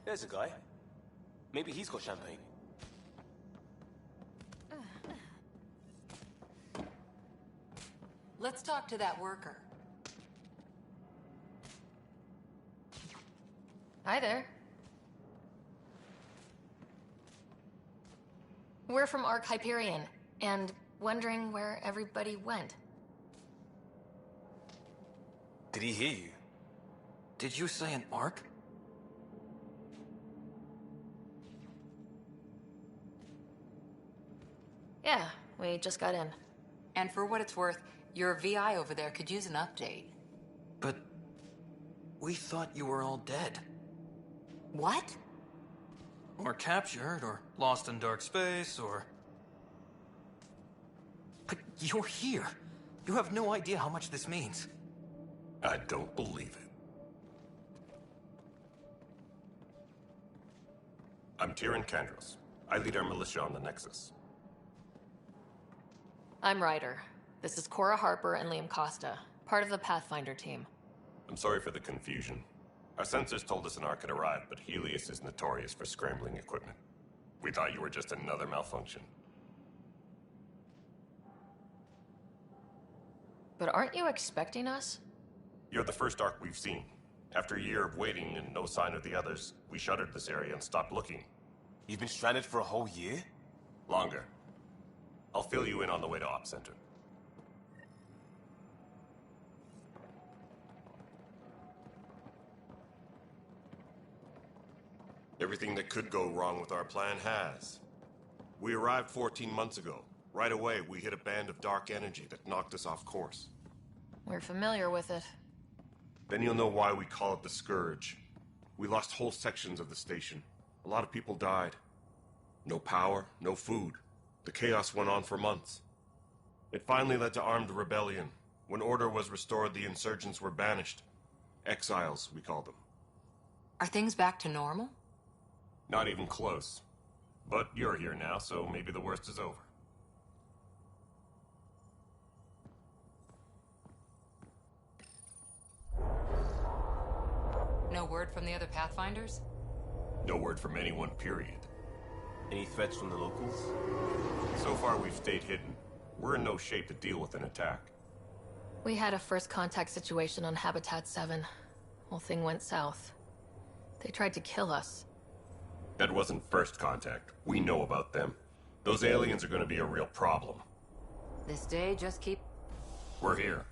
Speaker 20: There's a guy. Maybe he's got champagne.
Speaker 4: Let's talk to that worker.
Speaker 3: Hi there. We're from Ark Hyperion, and wondering where everybody went.
Speaker 20: Did he hear you?
Speaker 2: Did you say an arc?
Speaker 3: Yeah, we just got in.
Speaker 4: And for what it's worth, your VI over there could use an update.
Speaker 2: But we thought you were all dead.
Speaker 4: What?
Speaker 2: Or captured, or lost in dark space, or... But you're here. You have no idea how much this means.
Speaker 15: I don't believe it. I'm Tyrion Kandros. I lead our militia on the Nexus.
Speaker 3: I'm Ryder. This is Cora Harper and Liam Costa, part of the Pathfinder team.
Speaker 15: I'm sorry for the confusion. Our sensors told us an Ark had arrived, but Helios is notorious for scrambling equipment. We thought you were just another malfunction.
Speaker 3: But aren't you expecting us?
Speaker 15: You're the first Ark we've seen. After a year of waiting and no sign of the others, we shuttered this area and stopped looking.
Speaker 20: You've been stranded for a whole year?
Speaker 15: Longer. I'll fill you in on the way to Op Center. Everything that could go wrong with our plan has. We arrived 14 months ago. Right away, we hit a band of dark energy that knocked us off course.
Speaker 3: We're familiar with it.
Speaker 15: Then you'll know why we call it the Scourge. We lost whole sections of the station. A lot of people died. No power, no food. The chaos went on for months. It finally led to armed rebellion. When order was restored, the insurgents were banished. Exiles, we call them.
Speaker 4: Are things back to normal?
Speaker 15: Not even close. But you're here now, so maybe the worst is over.
Speaker 4: No word from the other Pathfinders?
Speaker 15: No word from anyone, period.
Speaker 20: Any threats from the locals?
Speaker 15: So far, we've stayed hidden. We're in no shape to deal with an attack.
Speaker 3: We had a first contact situation on Habitat 7. Whole thing went south. They tried to kill us.
Speaker 15: That wasn't first contact. We know about them. Those aliens are gonna be a real problem.
Speaker 4: This day, just keep...
Speaker 15: We're here.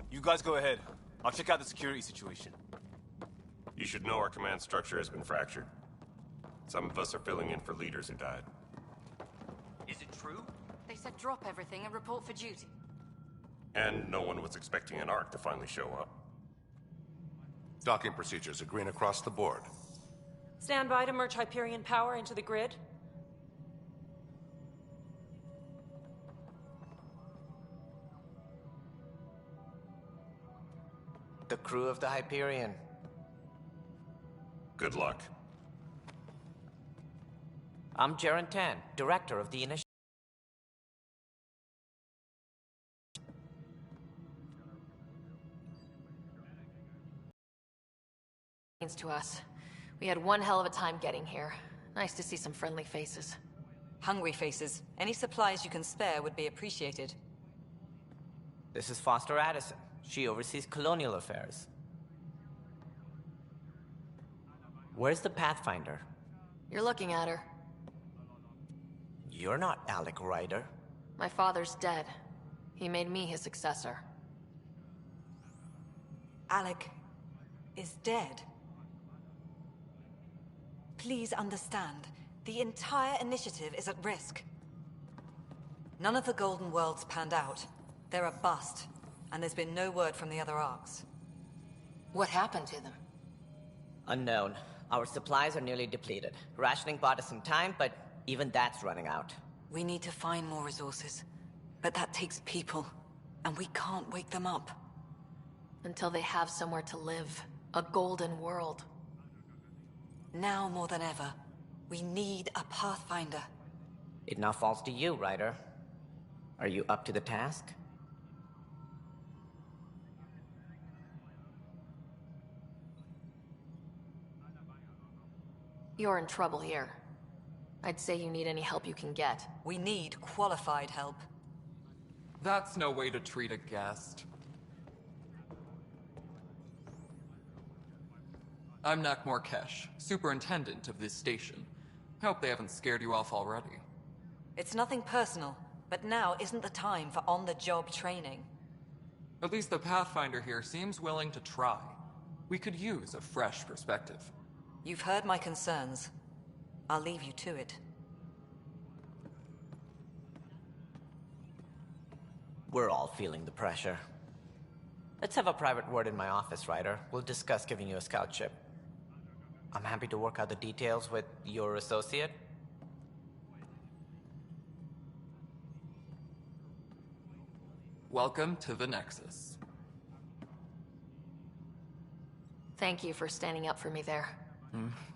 Speaker 20: You guys go ahead. I'll check out the security situation.
Speaker 15: You should know our command structure has been fractured. Some of us are filling in for leaders who died.
Speaker 2: Is it true?
Speaker 18: They said drop everything and report for duty.
Speaker 15: And no one was expecting an Ark to finally show up.
Speaker 9: Docking procedures are green across the board.
Speaker 8: Stand by to merge Hyperion power into the grid.
Speaker 5: The crew of the Hyperion.
Speaker 15: Good luck.
Speaker 5: I'm Jaren Tan, director of the initiative.
Speaker 3: To us. We had one hell of a time getting here. Nice to see some friendly faces.
Speaker 6: Hungry faces. Any supplies you can spare would be appreciated.
Speaker 5: This is Foster Addison. She oversees colonial affairs. Where's the Pathfinder?
Speaker 3: You're looking at her.
Speaker 5: You're not Alec Ryder.
Speaker 3: My father's dead. He made me his successor.
Speaker 6: Alec is dead. Please understand, the entire initiative is at risk. None of the Golden Worlds panned out. They're a bust, and there's been no word from the other Arks.
Speaker 4: What happened to them?
Speaker 5: Unknown. Our supplies are nearly depleted. Rationing bought us some time, but even that's running out.
Speaker 6: We need to find more resources, but that takes people, and we can't wake them up.
Speaker 3: Until they have somewhere to live. A golden world.
Speaker 6: Now more than ever, we need a Pathfinder.
Speaker 5: It now falls to you, Ryder. Are you up to the task?
Speaker 3: You're in trouble here. I'd say you need any help you can get.
Speaker 6: We need qualified help.
Speaker 10: That's no way to treat a guest. I'm Nakmor Kesh, superintendent of this station. Hope they haven't scared you off already.
Speaker 6: It's nothing personal, but now isn't the time for on-the-job training.
Speaker 10: At least the Pathfinder here seems willing to try. We could use a fresh perspective.
Speaker 6: You've heard my concerns. I'll leave you to it.
Speaker 17: We're all feeling the pressure. Let's have a private word in my office, Ryder. We'll discuss giving you a scout ship. I'm happy to work out the details with your associate.
Speaker 10: Welcome to the Nexus.
Speaker 3: Thank you for standing up for me there.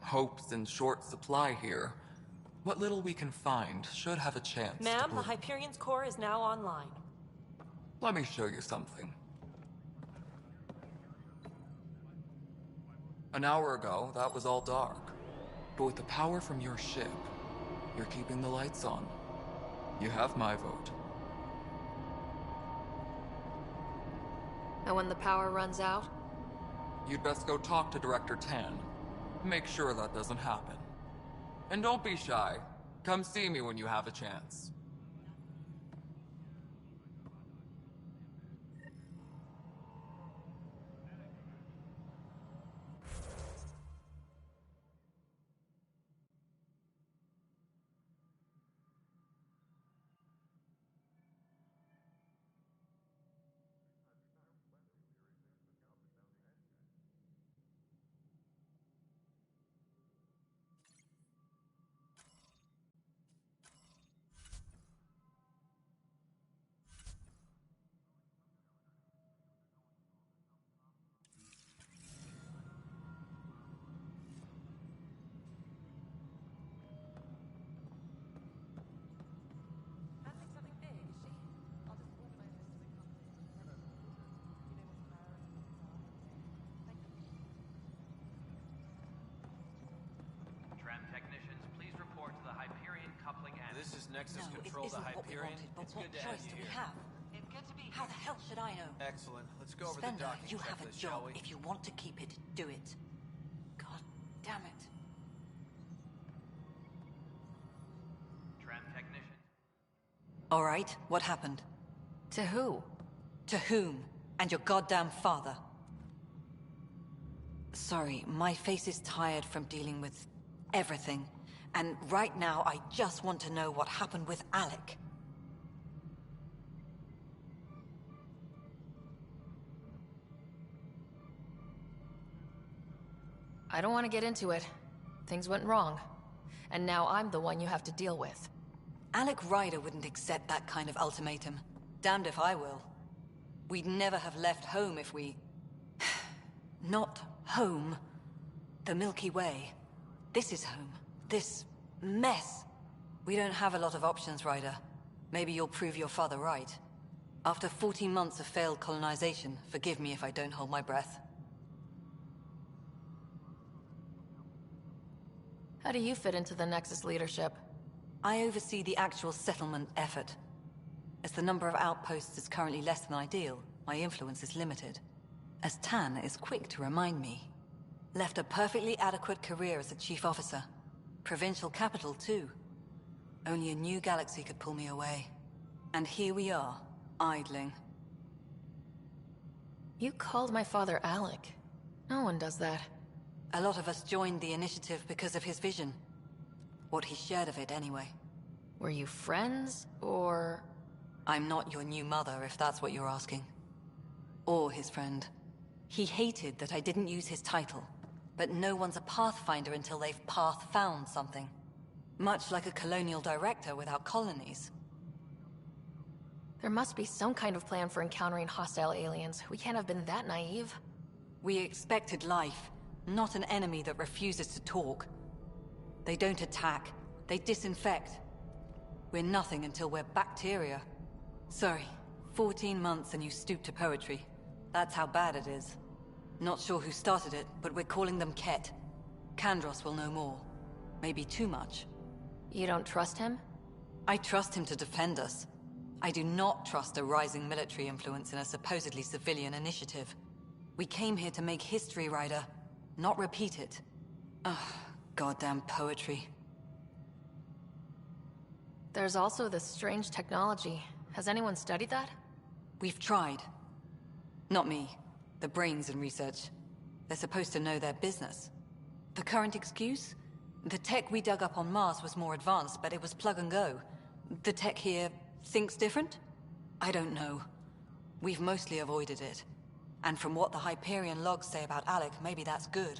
Speaker 10: Hope's in short supply here. What little we can find should have a chance.
Speaker 23: Ma'am, the Hyperion's core is now online.
Speaker 10: Let me show you something. An hour ago, that was all dark. But with the power from your ship, you're keeping the lights on. You have my vote.
Speaker 3: And when the power runs out?
Speaker 10: You'd best go talk to Director Tan. Make sure that doesn't happen. And don't be shy. Come see me when you have a chance.
Speaker 20: This is Nexus
Speaker 6: No,
Speaker 20: Control
Speaker 6: it
Speaker 20: to
Speaker 6: isn't what we
Speaker 20: Hyperion.
Speaker 6: wanted, but
Speaker 20: It's
Speaker 6: what
Speaker 20: good to have
Speaker 6: choice
Speaker 20: you
Speaker 6: do we
Speaker 20: here.
Speaker 6: have?
Speaker 12: It's good to be here.
Speaker 6: How the hell should I know?
Speaker 20: Excellent. Let's go over the
Speaker 6: Spender,
Speaker 20: docking
Speaker 6: you have a
Speaker 20: checklist, shall
Speaker 6: job.
Speaker 20: we?
Speaker 6: If you want to keep it, do it. God damn it.
Speaker 12: Tram technician.
Speaker 6: All right, what happened?
Speaker 3: To who?
Speaker 6: To whom? And your goddamn father. Sorry, my face is tired from dealing with everything. And right now, I just want to know what happened with Alec.
Speaker 3: I don't want to get into it. Things went wrong. And now I'm the one you have to deal with.
Speaker 6: Alec Ryder wouldn't accept that kind of ultimatum. Damned if I will. We'd never have left home if we... Not home. The Milky Way. This is home. This mess. We don't have a lot of options, Ryder. Maybe you'll prove your father right. After 14 months of failed colonization, forgive me if I don't hold my breath.
Speaker 3: How do you fit into the Nexus leadership?
Speaker 6: I oversee the actual settlement effort. As the number of outposts is currently less than ideal, my influence is limited. As Tan is quick to remind me. Left a perfectly adequate career as a chief officer. Provincial capital, too. Only a new galaxy could pull me away. And here we are, idling.
Speaker 3: You called my father Alec. No one does that.
Speaker 6: A lot of us joined the initiative because of his vision. What he shared of it, anyway.
Speaker 3: Were you friends, or...?
Speaker 6: I'm not your new mother, if that's what you're asking. Or his friend. He hated that I didn't use his title. But no one's a Pathfinder until they've path-found something. Much like a colonial director without colonies.
Speaker 3: There must be some kind of plan for encountering hostile aliens. We can't have been that naive.
Speaker 6: We expected life, not an enemy that refuses to talk. They don't attack, they disinfect. We're nothing until we're bacteria. Sorry, 14 months and you stoop to poetry. That's how bad it is. Not sure who started it, but we're calling them Ket. Kandros will know more.
Speaker 1: Maybe too much.
Speaker 3: You don't trust him?
Speaker 1: I trust him to defend us. I do not trust a rising military influence in a supposedly civilian initiative. We came here to make history, Ryder, not repeat it. Ugh, goddamn poetry.
Speaker 3: There's also this strange technology. Has anyone studied that?
Speaker 1: We've tried. Not me. The brains in research. They're supposed to know their business. The current excuse? The tech we dug up on Mars was more advanced, but it was plug and go. The tech here thinks different? I don't know. We've mostly avoided it. And from what the Hyperion logs say about Alec, maybe that's good.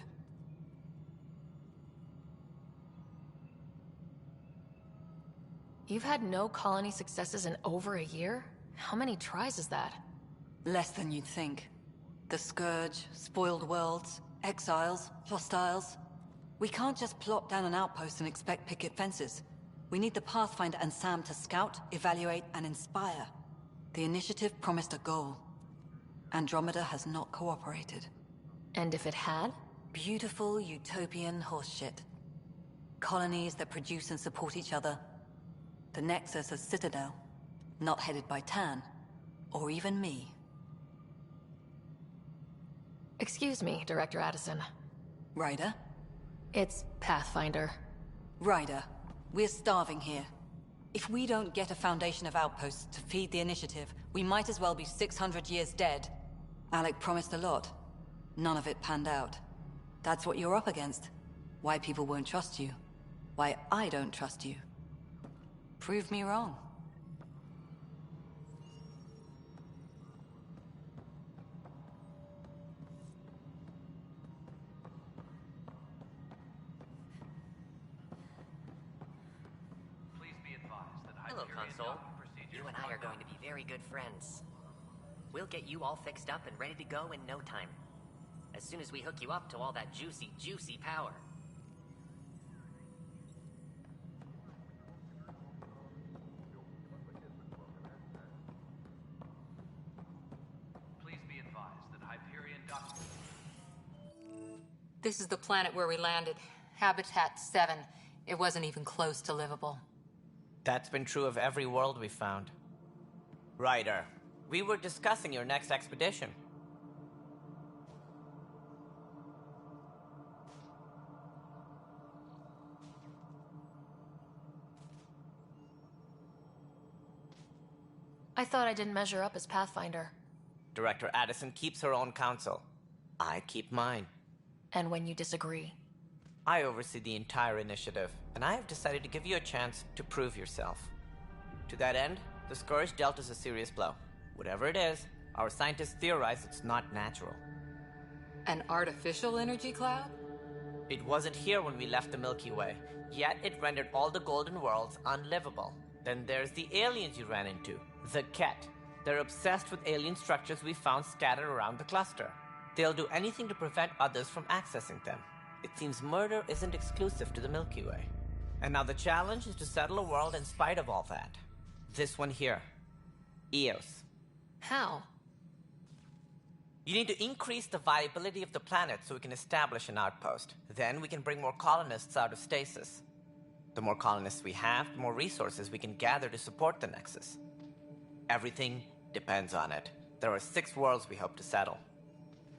Speaker 3: You've had no colony successes in over a year? How many tries is that?
Speaker 1: Less than you'd think. The Scourge, spoiled worlds, exiles, hostiles. We can't just plop down an outpost and expect picket fences. We need the Pathfinder and Sam to scout, evaluate, and inspire. The initiative promised a goal. Andromeda has not cooperated.
Speaker 3: And if it had?
Speaker 1: Beautiful utopian horseshit. Colonies that produce and support each other. The Nexus a citadel, not headed by Tan, or even me.
Speaker 3: Excuse me, Director Addison.
Speaker 1: Ryder?
Speaker 3: It's Pathfinder.
Speaker 1: Ryder, we're starving here. If we don't get a foundation of outposts to feed the initiative, we might as well be 600 years dead. Alec promised a lot. None of it panned out. That's what you're up against. Why people won't trust you. Why I don't trust you. Prove me wrong.
Speaker 7: Hello, Console. You and I are going to be very good friends. We'll get you all fixed up and ready to go in no time. As soon as we hook you up to all that juicy, juicy power.
Speaker 11: Please be advised that Hyperion Dock...
Speaker 4: This is the planet where we landed. Habitat 7. It wasn't even close to livable.
Speaker 17: That's been true of every world we found. Ryder, we were discussing your next expedition.
Speaker 3: I thought I didn't measure up as Pathfinder.
Speaker 17: Director Addison keeps her own counsel. I keep mine.
Speaker 3: And when you disagree?
Speaker 17: I oversee the entire initiative, and I have decided to give you a chance to prove yourself. To that end, the Scourge dealt us a serious blow. Whatever it is, our scientists theorize it's not natural.
Speaker 4: An artificial energy cloud?
Speaker 17: It wasn't here when we left the Milky Way, yet it rendered all the Golden Worlds unlivable. Then there's the aliens you ran into, the Ket. They're obsessed with alien structures we found scattered around the cluster. They'll do anything to prevent others from accessing them. It seems murder isn't exclusive to the Milky Way. And now the challenge is to settle a world in spite of all that. This one here. Eos.
Speaker 3: How?
Speaker 17: You need to increase the viability of the planet so we can establish an outpost. Then we can bring more colonists out of stasis. The more colonists we have, the more resources we can gather to support the Nexus. Everything depends on it. There are 6 worlds we hope to settle.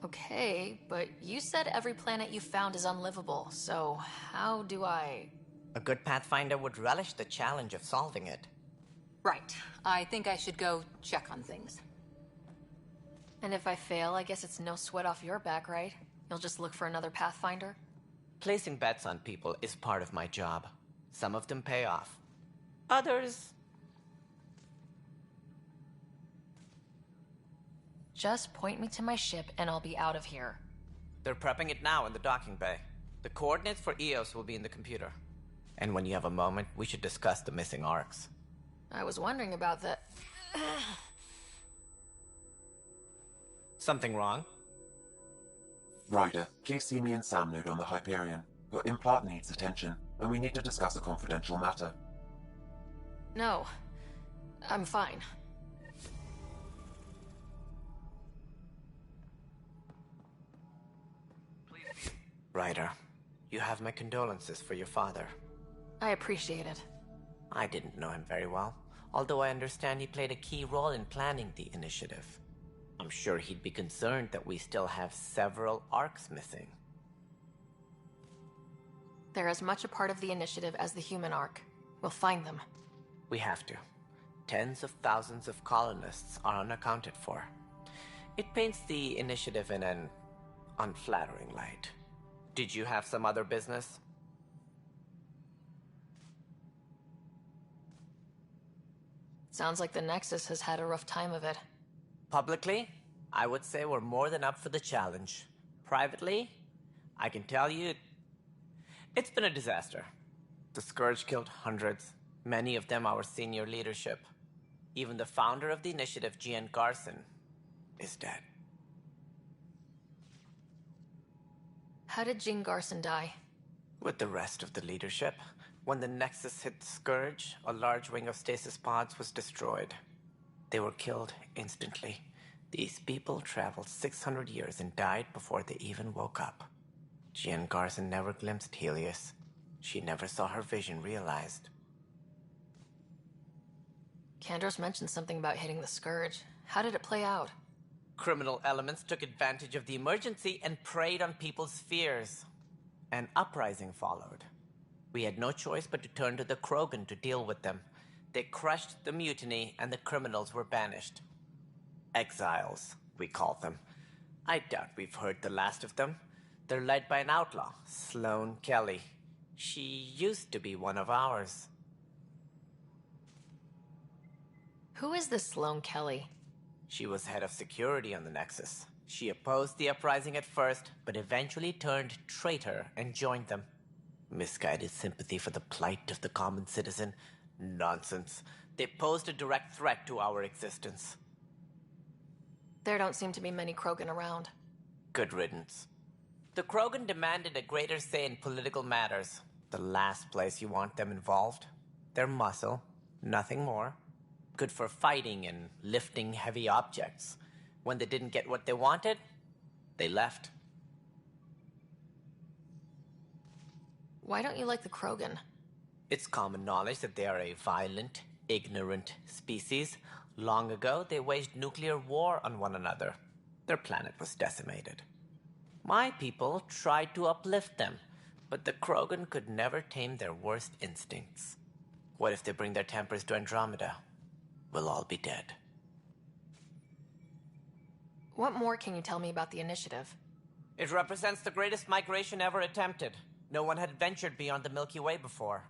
Speaker 3: Okay, but you said every planet you found is unlivable, so how do I...
Speaker 17: A good Pathfinder would relish the challenge of solving it.
Speaker 4: Right. I think I should go check on things.
Speaker 3: And if I fail, I guess it's no sweat off your back, right? You'll just look for another Pathfinder?
Speaker 17: Placing bets on people is part of my job. Some of them pay off. Others...
Speaker 3: Just point me to my ship and I'll be out of here.
Speaker 17: They're prepping it now in the docking bay. The coordinates for Eos will be in the computer. And when you have a moment, we should discuss the missing arcs.
Speaker 3: I was wondering about that.
Speaker 17: Something wrong?
Speaker 24: Ryder, please see me and Sam node on the Hyperion. Your implant needs attention, and we need to discuss a confidential matter.
Speaker 3: No. I'm fine.
Speaker 17: Ryder, You have my condolences for your father.
Speaker 3: I appreciate it.
Speaker 17: I didn't know him very well, although I understand he played a key role in planning the initiative. I'm sure he'd be concerned that we still have several arcs missing.
Speaker 3: They're as much a part of the initiative as the human arc. We'll find them.
Speaker 17: We have to. Tens of thousands of colonists are unaccounted for. It paints the initiative in an unflattering light. Did you have some other business?
Speaker 3: Sounds like the Nexus has had a rough time of it.
Speaker 17: Publicly, I would say we're more than up for the challenge. Privately, I can tell you, it's been a disaster. The Scourge killed hundreds, many of them our senior leadership. Even the founder of the initiative, Gian Garson, is dead.
Speaker 3: How did Jean Garson die?
Speaker 17: With the rest of the leadership, when the Nexus hit the Scourge, a large wing of stasis pods was destroyed. They were killed instantly. These people traveled 600 years and died before they even woke up. Jean Garson never glimpsed Helios. She never saw her vision realized.
Speaker 3: Kandros mentioned something about hitting the Scourge. How did it play out?
Speaker 17: Criminal elements took advantage of the emergency and preyed on people's fears. An uprising followed. We had no choice but to turn to the Krogan to deal with them. They crushed the mutiny and the criminals were banished. Exiles, we call them. I doubt we've heard the last of them. They're led by an outlaw, Sloane Kelly. She used to be one of ours.
Speaker 3: Who is this Sloane Kelly?
Speaker 17: She was head of security on the Nexus. She opposed the uprising at first, but eventually turned traitor and joined them. Misguided sympathy for the plight of the common citizen? Nonsense. They posed a direct threat to our existence.
Speaker 3: There don't seem to be many Krogan around.
Speaker 17: Good riddance. The Krogan demanded a greater say in political matters. The last place you want them involved. They're muscle, nothing more. Good for fighting and lifting heavy objects. When they didn't get what they wanted, they left.
Speaker 3: Why don't you like the Krogan?
Speaker 17: It's common knowledge that they are a violent, ignorant species. Long ago, they waged nuclear war on one another. Their planet was decimated. My people tried to uplift them, but the Krogan could never tame their worst instincts. What if they bring their tempers to Andromeda? We'll all be dead.
Speaker 3: What more can you tell me about the initiative?
Speaker 17: It represents the greatest migration ever attempted. No one had ventured beyond the Milky Way before.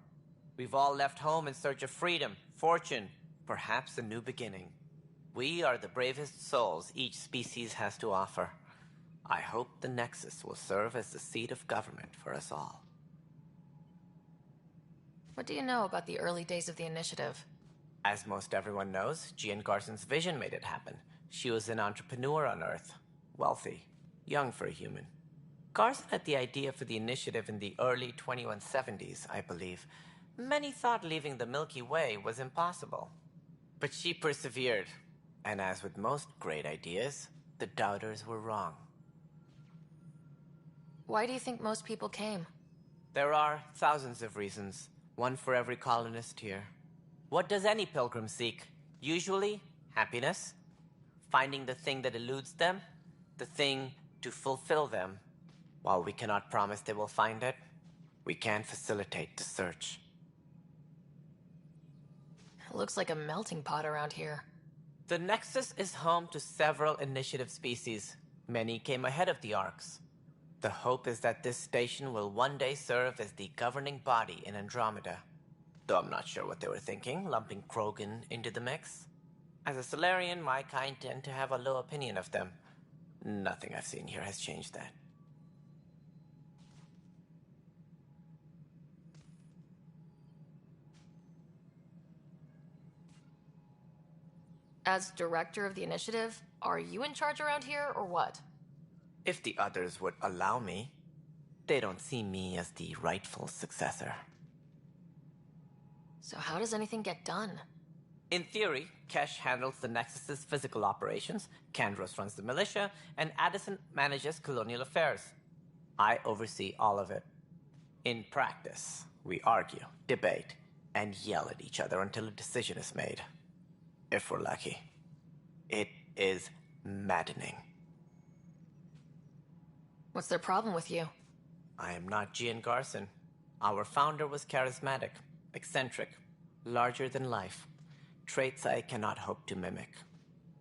Speaker 17: We've all left home in search of freedom, fortune, perhaps a new beginning. We are the bravest souls each species has to offer. I hope the Nexus will serve as the seat of government for us all.
Speaker 3: What do you know about the early days of the initiative?
Speaker 17: As most everyone knows, Gian Garson's vision made it happen. She was an entrepreneur on Earth. Wealthy. Young for a human. Garson had the idea for the initiative in the early 2170s, I believe. Many thought leaving the Milky Way was impossible. But she persevered. And as with most great ideas, the doubters were wrong.
Speaker 3: Why do you think most people came?
Speaker 17: There are thousands of reasons. One for every colonist here. What does any pilgrim seek? Usually, happiness. Finding the thing that eludes them. The thing to fulfill them. While we cannot promise they will find it, we can facilitate the search.
Speaker 3: It looks like a melting pot around here.
Speaker 17: The Nexus is home to several initiative species. Many came ahead of the Arcs. The hope is that this station will one day serve as the governing body in Andromeda. Though I'm not sure what they were thinking, lumping Krogan into the mix. As a Solarian, my kind tend to have a low opinion of them. Nothing I've seen here has changed that.
Speaker 3: As director of the initiative, are you in charge around here, or what?
Speaker 17: If the others would allow me, they don't see me as the rightful successor.
Speaker 3: So how does anything get done?
Speaker 17: In theory, Kesh handles the Nexus's physical operations, Kandros runs the militia, and Addison manages colonial affairs. I oversee all of it. In practice, we argue, debate, and yell at each other until a decision is made. If we're lucky. It is maddening.
Speaker 18: What's their problem with you?
Speaker 17: I am not Gian Garson. Our founder was charismatic, eccentric, larger than life. Traits I cannot hope to mimic.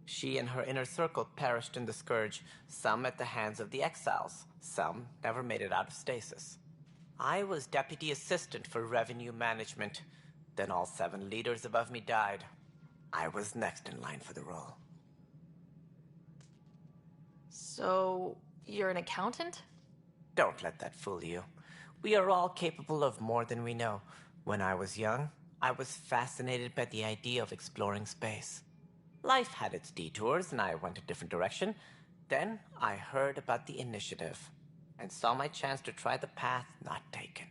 Speaker 17: She and her inner circle perished in the Scourge, some at the hands of the Exiles, some never made it out of stasis. I was deputy assistant for revenue management. Then all 7 leaders above me died. I was next in line for the role.
Speaker 18: So, you're an accountant?
Speaker 17: Don't let that fool you. We are all capable of more than we know. When I was young, I was fascinated by the idea of exploring space. Life had its detours, and I went a different direction. Then I heard about the Initiative, and saw my chance to try the path not taken.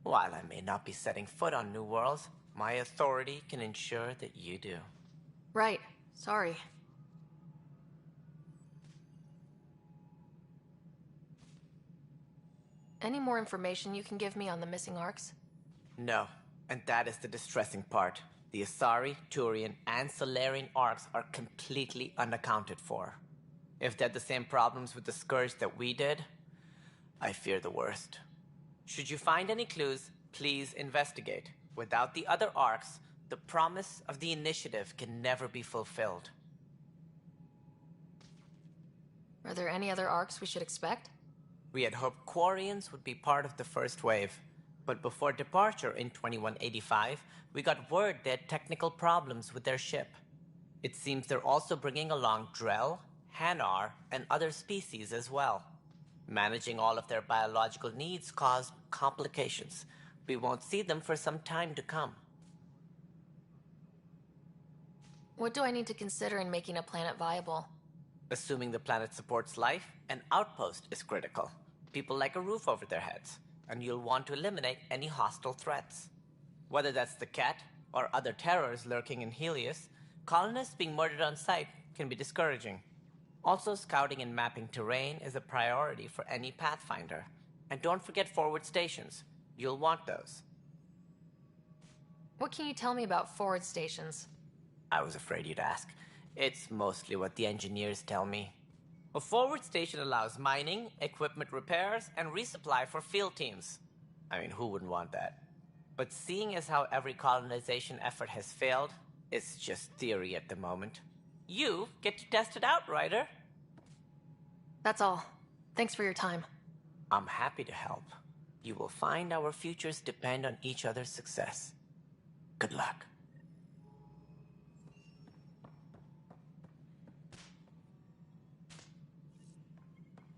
Speaker 17: While I may not be setting foot on new worlds, my authority can ensure that you do.
Speaker 18: Right. Sorry. Any more information you can give me on the missing arcs?
Speaker 17: No, and that is the distressing part. The Asari, Turian, and Solarian arcs are completely unaccounted for. If they had the same problems with the Scourge that we did, I fear the worst. Should you find any clues, please investigate. Without the other arcs, the promise of the Initiative can never be fulfilled.
Speaker 18: Are there any other arcs we should expect?
Speaker 17: We had hoped Quarians would be part of the first wave, but before departure in 2185, we got word they had technical problems with their ship. It seems they're also bringing along Drell, Hanar, and other species as well. Managing all of their biological needs caused complications. We won't see them for some time to come.
Speaker 18: What do I need to consider in making a planet viable?
Speaker 17: Assuming the planet supports life, an outpost is critical. People like a roof over their heads, and you'll want to eliminate any hostile threats. Whether that's the Cat or other terrors lurking in Helios, colonists being murdered on sight can be discouraging. Also, scouting and mapping terrain is a priority for any Pathfinder. And don't forget forward stations. You'll want those.
Speaker 18: What can you tell me about forward stations?
Speaker 17: I was afraid you'd ask. It's mostly what the engineers tell me. A forward station allows mining, equipment repairs, and resupply for field teams. I mean, who wouldn't want that? But seeing as how every colonization effort has failed, it's just theory at the moment. You get to test it out, Ryder.
Speaker 18: That's all. Thanks for your time.
Speaker 17: I'm happy to help. You will find our futures depend on each other's success. Good luck.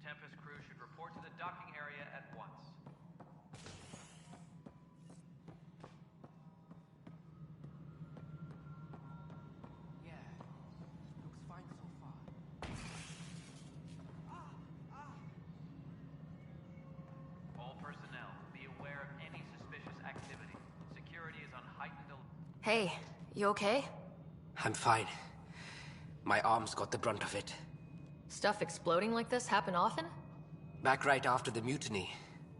Speaker 11: Tempest crew should report to the docking area at once.
Speaker 8: Yeah, looks fine so far.
Speaker 11: All personnel, be aware of any suspicious activity. Security is on heightened alert.
Speaker 18: Hey, you okay?
Speaker 14: I'm fine. My arms got the brunt of it.
Speaker 18: Stuff exploding like this happen often?
Speaker 14: Back right after the mutiny,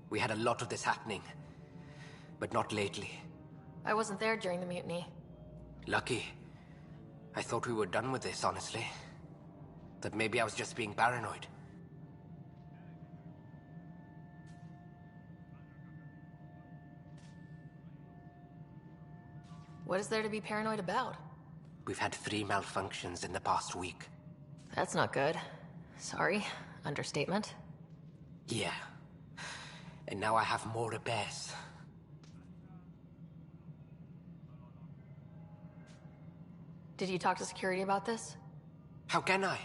Speaker 14: we had a lot of this happening. But not lately.
Speaker 18: I wasn't there during the mutiny.
Speaker 14: Lucky. I thought we were done with this, honestly. That maybe I was just being paranoid.
Speaker 18: What is there to be paranoid about?
Speaker 14: We've had 3 malfunctions in the past week.
Speaker 18: That's not good. Sorry. Understatement.
Speaker 14: Yeah. And now I have more repairs.
Speaker 18: Did you talk to security about this?
Speaker 14: How can I?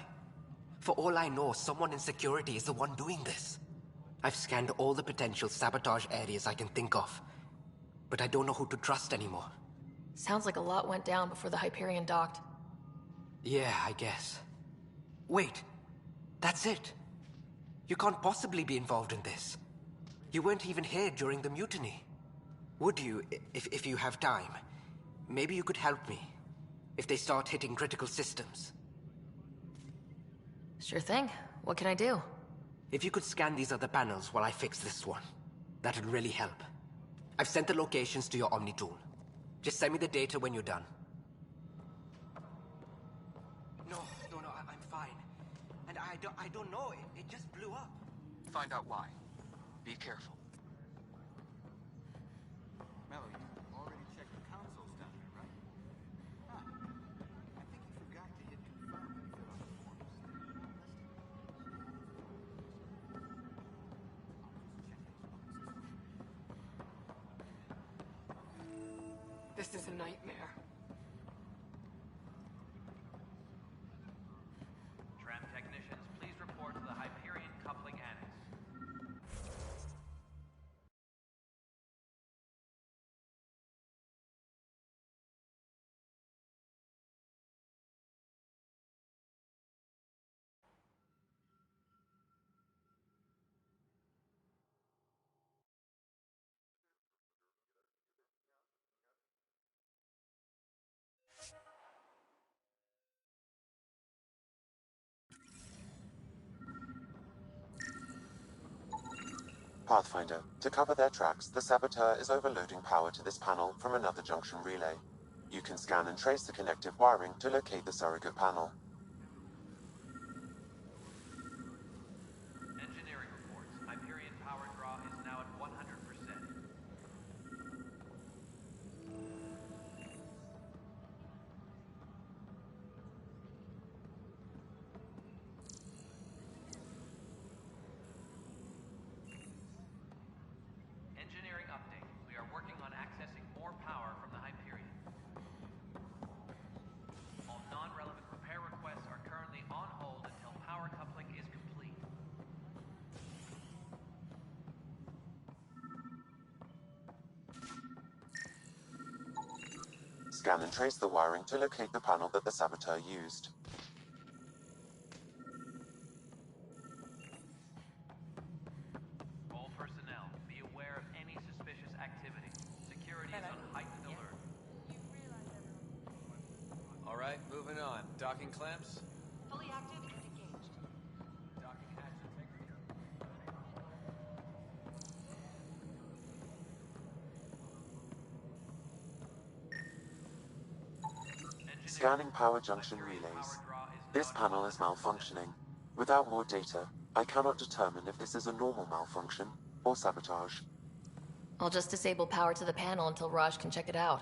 Speaker 14: For all I know, someone in security is the one doing this. I've scanned all the potential sabotage areas I can think of. But I don't know who to trust anymore.
Speaker 18: Sounds like a lot went down before the Hyperion docked.
Speaker 14: Yeah, I guess. Wait. That's it. You can't possibly be involved in this. You weren't even here during the mutiny. Would you, if you have time? Maybe you could help me. If they start hitting critical systems.
Speaker 18: Sure thing. What can I do?
Speaker 14: If you could scan these other panels while I fix this one, That'd really help. I've sent the locations to your Omni tool. Just send me the data when you're done. No, I'm fine. And I don't know, it just blew up.
Speaker 10: Find out why. Be careful.
Speaker 13: Mello, you already checked the consoles down there, right? Huh. I think you forgot to hit confirm when you fill out the forms.
Speaker 16: This is a nightmare.
Speaker 11: Tram technicians, please report to the Hyperion Coupling Annex.
Speaker 24: Pathfinder, to cover their tracks, the Saboteur is overloading power to this panel from another junction relay. You can scan and trace the connective wiring to locate the surrogate panel.
Speaker 11: Engineering reports. Hyperion power draw is now at 100%. Engineering update. We are working on accessing more power from the Hyperion. All non-relevant repair requests are currently on hold until power coupling is complete.
Speaker 24: Scan and trace the wiring to locate the panel that the Saboteur used.
Speaker 11: All personnel, be aware of any suspicious activity. Security is on heightened alert.
Speaker 19: All right, moving on. Docking clamps?
Speaker 18: Fully active and engaged.
Speaker 19: Docking hatch integrity.
Speaker 24: Scanning power junction relays. This panel is malfunctioning. Without more data, I cannot determine if this is a normal malfunction or sabotage.
Speaker 3: I'll just disable power to the panel until Raj can check it out.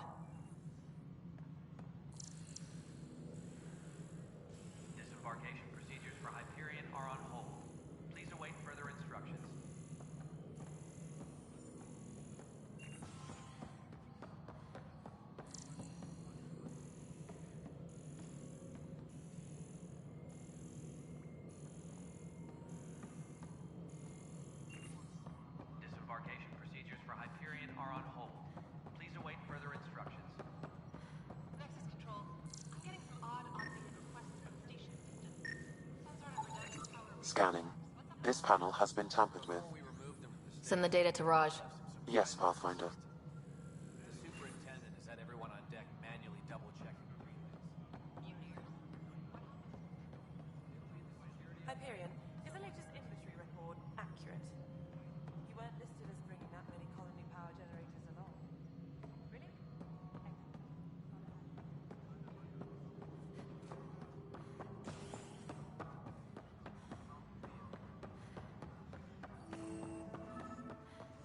Speaker 11: Disembarkation procedures for Hyperion are on hold. Please await further instructions. Disembarkation procedures for Hyperion are on hold. Please await further instructions.
Speaker 18: Nexus Control, I'm getting some odd automated requests from station systems. Some sort of redundant power.
Speaker 24: Scanning. This panel has been tampered with.
Speaker 3: Send the data to Raj.
Speaker 24: Yes, Pathfinder.
Speaker 19: The superintendent has had everyone on deck manually double-checking the relays.
Speaker 23: Hyperion, is the latest inventory record accurate? You weren't listed as bringing that many colony power generators along. Really?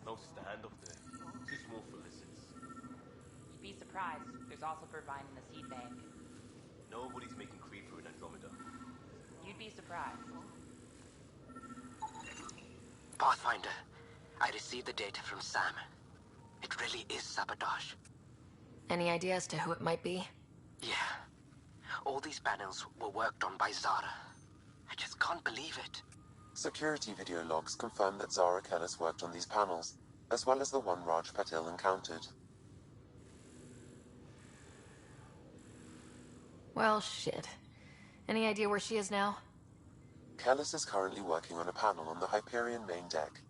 Speaker 21: No standoff there. Too small for lizards.
Speaker 22: You'd be surprised. There's also provide in the seed bank.
Speaker 21: Nobody's making creeper in Andromeda.
Speaker 22: You'd be surprised.
Speaker 14: Pathfinder, I received the data from Sam. It really is sabotage.
Speaker 3: Any idea as to who it might be?
Speaker 14: Yeah. All these panels were worked on by Zara. I just can't believe it.
Speaker 24: Security video logs confirm that Zara Kellis worked on these panels, as well as the one Raj Patil encountered.
Speaker 3: Well, shit. Any idea where she is now?
Speaker 24: Kellis is currently working on a panel on the Hyperion main deck.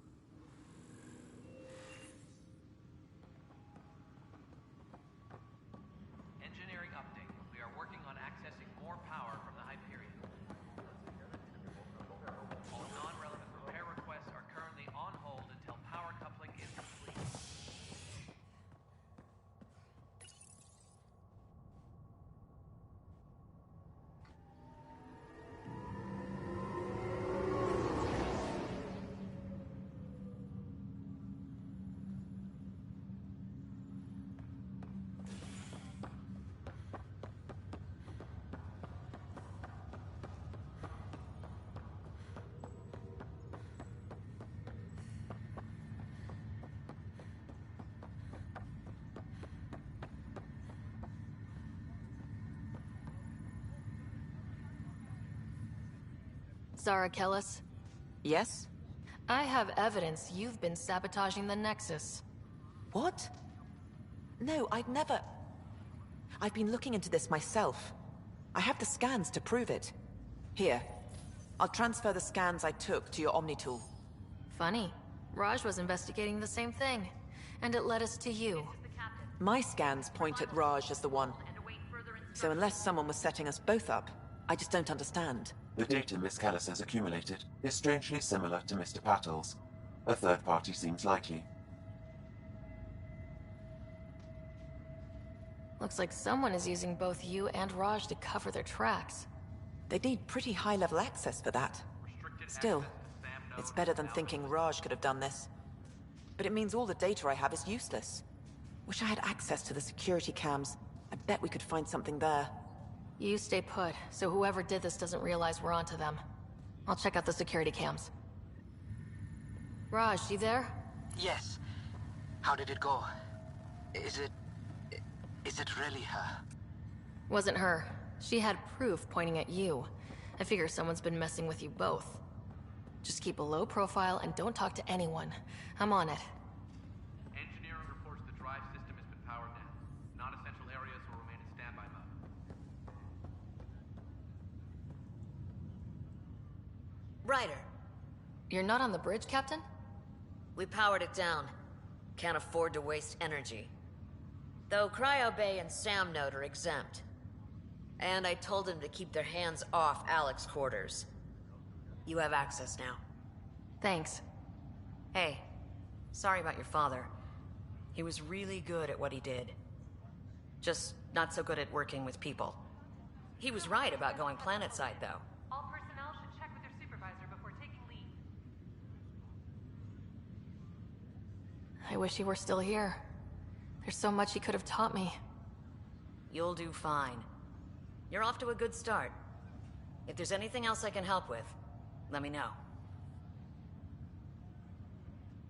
Speaker 11: Engineering update. We are working on accessing more power from the Hyperion. All non-relevant repair requests are currently on hold until power coupling is complete.
Speaker 18: Zara Kellis?
Speaker 2: Yes?
Speaker 18: I have evidence you've been sabotaging the Nexus.
Speaker 2: What? No, I'd never... I've been looking into this myself. I have the scans to prove it. Here, I'll transfer the scans I took to your Omni tool.
Speaker 18: Funny. Raj was investigating the same thing, and it led us to you.
Speaker 2: My scans point at Raj as the one. So unless someone was setting us both up, I just don't understand.
Speaker 24: The data Miss Callis has accumulated is strangely similar to Mr. Patel's. A third party seems likely.
Speaker 18: Looks like someone is using both you and Raj to cover their tracks.
Speaker 2: They'd need pretty high-level access for that. Still, it's better than thinking Raj could have done this. But it means all the data I have is useless. Wish I had access to the security cams. I bet we could find something there.
Speaker 18: You stay put, so whoever did this doesn't realize we're onto them. I'll check out the security cams. Raj, you there?
Speaker 5: Yes. How did it go? Is it really her?
Speaker 18: Wasn't her. She had proof pointing at you. I figure someone's been messing with you both. Just keep a low profile and don't talk to anyone. I'm on it.
Speaker 11: Engineering reports the drive system has been powered down. Non-essential areas will remain in standby mode.
Speaker 9: Ryder.
Speaker 18: You're not on the bridge, Captain?
Speaker 9: We powered it down. Can't afford to waste energy. Though Cryo Bay and Sam Node are exempt. And I told them to keep their hands off Alec's quarters. You have access now.
Speaker 18: Thanks.
Speaker 9: Hey, sorry about your father. He was really good at what he did. Just not so good at working with people. He was right about going planetside, though.
Speaker 23: All personnel should check with their supervisor before taking leave.
Speaker 18: I wish he were still here. There's so much he could have taught me.
Speaker 9: You'll do fine. You're off to a good start. If there's anything else I can help with, let me know.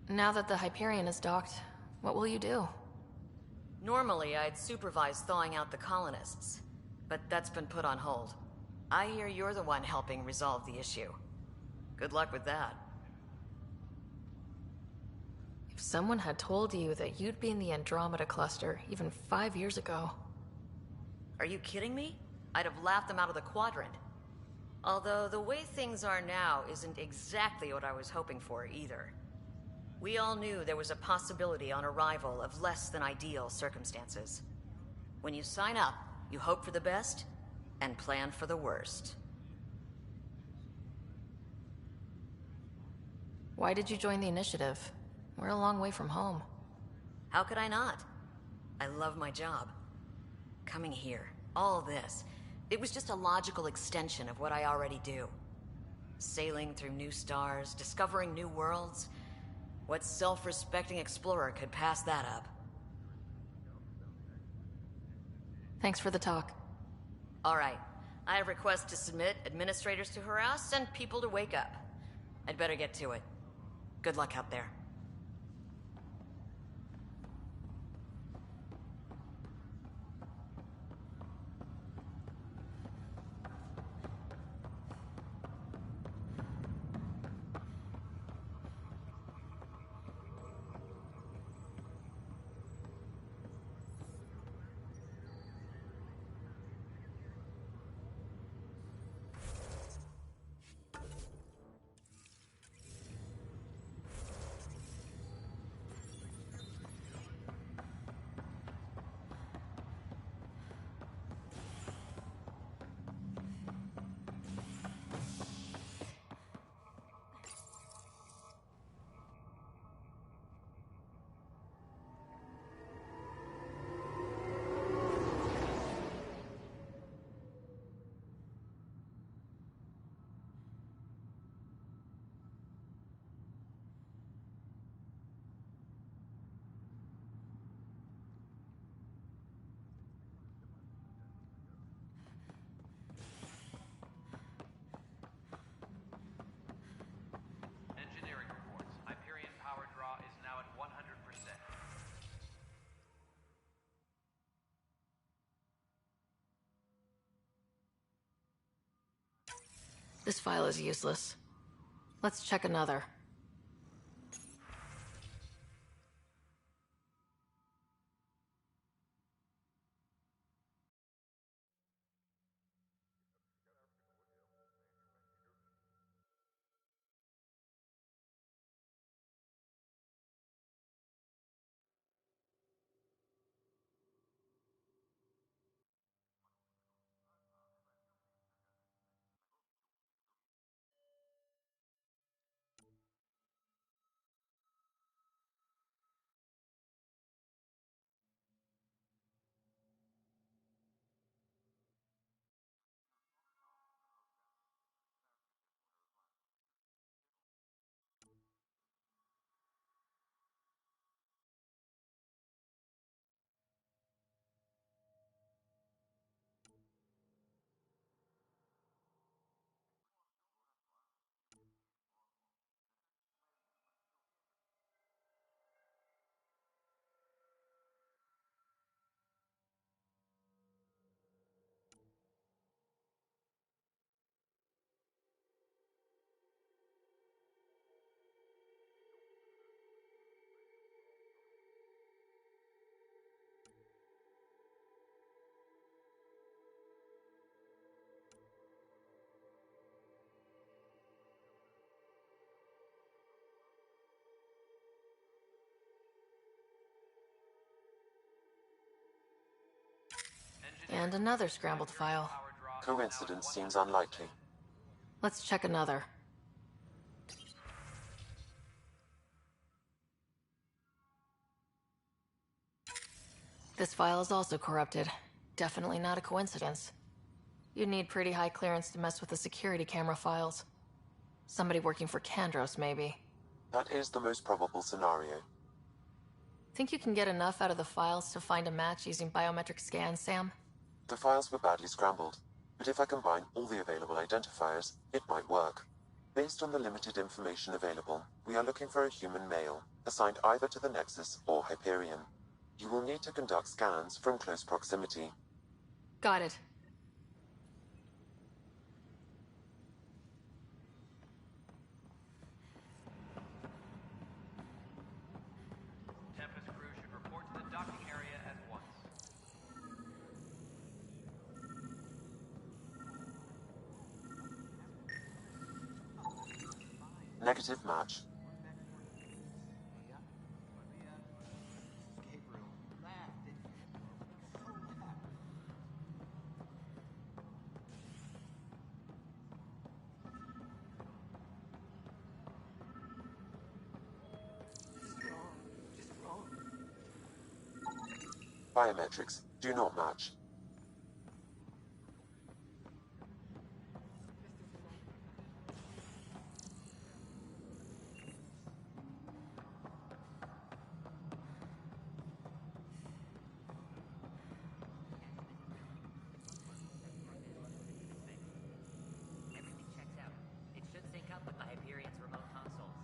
Speaker 18: Now that the Hyperion is docked, what will you do?
Speaker 9: Normally, I'd supervise thawing out the colonists, but that's been put on hold. I hear you're the one helping resolve the issue. Good luck with that.
Speaker 18: If someone had told you that you'd be in the Andromeda cluster even 5 years ago...
Speaker 9: Are you kidding me? I'd have laughed them out of the quadrant. Although the way things are now isn't exactly what I was hoping for either. We all knew there was a possibility on arrival of less than ideal circumstances. When you sign up, you hope for the best and plan for the worst.
Speaker 18: Why did you join the initiative? We're a long way from home.
Speaker 9: How could I not? I love my job. Coming here, all this, it was just a logical extension of what I already do. Sailing through new stars, discovering new worlds. What self-respecting explorer could pass that up?
Speaker 18: Thanks for the talk.
Speaker 9: All right. I have requests to submit, administrators to harass, and people to wake up. I'd better get to it. Good luck out there.
Speaker 18: This file is useless. Let's check another. And another scrambled file.
Speaker 24: Coincidence seems unlikely.
Speaker 18: Let's check another. This file is also corrupted. Definitely not a coincidence. You'd need pretty high clearance to mess with the security camera files. Somebody working for Kandros, maybe.
Speaker 24: That is the most probable scenario.
Speaker 18: Think you can get enough out of the files to find a match using biometric scans, Sam?
Speaker 24: The files were badly scrambled, but if I combine all the available identifiers, it might work. Based on the limited information available, we are looking for a human male, assigned either to the Nexus or Hyperion. You will need to conduct scans from close proximity.
Speaker 18: Got it.
Speaker 11: Tempest crew should report to the docking area at once.
Speaker 24: Negative match. Biometrics do not match.
Speaker 7: Everything checks out. It should sync up with the Hyperion's remote consoles.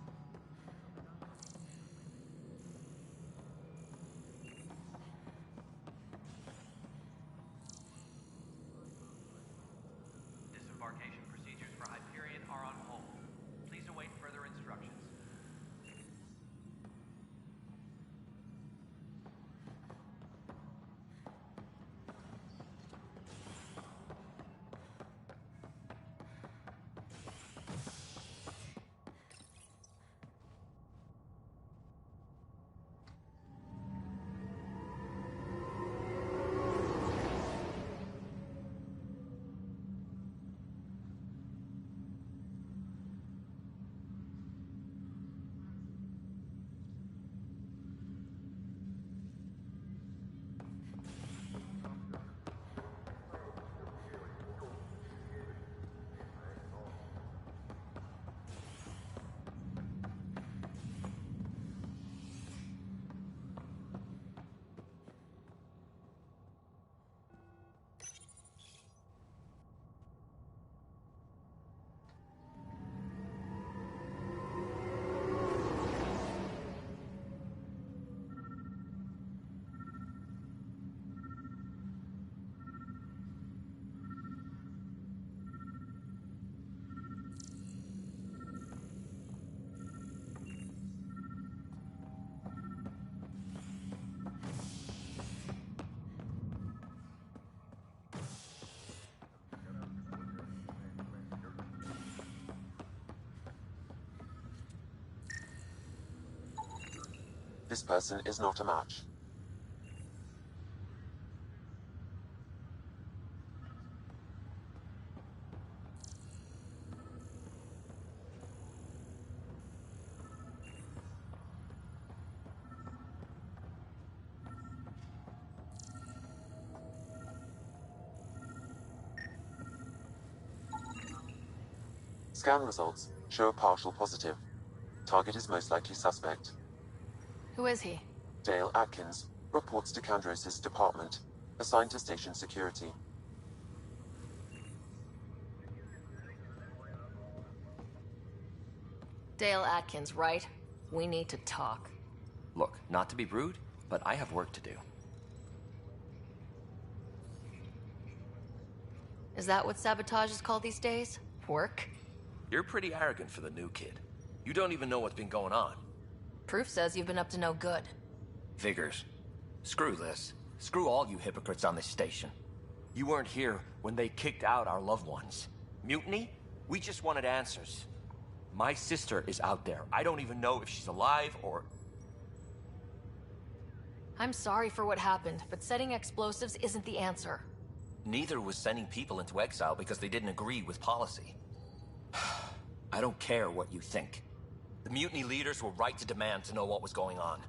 Speaker 24: This person is not a match. Scan results show a partial positive. Target is most likely suspect.
Speaker 18: Who is he?
Speaker 24: Dale Atkins reports to Kandros' department, assigned to station security.
Speaker 18: Dale Atkins, right? We need to talk.
Speaker 6: Look, not to be rude, but I have work to do.
Speaker 18: Is that what sabotage is called these days? Work?
Speaker 6: You're pretty arrogant for the new kid. You don't even know what's been going on.
Speaker 18: Proof says you've been up to no good.
Speaker 6: Figures. Screw this. Screw all you hypocrites on this station. You weren't here when they kicked out our loved ones. Mutiny? We just wanted answers. My sister is out there. I don't even know if she's alive or...
Speaker 18: I'm sorry for what happened, but setting explosives isn't the answer.
Speaker 6: Neither was sending people into exile because they didn't agree with policy. I don't care what you think. The mutiny leaders were right to demand to know what was going on.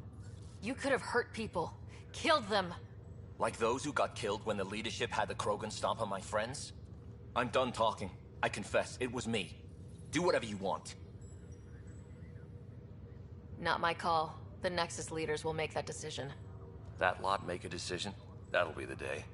Speaker 18: You could have hurt people. Killed them.
Speaker 6: Like those who got killed when the leadership had the Krogan stomp on my friends? I'm done talking. I confess, it was me. Do whatever you want.
Speaker 18: Not my call. The Nexus leaders will make that decision.
Speaker 6: That lot make a decision? That'll be the day.